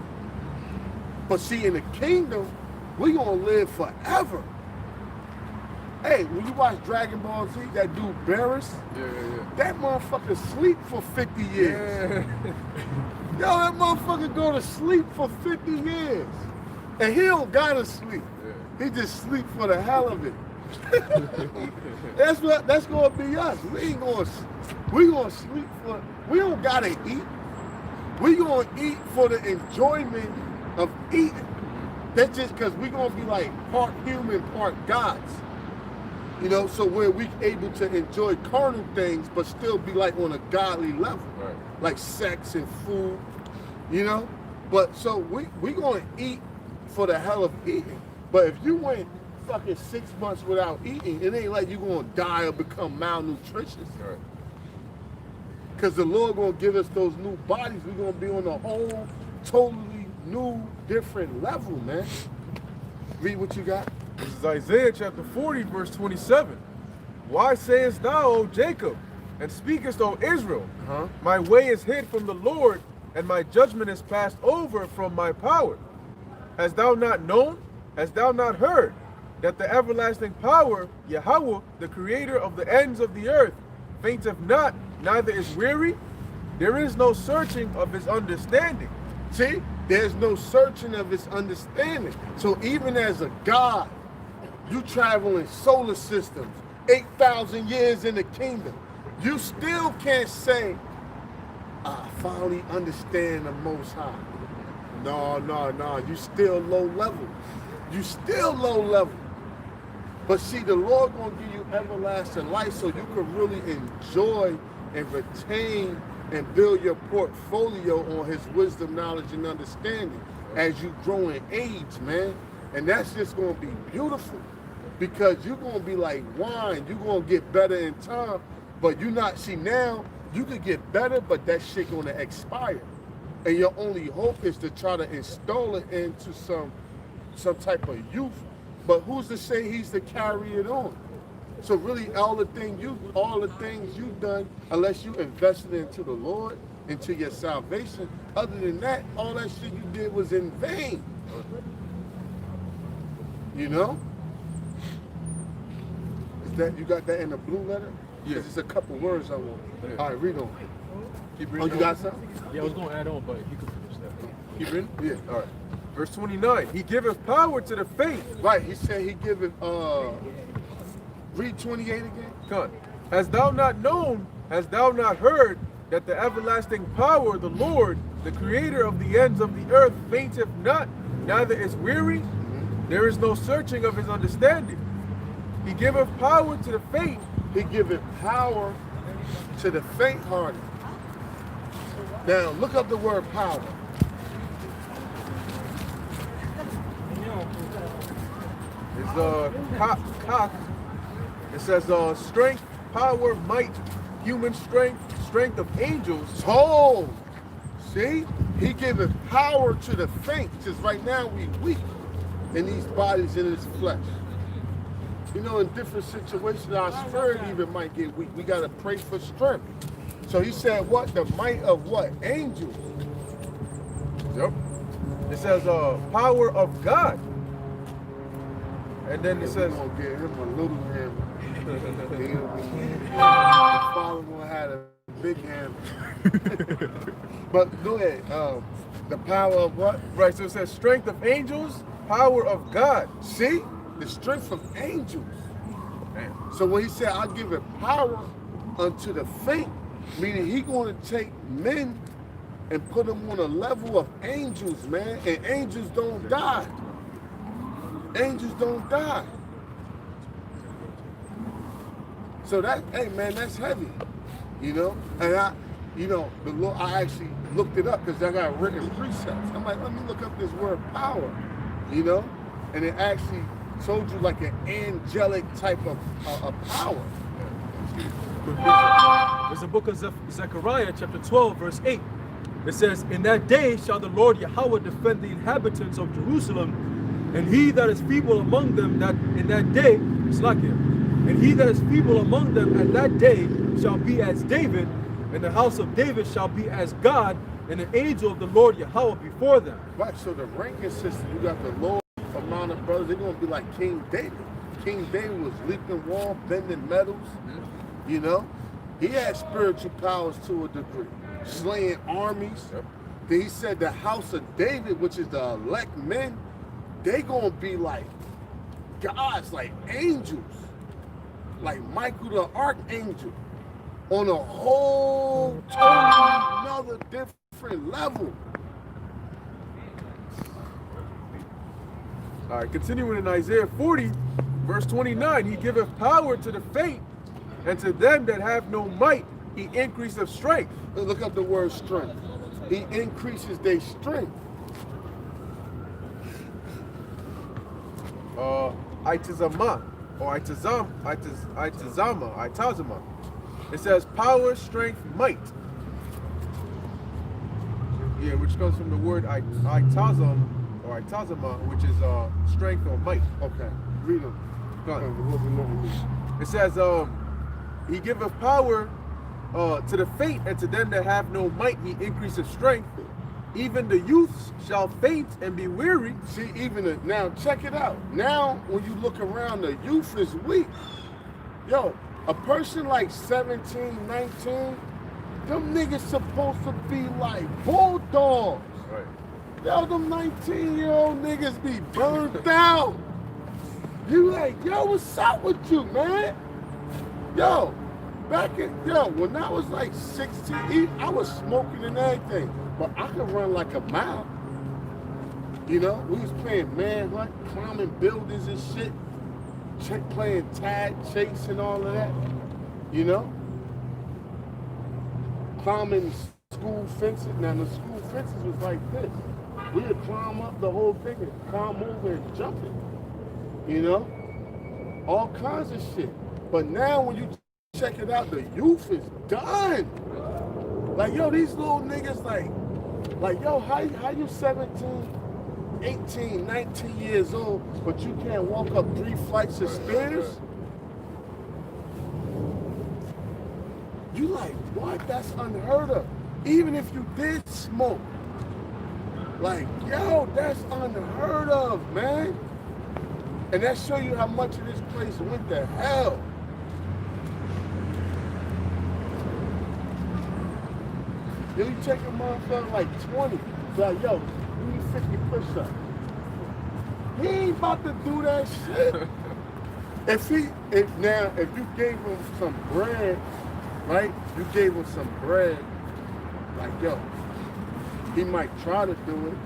But see, in the kingdom, we gonna live forever. Hey, when you watch Dragon Ball Z, that dude Barris, that motherfucker sleep for 50 years. Yo, that motherfucker go to sleep for 50 years. And he don't gotta sleep. He just sleep for the hell of it. That's gonna be us. We gonna sleep for, we don't gotta eat. We gonna eat for the enjoyment of eating. That's just because we gonna be like part human, part gods. You know, so where we able to enjoy carnal things, but still be like on a godly level. Right. Like sex and food, you know? But so we gonna eat for the hell of eating. But if you went fucking 6 months without eating, it ain't like you gonna die or become malnutritious. Right. Cause the Lord gonna give us those new bodies. We're gonna be on a whole totally new, different level, man. Read what you got. This is Isaiah chapter 40, verse 27. Why sayest thou, O Jacob, and speakest, O Israel, my way is hid from the Lord, and my judgment is passed over from my power? Hast thou not known? Hast thou not heard? That the everlasting power, Yahweh, the creator of the ends of the earth, fainteth not, neither is weary? There is no searching of his understanding. See, there's no searching of his understanding. So even as a God, you travel in solar systems, 8,000 years in the kingdom, you still can't say, I finally understand the Most High. No, you still low level. You still low level. But see, the Lord gonna give you everlasting life so you can really enjoy and retain and build your portfolio on his wisdom, knowledge, and understanding as you grow in age, man. And that's just gonna be beautiful because you're gonna be like wine. You're gonna get better in time, but you not, see now, you could get better, but that shit gonna expire. And your only hope is to try to install it into some type of youth. But who's to say he's to carry it on? So really all the things you've done, unless you invested into the Lord, into your salvation, other than that, all that shit you did was in vain. You know? Is that, you got that in the blue letter? Yeah. There's a couple words I want. Yeah. All right, read on. Keep Oh, reading. you got something? Yeah, I was gonna add on, but you can finish that. Keep reading? Yeah. All right. Verse 29. He giveth power to the faint. Right, he said he giveth, read 28 again. Come. Hast thou not known, hast thou not heard, that the everlasting power of the Lord, the creator of the ends of the earth, fainteth not, neither is weary? There is no searching of his understanding. He giveth power to the faint. He giveth power to the faint-hearted. Now, look up the word power. It's cock. It says strength, power, might, human strength, strength of angels. Oh, see? He giveth power to the faint. Because right now we weak in these bodies, in this flesh. You know, in different situations, our spirit even might get weak. We got to pray for strength. So he said what? The might of what? Angels. Yep. It says power of God. And then it says, we're going to get him a little hammer. The father one had a big hammer. But go ahead. The power of what? right, so it says strength of angels, power of God. See? The strength of angels. So when he said, I give it power unto the faint, meaning he going to take men and put them on a level of angels, man. And angels don't die. Angels don't die. So that, hey man, that's heavy, you know? And I, you know, the Lord, I actually looked it up because I got written precepts. I'm like, let me look up this word power, you know? And it actually told you like an angelic type of power. There's the book of Zechariah, chapter 12, verse 8. It says, in that day shall the Lord Yahweh defend the inhabitants of Jerusalem, and he that is feeble among them that in that day, and he that is feeble among them at that day shall be as David, and the house of David shall be as God, and the angel of the Lord Yahweh before them. Right, so the ranking system, you got the Lord amount of brothers, they're going to be like King David. King David was leaping walls, bending metals, you know? He had spiritual powers to a degree, slaying armies. Then he said the house of David, which is the elect men, they going to be like gods, like angels, like Michael the Archangel, on a whole totally another different level. All right, continuing in Isaiah 40, verse 29, he giveth power to the faint, and to them that have no might, he increaseth strength. Look up the word strength. He increases their strength. Itazama, or Itazama. It says power, strength, might. Yeah, which comes from the word Itazam, or Itazama, which is strength or might. Okay, read them. It says, he giveth power to the faint, and to them that have no might, he increaseth strength. Even the youths shall faint and be weary. See, now check it out. Now, when you look around, the youth is weak. Yo, a person like 17, 19, them niggas supposed to be like bulldogs. Right. Yo, them 19-year-old niggas be burned out. You like, yo, what's up with you, man? Yo, when I was like 16, I was smoking and everything, but I could run like a mile. You know, we was playing manhunt, climbing buildings and shit, playing tag, chase and all of that, you know? Climbing school fences. Now the school fences was like this. We would climb up the whole thing and climb over and jump it, you know? All kinds of shit. But now when you check it out, the youth is done. Like, yo, these little niggas like, yo, how you 17, 18, 19 years old, but you can't walk up 3 flights of stairs? You like, what? That's unheard of. Even if you did smoke. Like, yo, that's unheard of, man. And that show you how much of this place went to hell. Then you take a motherfucker like 20, like, yo, you need 50 push-ups. He ain't about to do that shit. If you gave him some bread, right? You gave him some bread, like, yo, he might try to do it.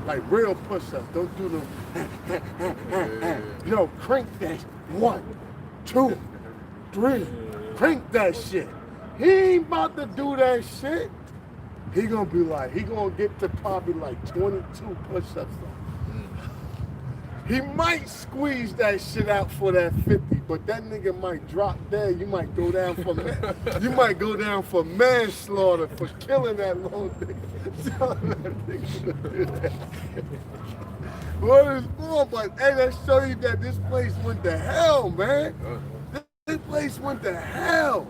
Like real push-ups, don't do them. Yo, crank that 1, 2, 3, crank that shit. He ain't about to do that shit. He gonna be like, he gonna get to probably like 22 push-ups. He might squeeze that shit out for that 50, but that nigga might drop dead. You might go down for manslaughter for killing that little nigga. What is going? But hey, that show you that this place went to hell, man. This place went to hell.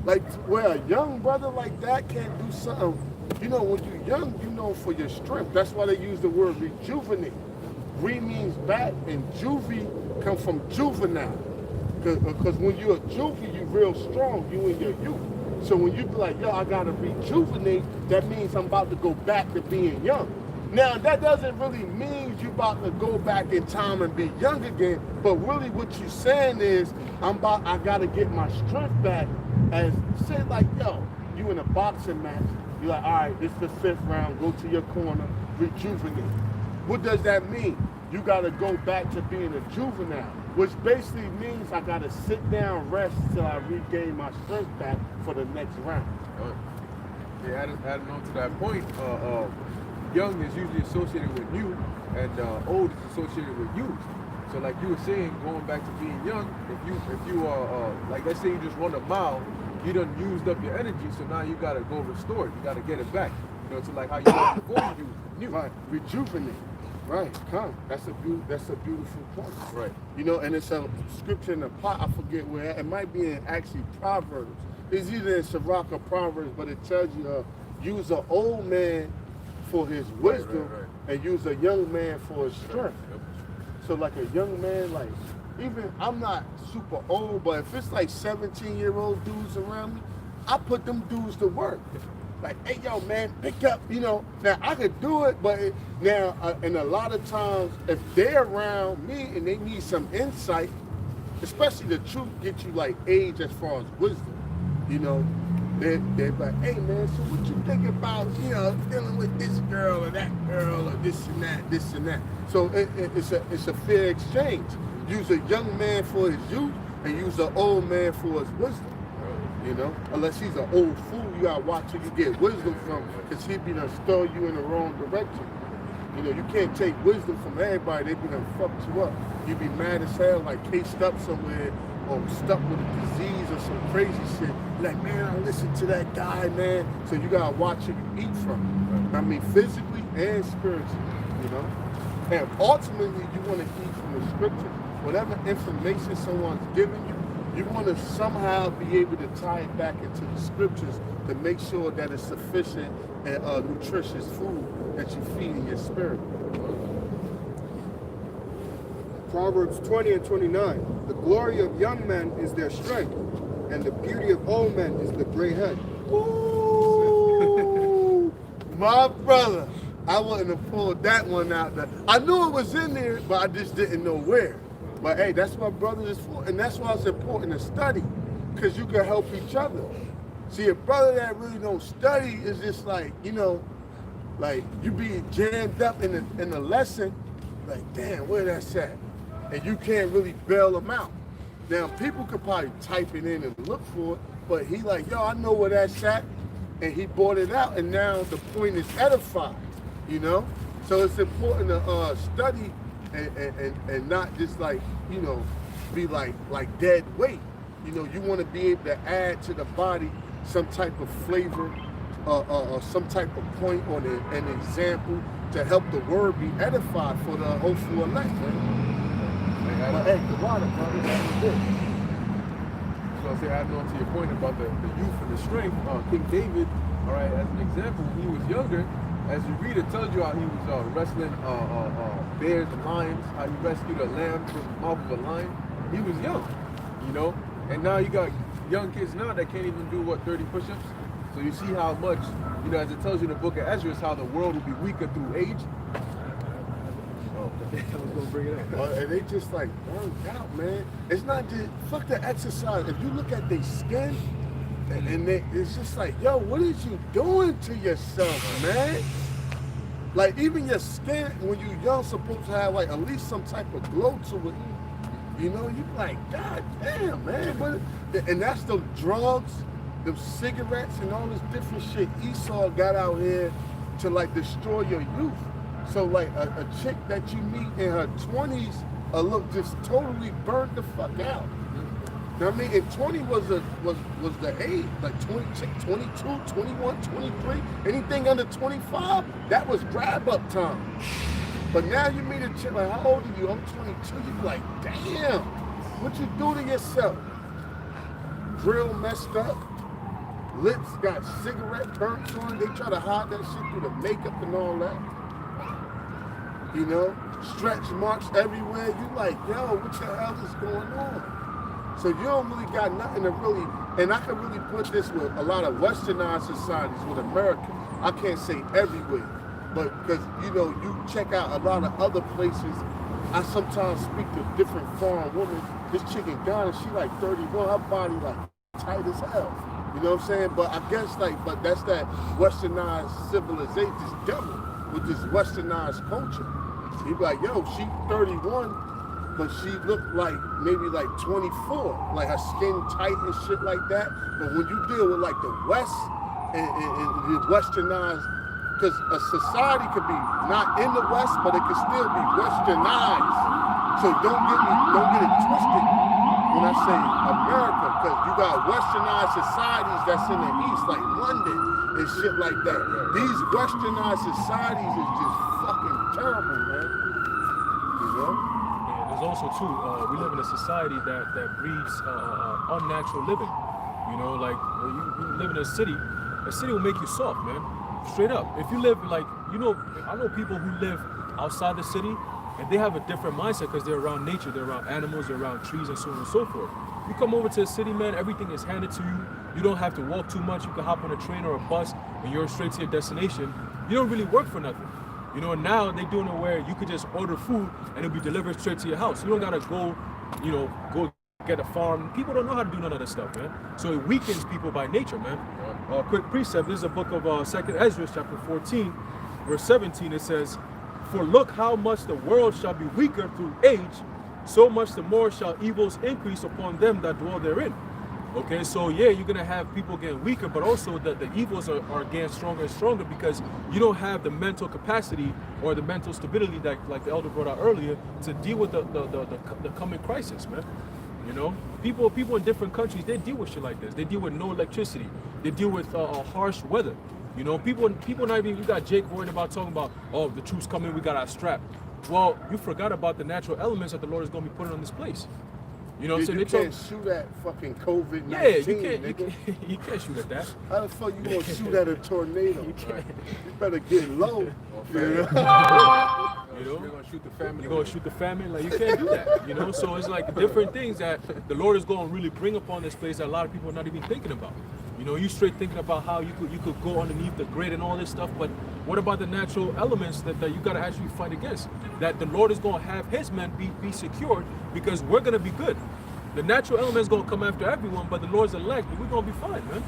Like where a young brother like that can't do something. You know, when you're young, you know for your strength. That's why they use the word rejuvenate. Re means back, and juvie come from juvenile. Because when you're a juvie, you're real strong, you in your youth. So when you be like, yo, I gotta rejuvenate, that means I'm about to go back to being young. Now, that doesn't really mean you about to go back in time and be young again, but really what you're saying is, I gotta get my strength back. As say like, yo, you in a boxing match, you're like, all right, it's the 5th round, go to your corner, rejuvenate. What does that mean? You gotta go back to being a juvenile, which basically means I gotta sit down, rest till I regain my strength back for the next round. Yeah, adding on to that point, young is usually associated with new, and old is associated with youth. So like you were saying, going back to being young, if you like let's say you just run a mile, you done used up your energy, so now you gotta go restore it. You gotta get it back. You know, to like how you were before you new. Right, rejuvenate. Right, come. That's a beautiful point. Right. You know, and it's a scripture in the pot. I forget where. It might be in actually Proverbs. It's either in Sirach or Proverbs, but it tells you use an old man for his wisdom and use a young man for his strength. Yep. So like a young man, like even I'm not super old, but if it's like 17-year-old dudes around me, I put them dudes to work. Like, hey, yo, man, pick up, you know. Now, I could do it, but and a lot of times, if they're around me and they need some insight, especially the truth gets you, like, age as far as wisdom, you know. They're like, hey, man, so what you think about, you know, dealing with this girl or that girl or this and that. So it's a fair exchange. Use a young man for his youth and use an old man for his wisdom. You know, unless he's an old fool, you gotta watch who you get wisdom from, because he be done stir you in the wrong direction. You know, you can't take wisdom from everybody, they be done fucked you up. You be mad as hell, like cased up somewhere, or stuck with a disease or some crazy shit. Like, man, I listen to that guy, man. So you gotta watch who you eat from. I mean, physically and spiritually, you know? And ultimately, you wanna eat from the scriptures. Whatever information someone's giving you, you want to somehow be able to tie it back into the scriptures to make sure that it's sufficient and nutritious food that you feed in your spirit. Proverbs 20 and 29. The glory of young men is their strength, and the beauty of old men is the gray head. Ooh, my brother, I wouldn't have pulled that one out there. I knew it was in there, but I just didn't know where. But hey, that's what brothers is for, and that's why it's important to study, because you can help each other. See, a brother that really don't study is just like, you know, like you be jammed up in the lesson, like, damn, where that's at? And you can't really bail them out. Now, people could probably type it in and look for it, but he like, yo, I know where that's at, and he brought it out, and now the point is edified, you know? So it's important to study and not just like, you know, be like dead weight. You know, you want to be able to add to the body some type of flavor or some type of point or an example to help the word be edified for the hopeful elect. But hey, the water, brother, that's it. So I say, adding on to your point about the youth and the strength, King David, all right, as an example, when he was younger, as you read, it tells you how he was wrestling bears and lions, how he rescued a lamb from the mouth of a lion. He was young, you know? And now you got young kids now that can't even do, 30 push-ups? So you see how much, you know, as it tells you in the book of Ezra, how the world will be weaker through age. Oh, I was going to bring it up. And they just like burned out, man. It's not just, fuck the exercise. If you look at their skin, and it's just like, yo, what is you doing to yourself, man? Like, even your skin, when you're young, supposed to have, like, at least some type of glow to it. You know, you like, God damn, man. And that's the drugs, the cigarettes, and all this different shit Esau got out here to, like, destroy your youth. So, like, a chick that you meet in her 20s look just totally burnt the fuck out. You know what I mean? And 20 was the age, like 22, 21, 23, anything under 25, that was grab up time. But now you meet a chick, like, how old are you? I'm 22. You be like, damn, what you do to yourself? Drill messed up, lips got cigarette burns on, they try to hide that shit through the makeup and all that. You know, stretch marks everywhere. You like, yo, what the hell is going on? So you don't really got nothing to really, and I can really put this with a lot of westernized societies, with America. I can't say everywhere, But because, you know, you check out a lot of other places, I sometimes speak to different foreign women. This chick in Ghana, she like 31, her body like tight as hell. You know what I'm saying? But I guess like, but that's that westernized civilization, this devil with this westernized culture. He be like, yo, she 31, but she looked like maybe like 24, like her skin tight and shit like that. But when you deal with like the West and the westernized, because a society could be not in the West, but it could still be westernized. So don't get it twisted when I say America, because you got westernized societies that's in the East, like London and shit like that. These westernized societies is just fucking terrible, man. You know? And there's also too, we live in a society that breeds unnatural living. You know, like you live in a city will make you soft, man. Straight up. If you live like, you know, I know people who live outside the city and they have a different mindset because they're around nature, they're around animals, they're around trees and so on and so forth. You come over to the city, man, everything is handed to you. You don't have to walk too much. You can hop on a train or a bus and you're straight to your destination. You don't really work for nothing. You know, now they're doing it where you could just order food and it'll be delivered straight to your house. You don't gotta go, you know, go get a farm. People don't know how to do none of this stuff, man. So it weakens people by nature, man. Quick precept, this is a book of 2nd Ezra, chapter 14, verse 17. It says, "For look how much the world shall be weaker through age, so much the more shall evils increase upon them that dwell therein." Okay, so yeah, you're gonna have people getting weaker, but also the evils are getting stronger and stronger because you don't have the mental capacity or the mental stability that, like the elder brought out earlier, to deal with the coming crisis, man. You know, people in different countries, they deal with shit like this. They deal with no electricity. They deal with harsh weather. You know, people not even, you got Jake worried about talking about, oh, the troops coming, we got our strap. Well, you forgot about the natural elements that the Lord is going to be putting on this place. You know what I'm saying? You can't shoot at fucking COVID-19. Yeah, you can't shoot at that. How the fuck you gonna shoot at a tornado? You can't. You better get low. You know? You're gonna shoot the family. You're gonna shoot the famine, like you can't do that, you know. So it's like different things that the Lord is going to really bring upon this place that a lot of people are not even thinking about. You know, you straight thinking about how you could go underneath the grid and all this stuff, but what about the natural elements that you gotta actually fight against? That the Lord is gonna have His men be secured because we're gonna be good. The natural elements gonna come after everyone, but the Lord's elect, we're gonna be fine, man.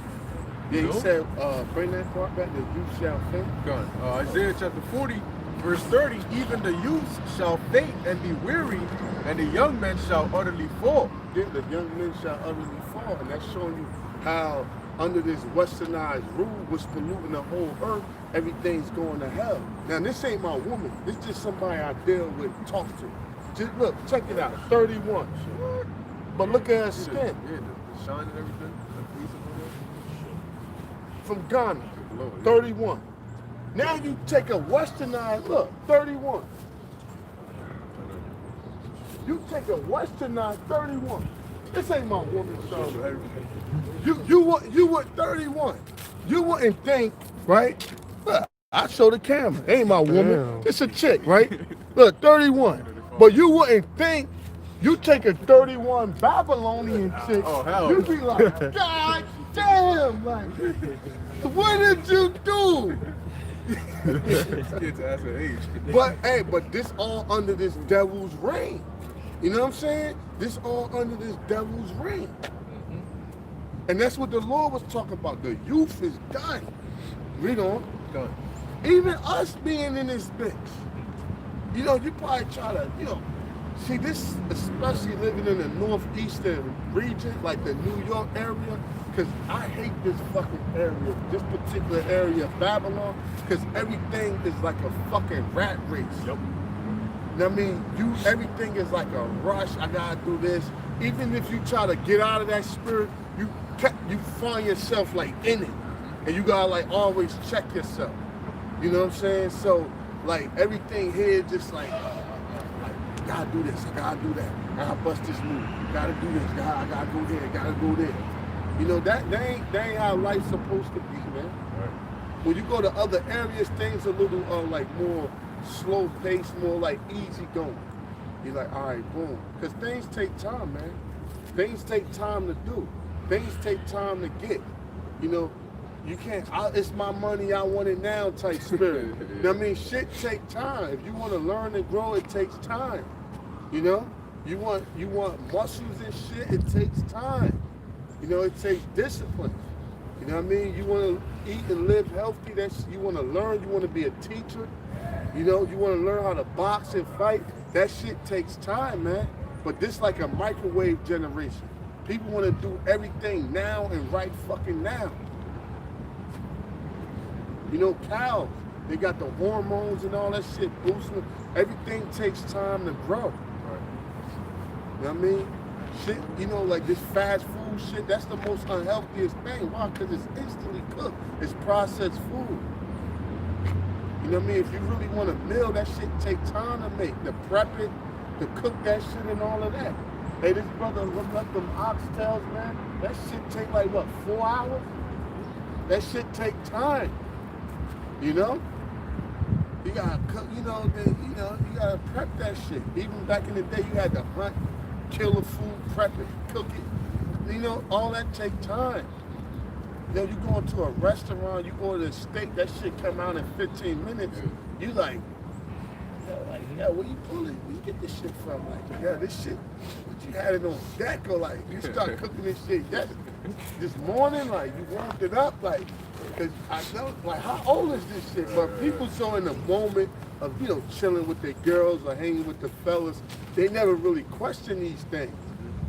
Yeah, You he know? said, bring that part back, the youth shall faint. Gun. Isaiah chapter 40, verse 30, even the youths shall faint and be weary, and the young men shall utterly fall. Yeah, the young men shall utterly fall, and that's showing you how under this westernized rule, which polluting the whole earth, everything's going to hell. Now, this ain't my woman. This just somebody I deal with, talk to. Just look, check it out, 31. But look at her skin. Yeah, the shine and everything. The fleece and all From Ghana, that. Lord, yeah. 31. Now you take a westernized, look, 31. You take a westernized 31. This ain't my woman, son. You would 31. You wouldn't think, right? Look, I show the camera. Ain't my woman. Damn. It's a chick, right? Look, 31. But you wouldn't think you take a 31 Babylonian chick. Oh, hell You'd be like, God damn, like, what did you do? Kids ass at age. But hey, but this all under this devil's reign. You know what I'm saying? This all under this devil's reign. And that's what the Lord was talking about. The youth is done. Read on. Done. Even us being in this bitch. You know, you probably try to, you know, see this, especially living in the northeastern region, like the New York area, because I hate this fucking area, this particular area of Babylon, because everything is like a fucking rat race. Yep. You know what I mean? Everything is like a rush. I gotta do this. Even if you try to get out of that spirit, you find yourself like in it, and you gotta like always check yourself. You know what I'm saying? So like everything here, just like gotta do this, I gotta do that, I gotta bust this move, gotta do this, I gotta go here, gotta go there. You know that ain't how life's supposed to be, man. Right. When you go to other areas, things a little like more slow paced, more like easy going. You're like, all right, boom. Because things take time, man. Things take time to do. Things take time to get. You know, You can't, it's my money, I want it now type spirit. You know what I mean? Shit take time. If you want to learn and grow, it takes time. You know? You want muscles and shit, it takes time. You know, it takes discipline. You know what I mean? You want to eat and live healthy, you want to learn, you want to be a teacher. You know, you want to learn how to box and fight. That shit takes time, man. But this like a microwave generation. People want to do everything now and right fucking now. You know, cows, they got the hormones and all that shit boosting. Everything takes time to grow. You know what I mean? Shit, you know, like this fast food shit, that's the most unhealthiest thing. Why? Because it's instantly cooked. It's processed food. You know what I mean? If you really want a meal, that shit take time to make. To prep it, to cook that shit and all of that. Hey, this brother look up them oxtails, man. That shit take like, what, 4 hours? That shit take time. You know? You gotta cook, you gotta prep that shit. Even back in the day, you had to hunt, kill the food, prep it, cook it. You know, all that take time. You know, you go into a restaurant, you order a steak, that shit come out in 15 minutes. You like, where you pull it? Where you get this shit from? Like, yeah, this shit, but you had it on deck, or like, you start cooking this shit this morning, like, you warmed it up, like, cause I know, like, how old is this shit? But people so in the moment of, you know, chilling with their girls or hanging with the fellas, they never really question these things.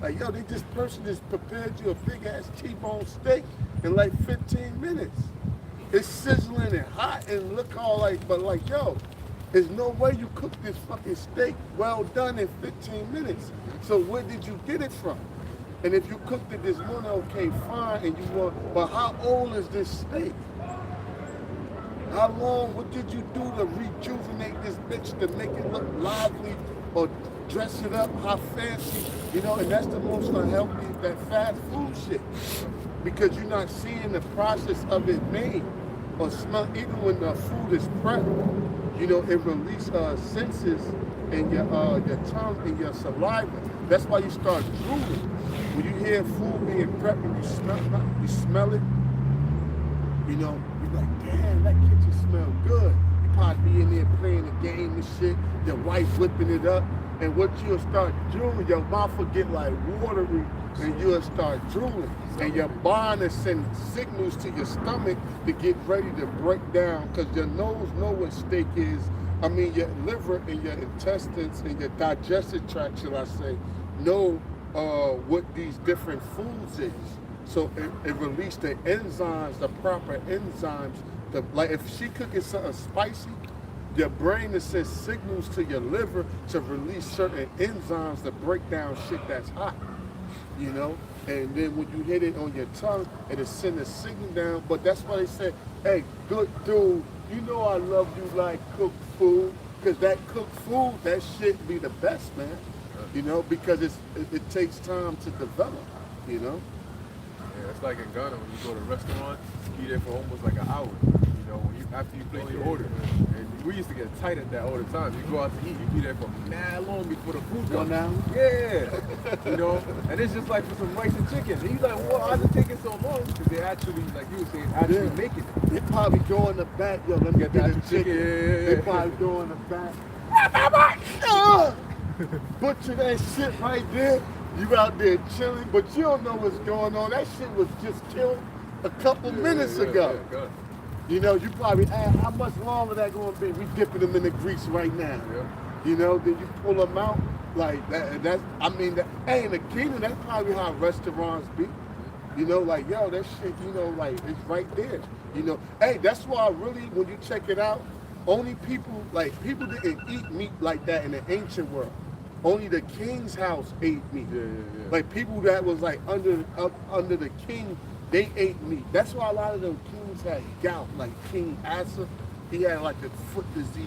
Like, yo, this person just prepared you a big ass T-bone steak in like 15 minutes. It's sizzling and hot and look all like, but like, yo, there's no way you cook this fucking steak well done in 15 minutes. So where did you get it from? And if you cooked it this morning, okay, fine, and you want, but how old is this steak? How long, what did you do to rejuvenate this bitch to make it look lively or dress it up, how fancy, you know, and that's the most unhealthy, that fast food shit. Because you're not seeing the process of it made or smell, even when the food is prepped, you know, it releases senses in your tongue and your saliva. That's why you start drooling. When you hear food being prepped and you smell it, you know, you're like, damn, that kitchen smells good. You probably be in there playing the game and shit, your wife whipping it up, and what you'll start drooling, your mouth will get like watery, and you'll start drooling. And your body is sending signals to your stomach to get ready to break down, because your nose know what steak is. I mean, your liver and your intestines and your digestive tract, shall I say, know what these different foods is. So it released the enzymes, the proper enzymes. Like if she cooking something spicy, your brain is send signals to your liver to release certain enzymes to break down shit that's hot, you know? And then when you hit it on your tongue, it'll send a signal down. But that's why they say, hey, good dude, you know I love you like cooked food, because that cooked food, that shit be the best, man. You know, because it takes time to develop, you know? Yeah, it's like in Ghana when you go to a restaurant, you be there for almost like an hour. You know, after you place your order. And we used to get tight at that all the time. You go out to eat, you be there for mad long before the food comes. Yeah. You know, and it's just like for some rice and chicken. And he's like, well, how's it taking so long? Because they actually, like you were saying, actually making it. They probably go in the back, yo, let me get that chicken. Yeah. They probably go in the back. Butcher that shit right there. You out there chilling, but you don't know what's going on. That shit was just killed a couple minutes ago. Yeah. You know, you probably ask, how much longer that going to be? We dipping them in the grease right now. Yeah. You know, then you pull them out like that. Hey, in the kingdom, that's probably how restaurants be. You know, like, yo, that shit, you know, like, it's right there. You know, hey, that's why really, when you check it out, only people didn't eat meat like that in the ancient world. Only the king's house ate meat. Yeah. Like people that was like under the king, they ate meat. That's why a lot of them kings had gout. Like King Asa, he had like a foot disease,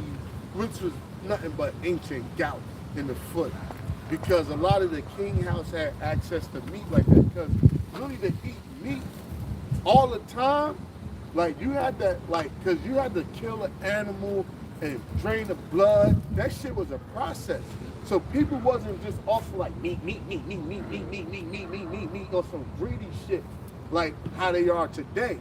which was nothing but ancient gout in the foot. Because a lot of the king house had access to meat like that. Because really to eat meat all the time, like you had that, like, because you had to kill an animal and drain the blood. That shit was a process. So people wasn't just off like meat, or some greedy shit like how they are today.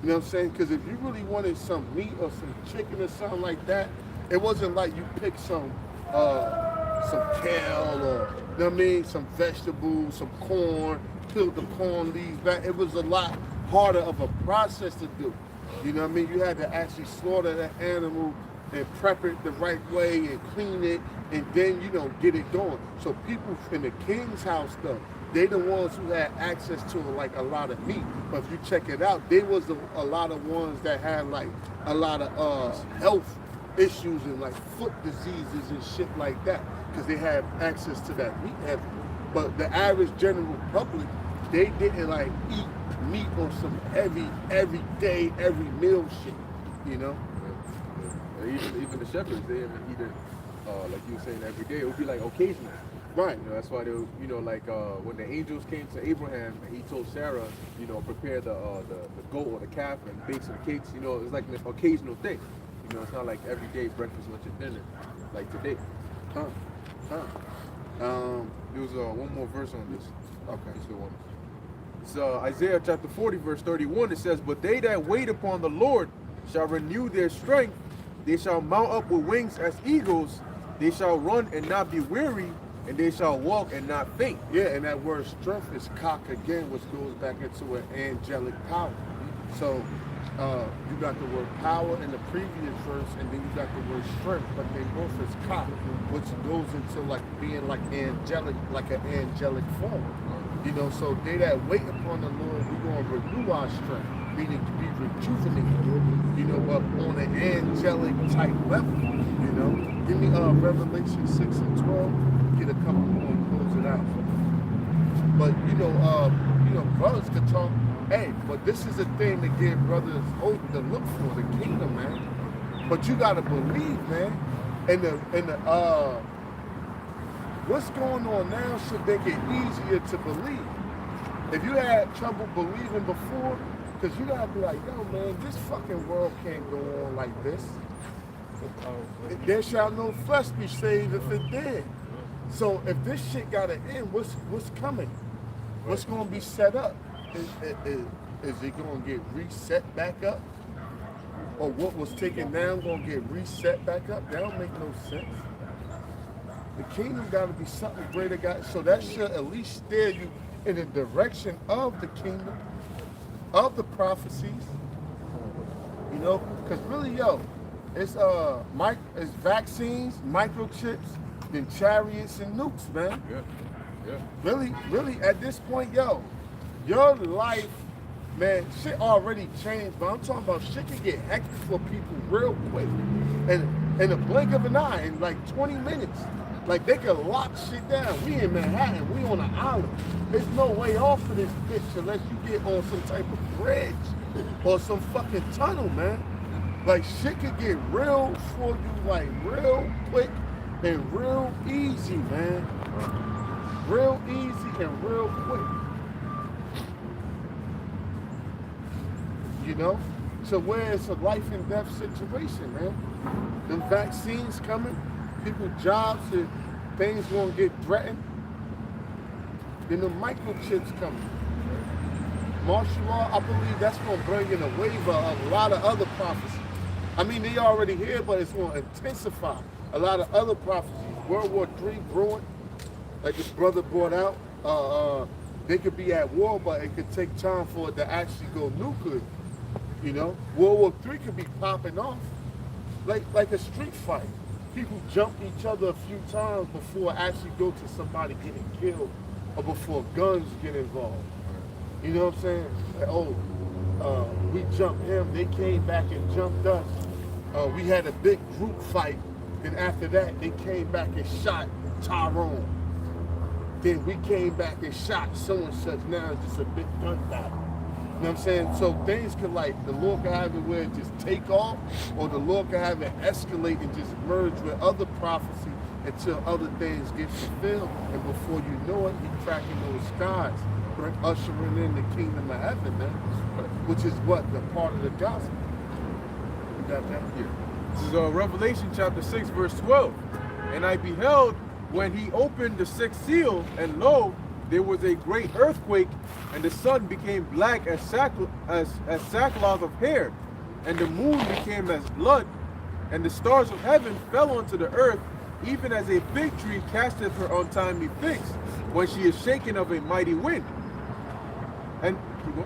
You know what I'm saying? Because if you really wanted some meat or some chicken or something like that, it wasn't like you picked some kale or, you know what I mean, some vegetables, some corn, peeled the corn leaves back. It was a lot harder of a process to do. You know what I mean? You had to actually slaughter that animal and prep it the right way and clean it and then, you know, get it going. So people in the king's house though, they the ones who had access to like a lot of meat. But if you check it out, they was a lot of ones that had like a lot of health issues and like foot diseases and shit like that because they had access to that meat heavy. But the average general public, they didn't like eat meat on some heavy, every day, every meal shit, you know? Even the shepherds, they didn't eat it, like you were saying, every day. It would be like occasional. Right. You know, that's why they, you know, like when the angels came to Abraham and he told Sarah, you know, prepare the goat or the calf and bake some cakes. You know, it's like an occasional thing. You know, it's not like every day breakfast, lunch, and dinner, like today. There was one more verse on this. Okay, it's the one. It's Isaiah chapter 40, verse 31. It says, "But they that wait upon the Lord shall renew their strength. They shall mount up with wings as eagles. They shall run and not be weary, and they shall walk and not faint." Yeah, and that word strength is kak again, which goes back into an angelic power. So you got the word power in the previous verse, and then you got the word strength, but they both is kak, which goes into like being like angelic, like an angelic form. You know, so they that wait upon the Lord, we're going to renew our strength, meaning to be rejuvenated, you know, but on an angelic type level, you know. Give me Revelation 6 and 12, get a couple more and close it out. But, you know, brothers could talk, hey, but this is a thing to give brothers hope to look for, the kingdom, man. But you got to believe, man, and what's going on now should make it easier to believe. If you had trouble believing before, because you gotta be like, yo man, this fucking world can't go on like this. There shall no flesh be saved if it did. So if this shit gotta end, what's coming? What's gonna be set up? Is it gonna get reset back up? Or what was taken down gonna get reset back up? That don't make no sense. The kingdom got to be something greater, guys. So that should at least steer you in the direction of the kingdom, of the prophecies. You know, because really, yo, it's vaccines, microchips, then chariots and nukes, man. Yeah. Really, at this point, yo, your life, man, shit already changed. But I'm talking about shit can get hectic for people real quick, and in a blink of an eye, in like 20 minutes. Like, they could lock shit down. We in Manhattan. We on an island. There's no way off of this bitch unless you get on some type of bridge or some fucking tunnel, man. Like, shit could get real for you, like, real quick and real easy, man. Real easy and real quick. You know? So where it's a life and death situation, man. Them vaccines coming. People's jobs and things gonna get threatened. Then the microchips coming. Martial law, I believe that's gonna bring in a wave of a lot of other prophecies. I mean, they already here, but it's gonna intensify a lot of other prophecies. World War III brewing, like this brother brought out. They could be at war, but it could take time for it to actually go nuclear. You know, World War III could be popping off like a street fight. People jump each other a few times before actually go to somebody getting killed or before guns get involved. You know what I'm saying? Like, we jumped him, they came back and jumped us. We had a big group fight, and after that, they came back and shot Tyrone. Then we came back and shot so-and-such. Now it's just a big gun battle. You know what I'm saying? So things could, like, the Lord could have it where it just take off, or the Lord could have it escalate and just merge with other prophecy until other things get fulfilled. And before you know it, you're cracking those skies, right? Ushering in the kingdom of heaven, man. Which is what? The part of the gospel. You got that here. This is Revelation chapter 6, verse 12. "And I beheld when he opened the sixth seal, and lo, there was a great earthquake, and the sun became black as sackcloth of hair, and the moon became as blood, and the stars of heaven fell onto the earth, even as a fig tree casteth her untimely figs, when she is shaken of a mighty wind. And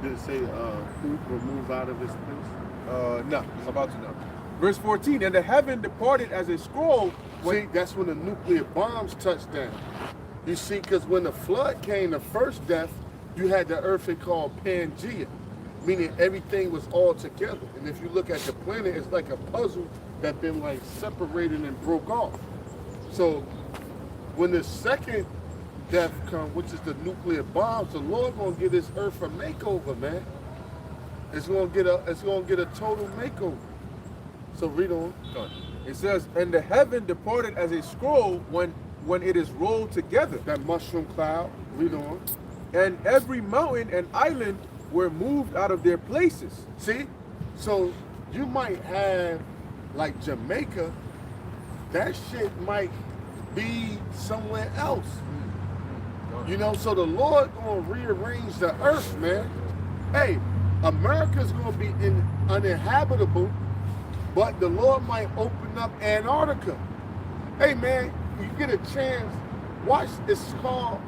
Did it say who will move out of this place? no, it's about to know. Verse 14, and the heaven departed as a scroll. See, that's when the nuclear bombs touched down. You see, because when the flood came, the first death, you had the earthquake called Pangea, meaning everything was all together. And if you look at the planet, it's like a puzzle that been like separated and broke off. So when the second death comes, which is the nuclear bombs, the Lord gonna give this earth a makeover, man. It's gonna get a total makeover. So read on. It says, and the heaven departed as a scroll when it is rolled together, That mushroom cloud, read on. and every mountain and island were moved out of their places. See? So you might have like Jamaica, that shit might be somewhere else. You know, so the Lord gonna rearrange the earth, man. Hey, America's gonna be uninhabitable, but the Lord might open up Antarctica. Hey man, you get a chance, watch, it's called,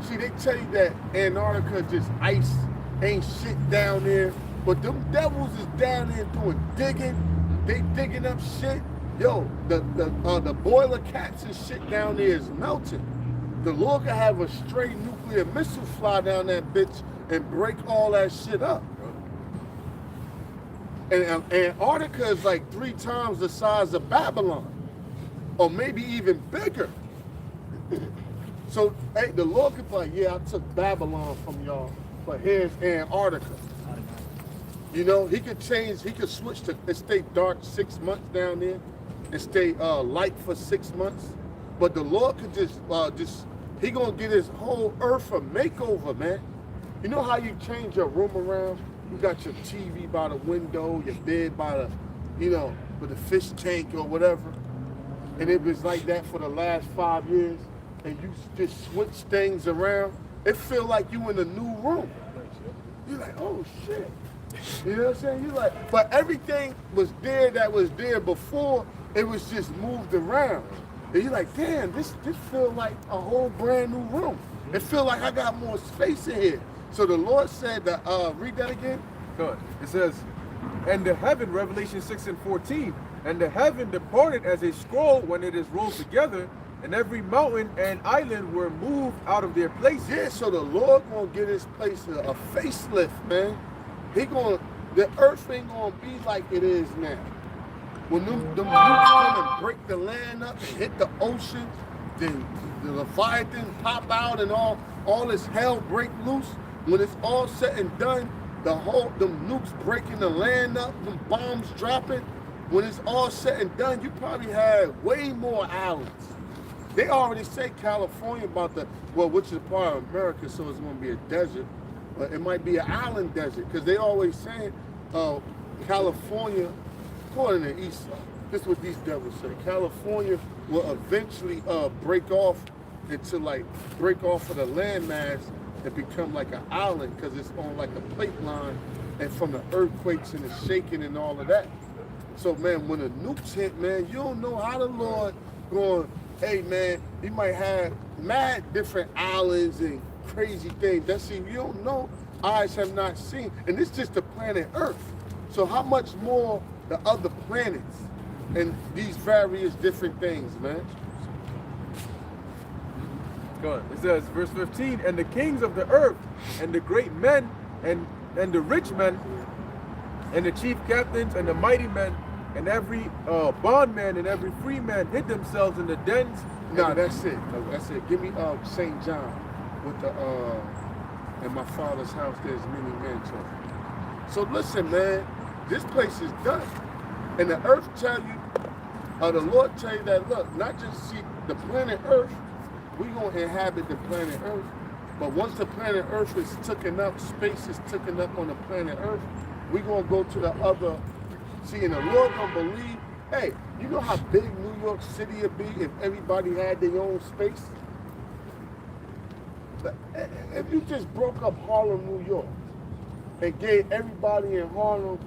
see, they tell you that Antarctica just ice, ain't shit down there, but them devils is down there doing digging, they digging up shit. Yo, the boiler caps and shit down there is melting. The Lord can have a straight nuclear missile fly down that bitch and break all that shit up. And Antarctica is like 3 times the size of Babylon, or maybe even bigger. So, hey, the Lord could be like, yeah, I took Babylon from y'all, but here's Antarctica. You know, he could change, he could switch to, it stay dark 6 months down there, and stay light for 6 months. But the Lord could just, he gonna get his whole earth a makeover, man. You know how you change your room around? You got your TV by the window, your bed by the, you know, with the fish tank or whatever. And it was like that for the last 5 years. And you just switch things around. It feel like you in a new room. You're like, oh shit. You know what I'm saying? You're like, but everything was there that was there before. It was just moved around. And you're like, damn, this feel like a whole brand new room. It feel like I got more space in here. So the Lord said that, read that again. Good. It says, and the heaven, Revelation 6:14, and the heaven departed as a scroll when it is rolled together, and every mountain and island were moved out of their places. Yeah, so the Lord gonna get his place a facelift, man. The earth ain't gonna be like it is now. When them nukes come and break the land up and hit the ocean, then the Leviathan pop out and all this hell break loose. When it's all said and done, them nukes breaking the land up, them bombs dropping. When it's all said and done, you probably have way more islands. They already say California which is part of America, so it's gonna be a desert, but it might be an island desert, because they always saying California, according to Esau, this is what these devils say, California will eventually break off of the landmass and become like an island, because it's on like a plate line, and from the earthquakes and the shaking and all of that. So man, when the nukes hit, man, you don't know how the Lord going, hey man, he might have mad different islands and crazy things. That's it, you don't know, eyes have not seen. And it's just the planet Earth. So how much more the other planets and these various different things, man? Good. It says, verse 15, and the kings of the earth, and the great men, and the rich men, and the chief captains, and the mighty men, and every bondman and every free man hid themselves in the dens. No, that's it. That's it. Give me St. John with the in my father's house there's many mansions. So listen, man, this place is done. And the earth tell you, the Lord tell you that, look, not just see the planet Earth, we gonna inhabit the planet Earth, but once the planet Earth is taken up, space is taken up on the planet Earth, we gonna go to the other. See, and the Lord gonna believe, hey, you know how big New York City would be if everybody had their own space? If you just broke up Harlem, New York, and gave everybody in Harlem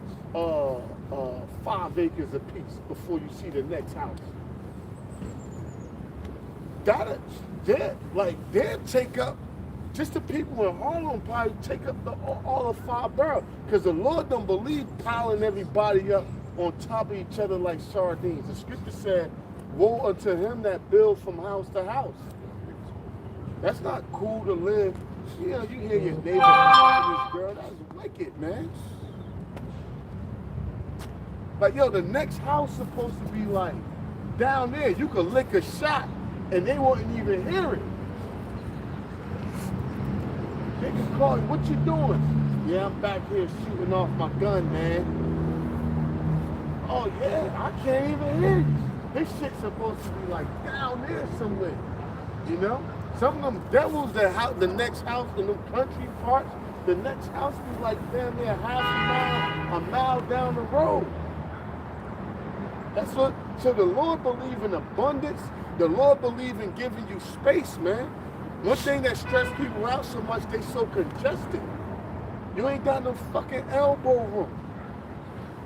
5 acres apiece before you see the next house, they'll take up, just the people in Harlem probably take up all of 5 boroughs. Because the Lord don't believe piling everybody up on top of each other like sardines. The scripture said, woe unto him that builds from house to house. That's not cool to live. You know, you hear your neighbor talking to this girl, that's wicked, man. Like, yo, the next house supposed to be like, down there, you could lick a shot and they wouldn't even hear it. They can call you, what you doing? Yeah, I'm back here shooting off my gun, man. Oh yeah, I can't even hear you. This shit's supposed to be like down there somewhere, you know? Some of them devils that have the next house in them country parts, the next house is like down there half a mile down the road. That's what, so the Lord believe in abundance. The Lord believe in giving you space, man. One thing that stress people out so much, they so congested. You ain't got no fucking elbow room.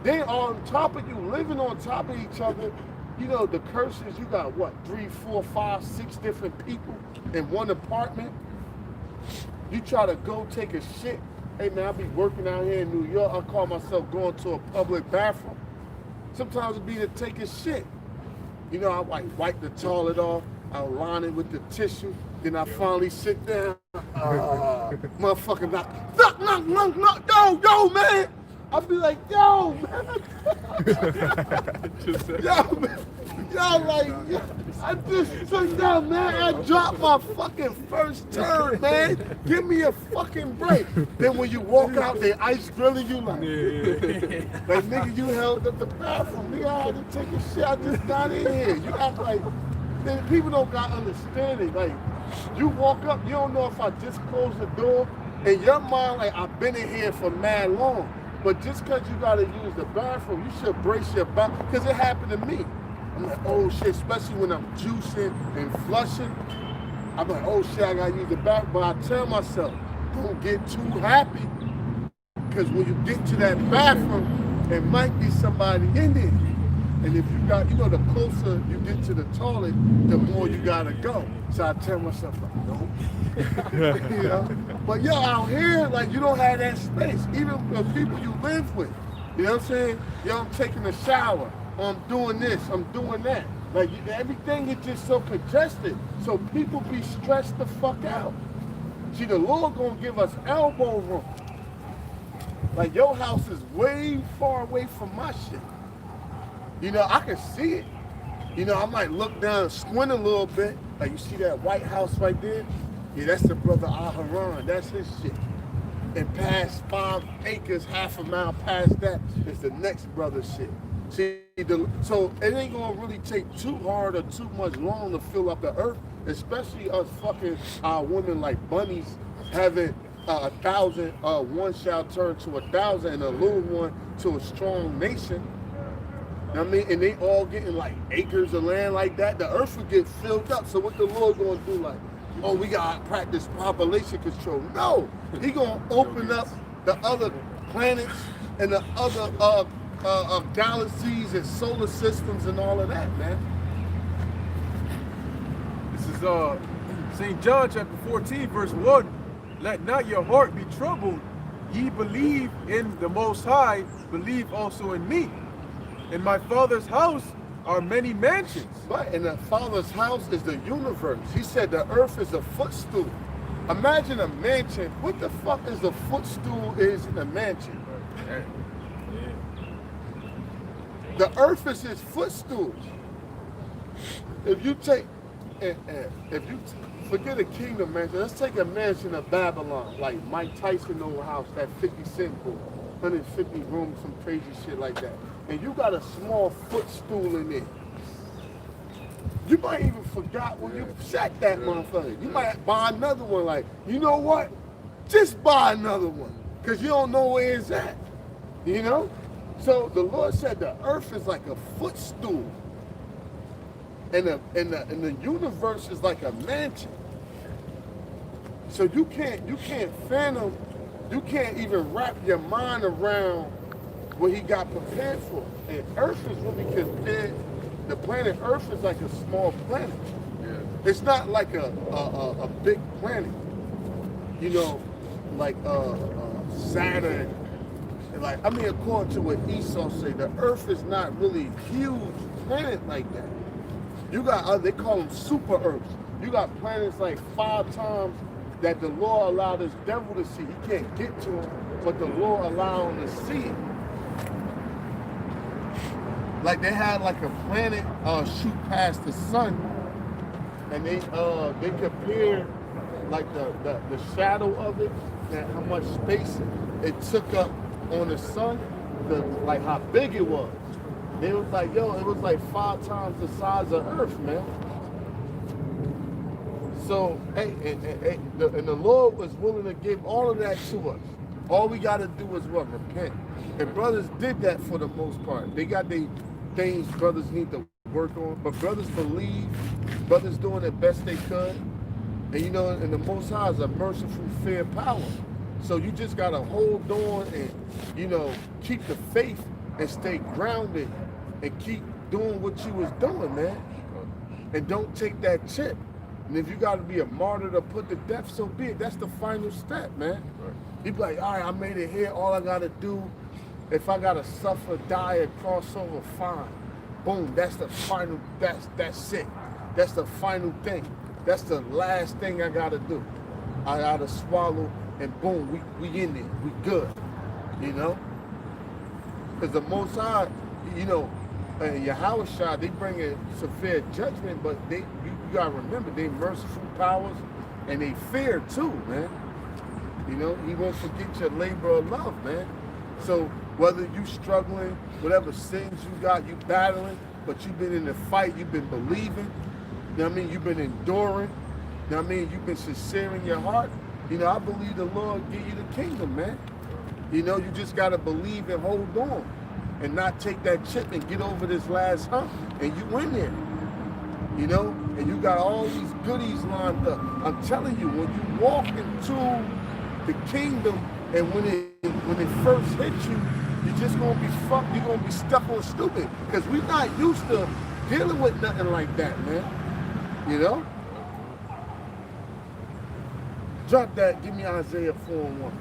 They on top of you, living on top of each other. You know, the curses, you got what, 3, 4, 5, 6 different people in one apartment. You try to go take a shit. Hey man, I be working out here in New York. I call myself going to a public bathroom. Sometimes it be to take a shit. You know, I wipe the toilet off, I line it with the tissue, then I finally sit down. Motherfucker, knock, yo, man. I'll be like, yo, man. I just took down, man. I dropped my fucking first turn, man. Give me a fucking break. Then when you walk out, they ice grilling you like, like, nigga, you held up the bathroom. Nigga, I had to take a shit. I just got in here. You act like, then people don't got understanding. Like, you walk up, you don't know if I just closed the door. In your mind, like, I've been in here for mad long. But just because you got to use the bathroom, you should brace your back. Because it happened to me. I'm like, oh shit, especially when I'm juicing and flushing. I'm like, oh shit, I got to use the bathroom. But I tell myself, don't get too happy. Because when you get to that bathroom, there might be somebody in there. And if you got, you know, the closer you get to the toilet, the more you got to go. So I tell myself, like, no. You know? But yo, out here, like, you don't have that space. Even the people you live with. You know what I'm saying? Yo, I'm taking a shower. I'm doing this. I'm doing that. Like, everything is just so congested. So people be stressed the fuck out. See, the Lord gonna give us elbow room. Like, your house is way far away from my shit. You know, I can see it. You know, I might look down and squint a little bit. Like, you see that White House right there? Yeah, that's the brother Aharon. That's his shit. And past 5 acres, half a mile past that is the next brother's shit. See, so it ain't gonna really take too hard or too much long to fill up the earth, especially us fucking women like bunnies having 1,000, one shall turn to 1,000 and a little one to a strong nation. You know what I mean? And they all getting like acres of land like that. The earth will get filled up. So what the Lord gonna do? Like, oh, we gotta practice population control. No, he gonna open up the other planets and the other galaxies and solar systems and all of that, man. This is St. John chapter 14, verse 1. Let not your heart be troubled. Ye believe in the Most High, believe also in me. In my Father's house are many mansions. Right, and the Father's house is the universe. He said the earth is a footstool. Imagine a mansion. What the fuck is a footstool is in a mansion? The earth is his footstool. If you take, if you forget a kingdom mansion, let's take a mansion of Babylon, like Mike Tyson old house, that 50 cent book, 150 rooms, some crazy shit like that. And you got a small footstool in there. You might even forgot when you sat that motherfucker. You might buy another one, like, you know what? Just buy another one. Because you don't know where it's at. You know? So the Lord said the earth is like a footstool. And the universe is like a mansion. So you can't fathom, you can't even wrap your mind around what he got prepared for. And Earth is really compared, the planet Earth is like a small planet. It's not like a big planet, you know, like Saturn. And like, I mean, according to what Esau say, the Earth is not really a huge planet like that. You got they call them super Earths. You got planets like 5 times that the Lord allowed this devil to see. He can't get to him, but the Lord allowed him to see it. Like they had like a planet shoot past the sun, and they compared like the shadow of it and how much space it took up on the sun, like how big it was. They was like, yo, it was like 5 times the size of Earth, man. So, hey, and the Lord was willing to give all of that to us. All we got to do is what? Repent. And brothers did that for the most part. They got their things brothers need to work on. But brothers believe, brothers doing the best they could. And you know, and the Most High is a merciful, fair power. So you just got to hold on and, you know, keep the faith and stay grounded and keep doing what you was doing, man. And don't take that chip. And if you got to be a martyr to put to death, so be it. That's the final step, man. Right. You be like, all right, I made it here. All I got to do, if I got to suffer, die, and cross over, fine. Boom, that's the final, that's it. That's the final thing. That's the last thing I got to do. I got to swallow, and boom, we in there. We good, you know? Because the Most High, you know, Yahweh, they bring a severe judgment, but you gotta remember, they merciful powers, and they fear too, man. You know, he won't forget your labor of love, man. So whether you struggling, whatever sins you got, you battling, but you've been in the fight, you've been believing, you know what I mean? You've been enduring, you know what I mean? You've been sincere in your heart. You know, I believe the Lord give you the kingdom, man. You know, you just gotta believe and hold on. And not take that chip and get over this last hump, and you win there. You know, and you got all these goodies lined up. I'm telling you, when you walk into the kingdom, and when it first hits you, you're just gonna be fucked. You're gonna be stuck on stupid, because we're not used to dealing with nothing like that, man. You know. Drop that. Give me Isaiah 4:1.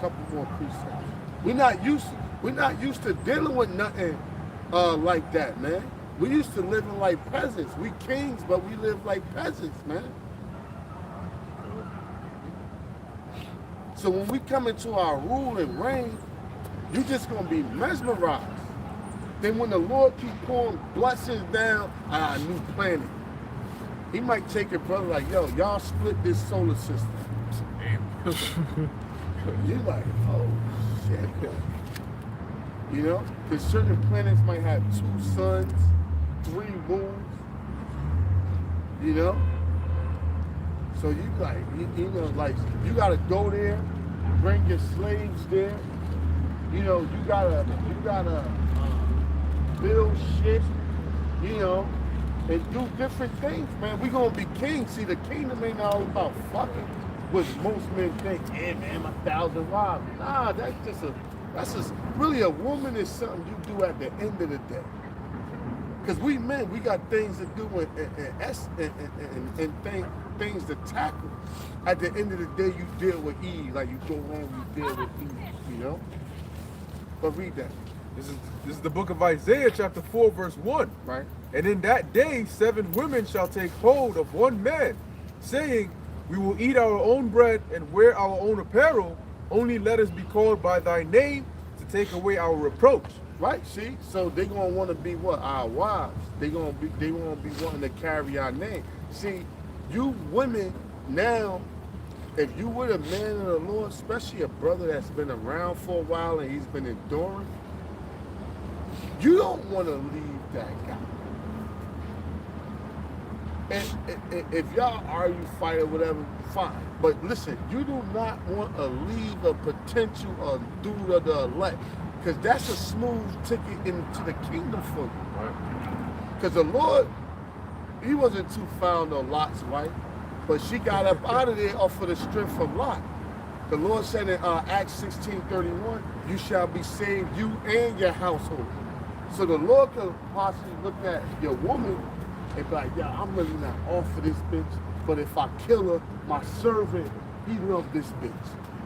Couple more precepts. We're not used to dealing with nothing like that, man. We used to living like peasants. We kings, but we live like peasants, man. So when we come into our rule and reign, you're just gonna be mesmerized. Then when the Lord keep pouring blessings down on our new planet, he might take it, brother, like, yo, y'all split this solar system. You're like, oh shit. You know, because certain planets might have 2 suns, 3 moons. You know, so you like, you know, like you gotta go there, bring your slaves there. You know, you gotta build shit. You know, and do different things, man. We gonna be kings. See, the kingdom ain't all about fucking. What most men think, yeah, man, 1,000 wives. Nah, that's just really a woman is something you do at the end of the day. Because we men, we got things to do and things to tackle. At the end of the day, you deal with Eve, like you go home, you deal with Eve, you know? But read that. This is the book of Isaiah, chapter 4, verse 1. Right. And in that day, 7 women shall take hold of one man, saying, we will eat our own bread and wear our own apparel. Only let us be called by thy name to take away our reproach. Right, see? So they gonna want to be what? Our wives. They gonna be wanting to carry our name. See, you women now, if you were a man of the Lord, especially a brother that's been around for a while and he's been enduring, you don't want to leave that guy. And if y'all argue, fight, or whatever, fine. But listen, you do not want to leave a potential dude of the elect, because that's a smooth ticket into the kingdom for you. Right? Because the Lord, he wasn't too fond of Lot's wife. But she got up out of there off of the strength of Lot. The Lord said in Acts 16:31, you shall be saved, you and your household. So the Lord could possibly look at your woman and be like, yeah, I'm really not off for this bitch, but if I kill her, my servant, he love this bitch.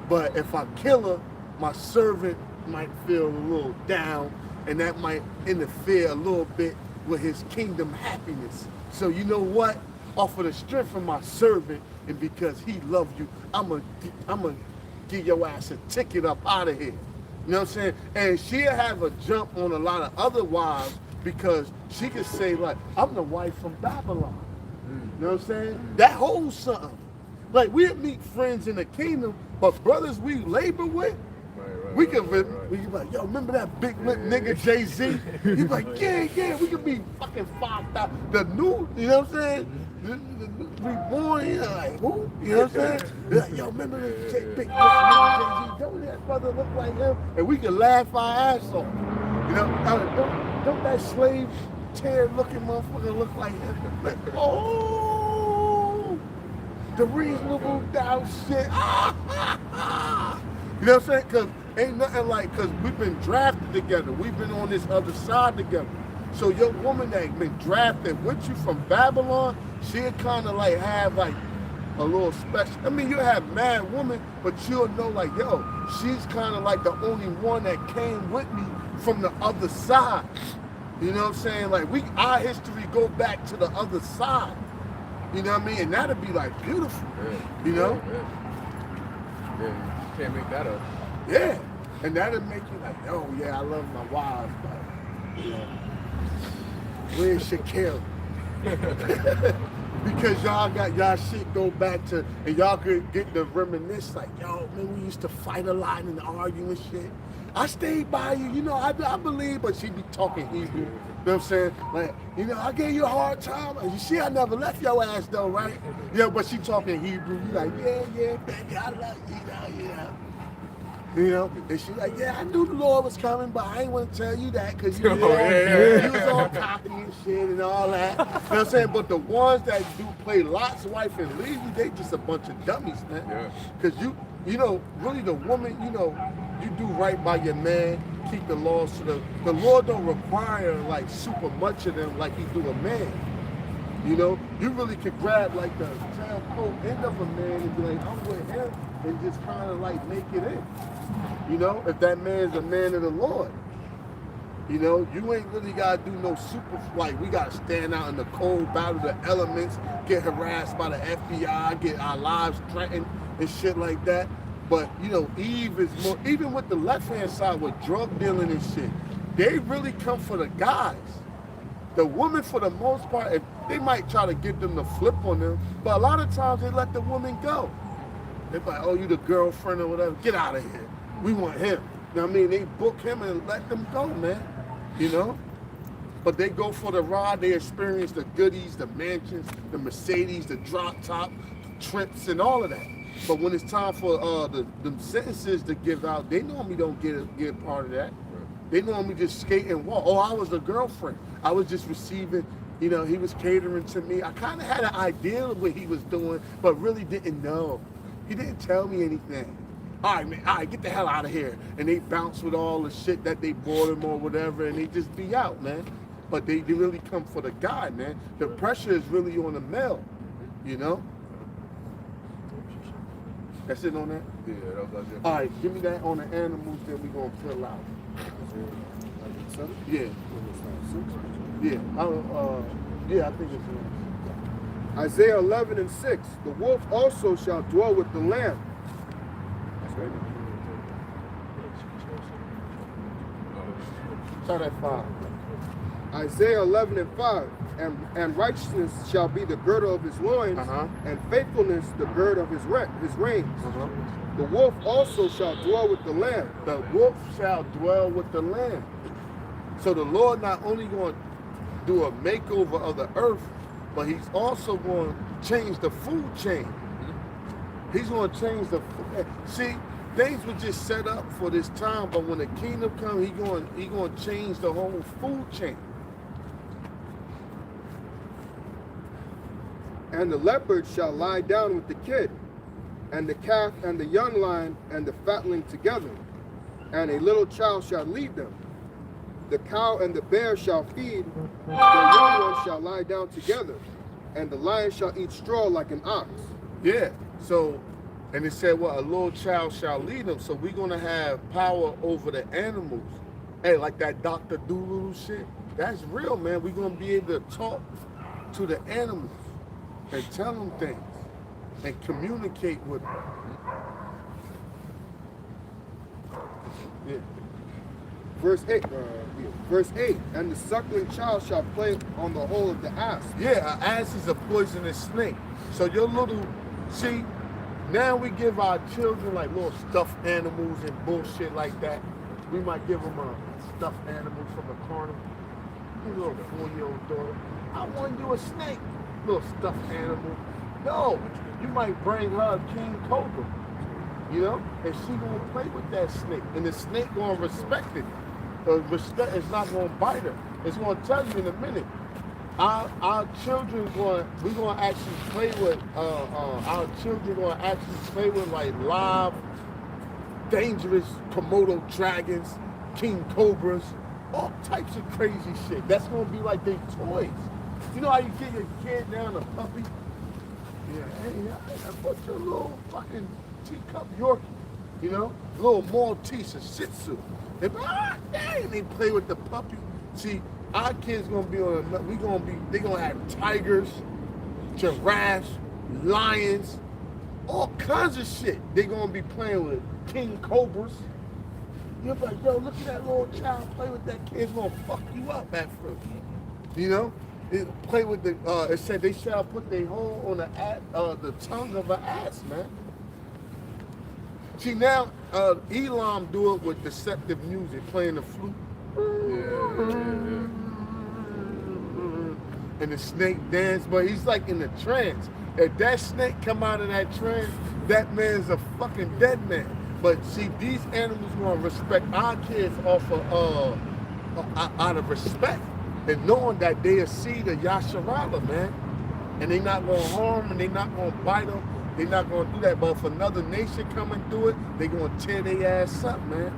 But if I kill her, my servant might feel a little down, and that might interfere a little bit with his kingdom happiness. So you know what? Off of the strength of my servant, and because he loved you, I'm gonna give your ass a ticket up out of here. You know what I'm saying? And she'll have a jump on a lot of other wives because she could say, like, I'm the wife from Babylon. You know what I'm saying? That holds something. Like, we'll meet friends in the kingdom, but brothers we labor with, we can be like, yo, remember that big lip nigga Jay-Z? He's like, yeah, we could be fucking 5,000. The new, you know what I'm saying? Reborn, you know, like, who? You know what I'm saying? They're like, yo, remember that big lip nigga Jay-Z? Don't that brother look like him? And we can laugh our ass off. You know, don't that slave tear looking motherfucker look like him? Like, oh, the reasonable doubt shit. You know what I'm saying? Because ain't nothing like, because we've been drafted together. We've been on this other side together. So your woman that been drafted with you from Babylon, she'll kind of like have like a little special. I mean, you have mad woman, but you'll know like, yo, she's kind of like the only one that came with me from the other side. You know what I'm saying? Like our history go back to the other side. You know what I mean? And that'd be like beautiful. Yeah. You know? Yeah, you can't make that up. Yeah. And that'll make you like, oh yeah, I love my wives, but you know, where's Shakira? Because y'all got y'all shit go back to, and y'all could get to reminisce like, yo, man, we used to fight a lot and argue and shit. I stayed by you, you know, I believe, but she be talking Hebrew. You know what I'm saying? Like, you know, I gave you a hard time. And you see, I never left your ass though, right? Yeah, but she talking Hebrew. You like, yeah, baby, I love you, You know, and she like, yeah, I knew the Lord was coming, but I ain't want to tell you that because you, you was all cocky and shit and all that. You know what I'm saying? But the ones that do play Lot's wife and leave you, they just a bunch of dummies, man. Yeah. Because you know, really the woman, you know, you do right by your man, keep the laws to the Lord don't require like super much of them like he do a man. You know, you really could grab like the tailcoat end of a man and be like, I'm with him, and just kind of like make it in. You know, if that man's a man of the Lord. You know, you ain't really gotta do no super, like we gotta stand out in the cold, battle the elements, get harassed by the FBI, get our lives threatened and shit like that. But you know, Eve is more, even with the left-hand side with drug dealing and shit, they really come for the guys. The women, for the most part, if they might try to get them to flip on them, but a lot of times they let the woman go. They're like, oh, you the girlfriend or whatever, get out of here. We want him. You know what I mean? They book him and let them go, man. You know? But they go for the ride, they experience the goodies, the mansions, the Mercedes, the drop top, trips, and all of that. But when it's time for the sentences to give out, they normally don't get part of that. They normally just skate and walk. Oh, I was the girlfriend. I was just receiving, you know, he was catering to me. I kind of had an idea of what he was doing, but really didn't know. He didn't tell me anything. All right, man, all right, get the hell out of here. And they bounce with all the shit that they bought him or whatever, and they just be out, man. But they really come for the guy, man. The pressure is really on the male, you know? That's it on that? Yeah, that was All right, give me that on the animals that we gonna fill out. Yeah. Yeah. Yeah, I think it's Isaiah 11:6. The wolf also shall dwell with the lamb. Start at 5. Isaiah 11:5. And righteousness shall be the girdle of his loins, and faithfulness the gird of his reins. The wolf also shall dwell with the lamb. The wolf shall dwell with the lamb. So the Lord not only going to do a makeover of the earth, but he's also going to change the food chain. He's going to change the food. See, things were just set up for this time, but when the kingdom comes, he going to change the whole food chain. And the leopard shall lie down with the kid, and the calf and the young lion and the fatling together, and a little child shall lead them. The cow and the bear shall feed, the young ones shall lie down together, and the lion shall eat straw like an ox. Yeah. So, and it said, well, a little child shall lead them. So we're going to have power over the animals. Hey, like that Dr. Doolittle shit. That's real, man. We're going to be able to talk to the animals and tell them things and communicate with them. Yeah. Verse 8, and the suckling child shall play on the hole of the asp. Yeah, an ass is a poisonous snake. So your little, see, now we give our children like little stuffed animals and bullshit like that. We might give them a stuffed animal from a carnival. Your little 4-year-old daughter, I want you a snake, little stuffed animal. No, you might bring her a king cobra, you know, and she gonna play with that snake, and the snake gonna respect it. Respect is not gonna bite her. It's gonna tell you in a minute. Our children we're gonna actually play with our children gonna actually play with like live, dangerous Komodo dragons, king cobras, all types of crazy shit. That's gonna be like their toys. You know how you get your kid down a puppy? Yeah, hey, I bought your little fucking teacup Yorkie, you know, little Maltese, a Shih Tzu. They dang, they play with the puppy. See, our kids gonna be they gonna have tigers, giraffes, lions, all kinds of shit. They gonna be playing with king cobras. You're like, yo, look at that little child play with that kid. It's gonna fuck you up at first. You know? Play with the, it said they shall put their hole on the tongue of an ass, man. See, now, Elam do it with deceptive music, playing the flute. And the snake dance, but he's like in a trance. If that snake come out of that trance, that man's a fucking dead man. But see, these animals gonna respect our kids off of, out of respect. And knowing that they'll see the Yasharala, man. And they not gonna harm them, they not gonna bite them, they not gonna do that. But if another nation come and do it, they gonna tear their ass up, man.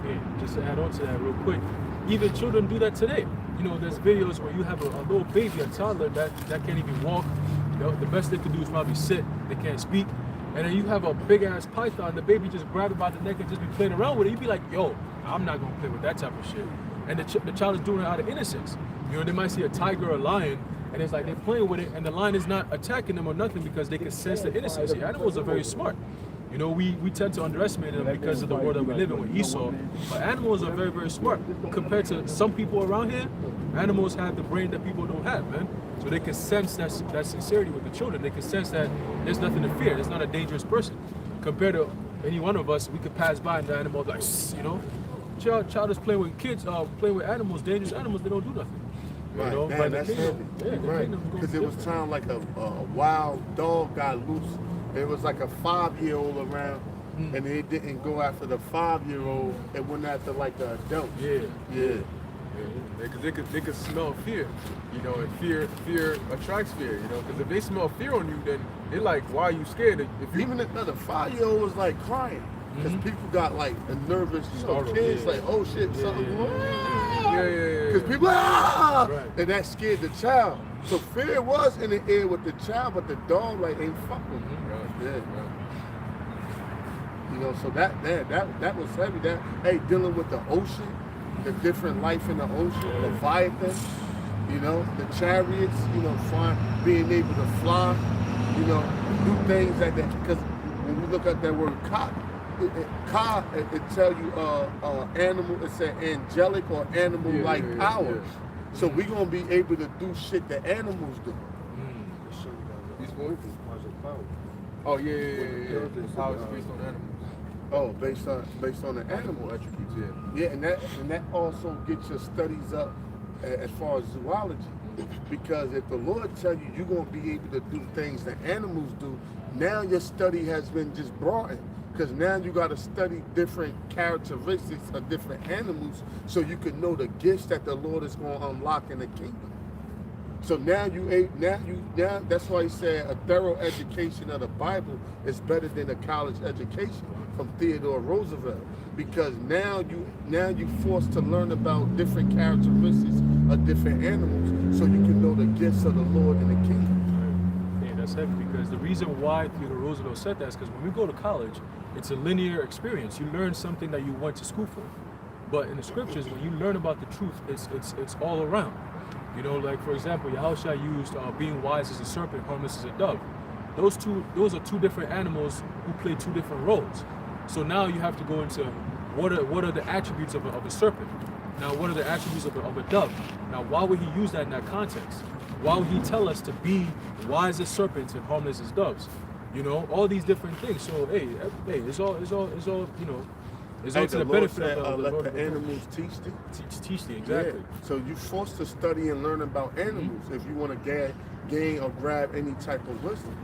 Yeah, just to add on to that real quick, even children do that today. You know, there's videos where you have a little baby, a toddler that can't even walk. You know, the best they can do is probably sit, they can't speak. And then you have a big ass python, the baby just grab it by the neck and just be playing around with it. You'd be like, yo, I'm not gonna play with that type of shit. And the child is doing it out of innocence. You know, they might see a tiger or a lion, and it's like they're playing with it, and the lion is not attacking them or nothing because they can sense the innocence. See, animals are very smart. You know, we tend to underestimate them because of the world that we live in with Esau. But animals are very, very smart. Compared to some people around here, animals have the brain that people don't have, man. So they can sense that sincerity with the children. They can sense that there's nothing to fear. There's not a dangerous person. Compared to any one of us, we could pass by and the animal like, you know. Child is playing with kids, playing with animals, dangerous animals, they don't do nothing. Right, You know, man, but that's the heavy. kingdom, Right, kingdom's gonna because be it was different. time like a wild dog got loose. It was like a 5-year-old around, and they didn't go after the 5-year-old. It went after like the adult. Yeah. Because they could smell fear, you know, and fear attracts fear, you know. Because if they smell fear on you, then they're like, why are you scared? If you, Even the 5-year-old was like crying because people got like a nervous, you know, Startled, kids yeah. like, oh shit, something going on. yeah. Because people, ah! Right. And that scared the child. So fear was in the air with the child, but the dog like ain't fucking. Yeah. You know, so that was heavy. That dealing with the ocean, the different life in the ocean, Leviathan, you know, the chariots, you know, being able to fly, you know, do things like that. Because when we look at that word ka, it tell you animal, it's an angelic or animal-like power. So we're gonna be able to do shit that animals do. These boys. Oh yeah. How it's based on animals. Oh, based on the animal attributes, Yeah, and that also gets your studies up as far as zoology. Because if the Lord tell you you're gonna be able to do things that animals do, now your study has been just broadened. Because now you got to study different characteristics of different animals so you can know the gifts that the Lord is going to unlock in the kingdom. So now now that's why he said a thorough education of the Bible is better than a college education from Theodore Roosevelt, because now you forced to learn about different characteristics of different animals, so you can know the gifts of the Lord and the kingdom. Yeah, that's heavy, because the reason why Theodore Roosevelt said that is because when we go to college, it's a linear experience. You learn something that you went to school for. But in the scriptures, when you learn about the truth, it's all around. You know, like for example, Yahushua used being wise as a serpent, harmless as a dove. Those are two different animals who play two different roles. So now you have to go into what are the attributes of a serpent? Now, what are the attributes of a dove? Now, why would he use that in that context? Why would he tell us to be wise as serpents and harmless as doves? You know, all these different things. So hey, it's all you know. It's all to the benefit of the let Lord. the animals teach thee. Teach thee, exactly. Yeah. So you're forced to study and learn about animals if you want to gain or grab any type of wisdom.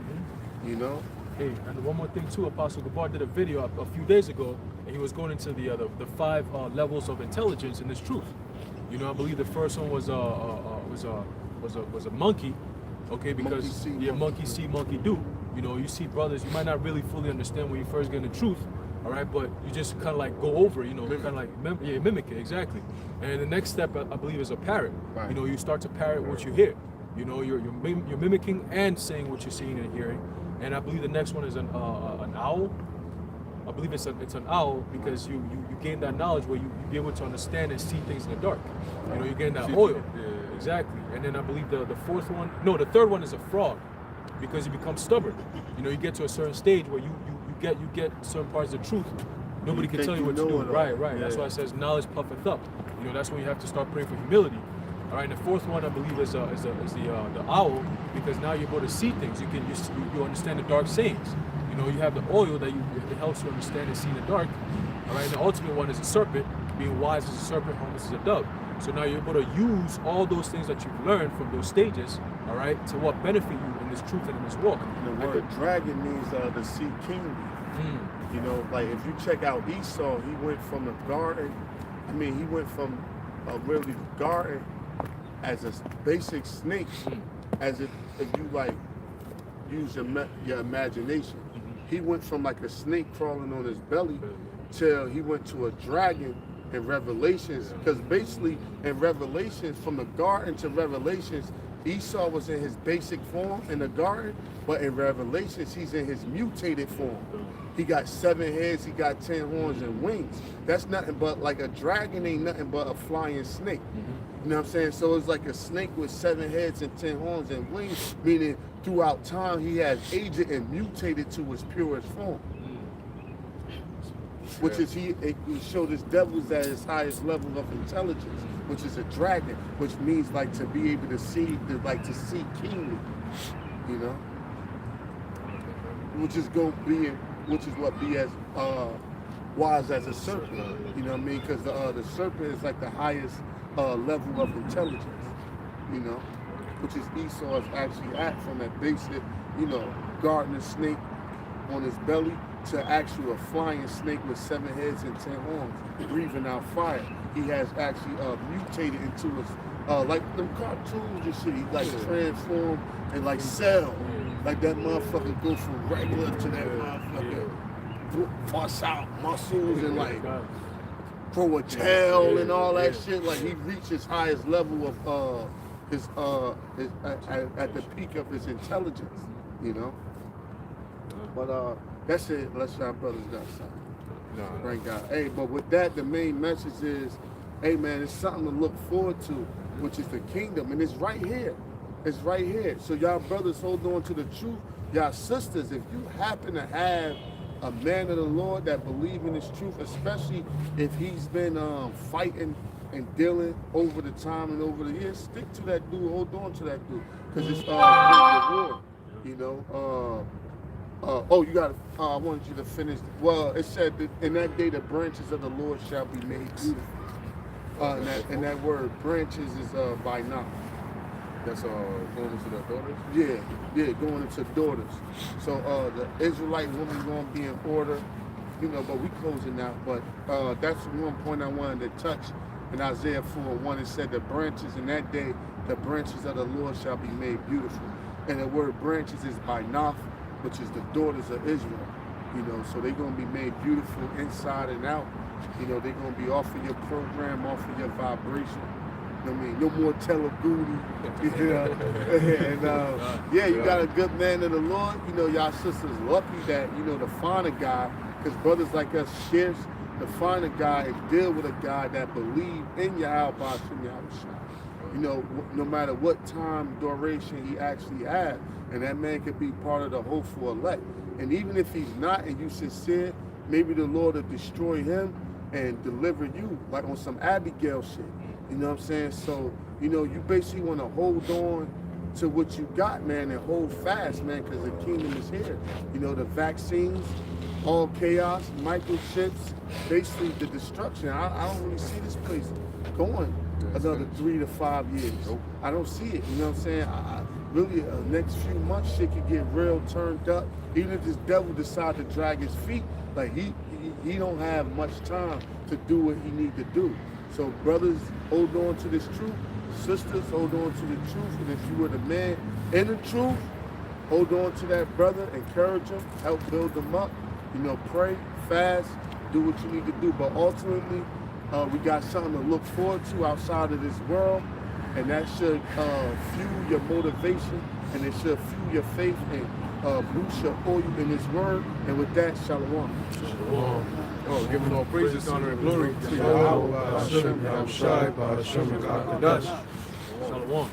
You know. Hey, and one more thing too, Apostle Gabar did a video a few days ago, and he was going into the 5 levels of intelligence in this truth. You know, I believe the first one was a monkey, okay, because monkey see, monkey do. You know, you see brothers, you might not really fully understand when you first get in the truth. All right, but you just kind of like go over, you know, kind of like mimic it, exactly. And the next step, I believe, is a parrot. Right. You know, you start to parrot what you hear. You know, you're mimicking and saying what you're seeing and hearing. And I believe the next one is an owl. I believe it's an owl, because you gain that knowledge where you be able to understand and see things in the dark. You know, you gain that oil. Yeah. Exactly. And then I believe the third one is a frog, because you become stubborn. You know, you get to a certain stage where you get certain parts of the truth. Nobody can tell you what to do. Right. Yeah. That's why it says knowledge puffeth up. You know, that's when you have to start praying for humility. All right, and the fourth one I believe is the owl, because now you're able to see things. You understand the dark sayings. You know, you have the oil that helps you understand and see in the dark. All right, and the ultimate one is a serpent, being wise as a serpent, harmless as a dove. So now you're able to use all those things that you've learned from those stages, all right, to what benefit you in this truth and in this walk. The word dragon means to see kingly. You know, like if you check out Esau, he went from the garden. I mean, he went from really garden as a basic snake, as if you like use your imagination. He went from like a snake crawling on his belly till he went to a dragon in Revelations, because basically in Revelations, from the garden to Revelations, Esau was in his basic form in the garden, but in Revelations he's in his mutated form. He got 7 heads, he got 10 horns and wings. That's nothing but, like, a dragon ain't nothing but a flying snake. You know what I'm saying? So it's like a snake with 7 heads and 10 horns and wings, meaning throughout time he has aged and mutated to his purest form. Which is he showed his devils at his highest level of intelligence, which is a dragon, which means like to be able to see kingly, you know, which is what be as wise as a serpent, you know what I mean? Because the serpent is like the highest level of intelligence, you know, which is Esau is actually at, from that basic, you know, gardener snake on his belly to actually a flying snake with 7 heads and 10 horns, breathing out fire. He has actually mutated into his, like them cartoons and shit, he like transformed and like Cell. Like that motherfucker go from regular to that motherfucker bust out muscles and like grow a tail and all that shit. Like he reached his highest level of at the peak of his intelligence, you know. But that's it. Unless y'all brothers got something. No. Thank God. Hey, but with that, the main message is, hey man, it's something to look forward to, which is the kingdom, and it's right here. It's right here. So y'all brothers, hold on to the truth. Y'all sisters, if you happen to have a man of the Lord that believe in this truth, especially if he's been fighting and dealing over the time and over the years, stick to that dude. Hold on to that dude, because it's war. You know. You got. I wanted you to finish. Well, it said that in that day the branches of the Lord shall be made beautiful. And that word branches is by now. That's going into the daughters? Yeah, going into daughters. So the Israelite woman going to be in order, you know, but we closing out. But that's one point I wanted to touch In Isaiah 4:1, it said, the branches in that day, the branches of the Lord shall be made beautiful. And the word branches is by Naph, which is the daughters of Israel. You know, so they're going to be made beautiful inside and out. You know, they're going to be off of your program, off of your vibration. You know what I mean? No more Telugu. You know? And yeah, you got a good man of the Lord. You know, y'all sisters lucky that, you know, to find a guy, because brothers like us shares, to find a guy and deal with a guy that believe in Yahweh Hashem Yahushua. You know, no matter what time duration he actually had, and that man could be part of the hopeful elect. And even if he's not and you sincere, maybe the Lord will destroy him and deliver you, like on some Abigail shit. You know what I'm saying? So, you know, you basically want to hold on to what you got, man, and hold fast, man, because the kingdom is here. You know, the vaccines, all chaos, microchips, basically the destruction. I don't really see this place going another 3 to 5 years. I don't see it. You know what I'm saying? Really, next few months, shit could get real turned up. Even if this devil decide to drag his feet, like he don't have much time to do what he need to do. So brothers, hold on to this truth. Sisters, hold on to the truth. And if you were the man in the truth, hold on to that brother, encourage him, help build him up. You know, pray, fast, do what you need to do. But ultimately, we got something to look forward to outside of this world, and that should fuel your motivation, and it should fuel your faith and boost your oil in His word. And with that, shalom. Oh, giving all praises, honor, and glory to Yahweh, Hashem, Yahushai, Hashem, Shalom.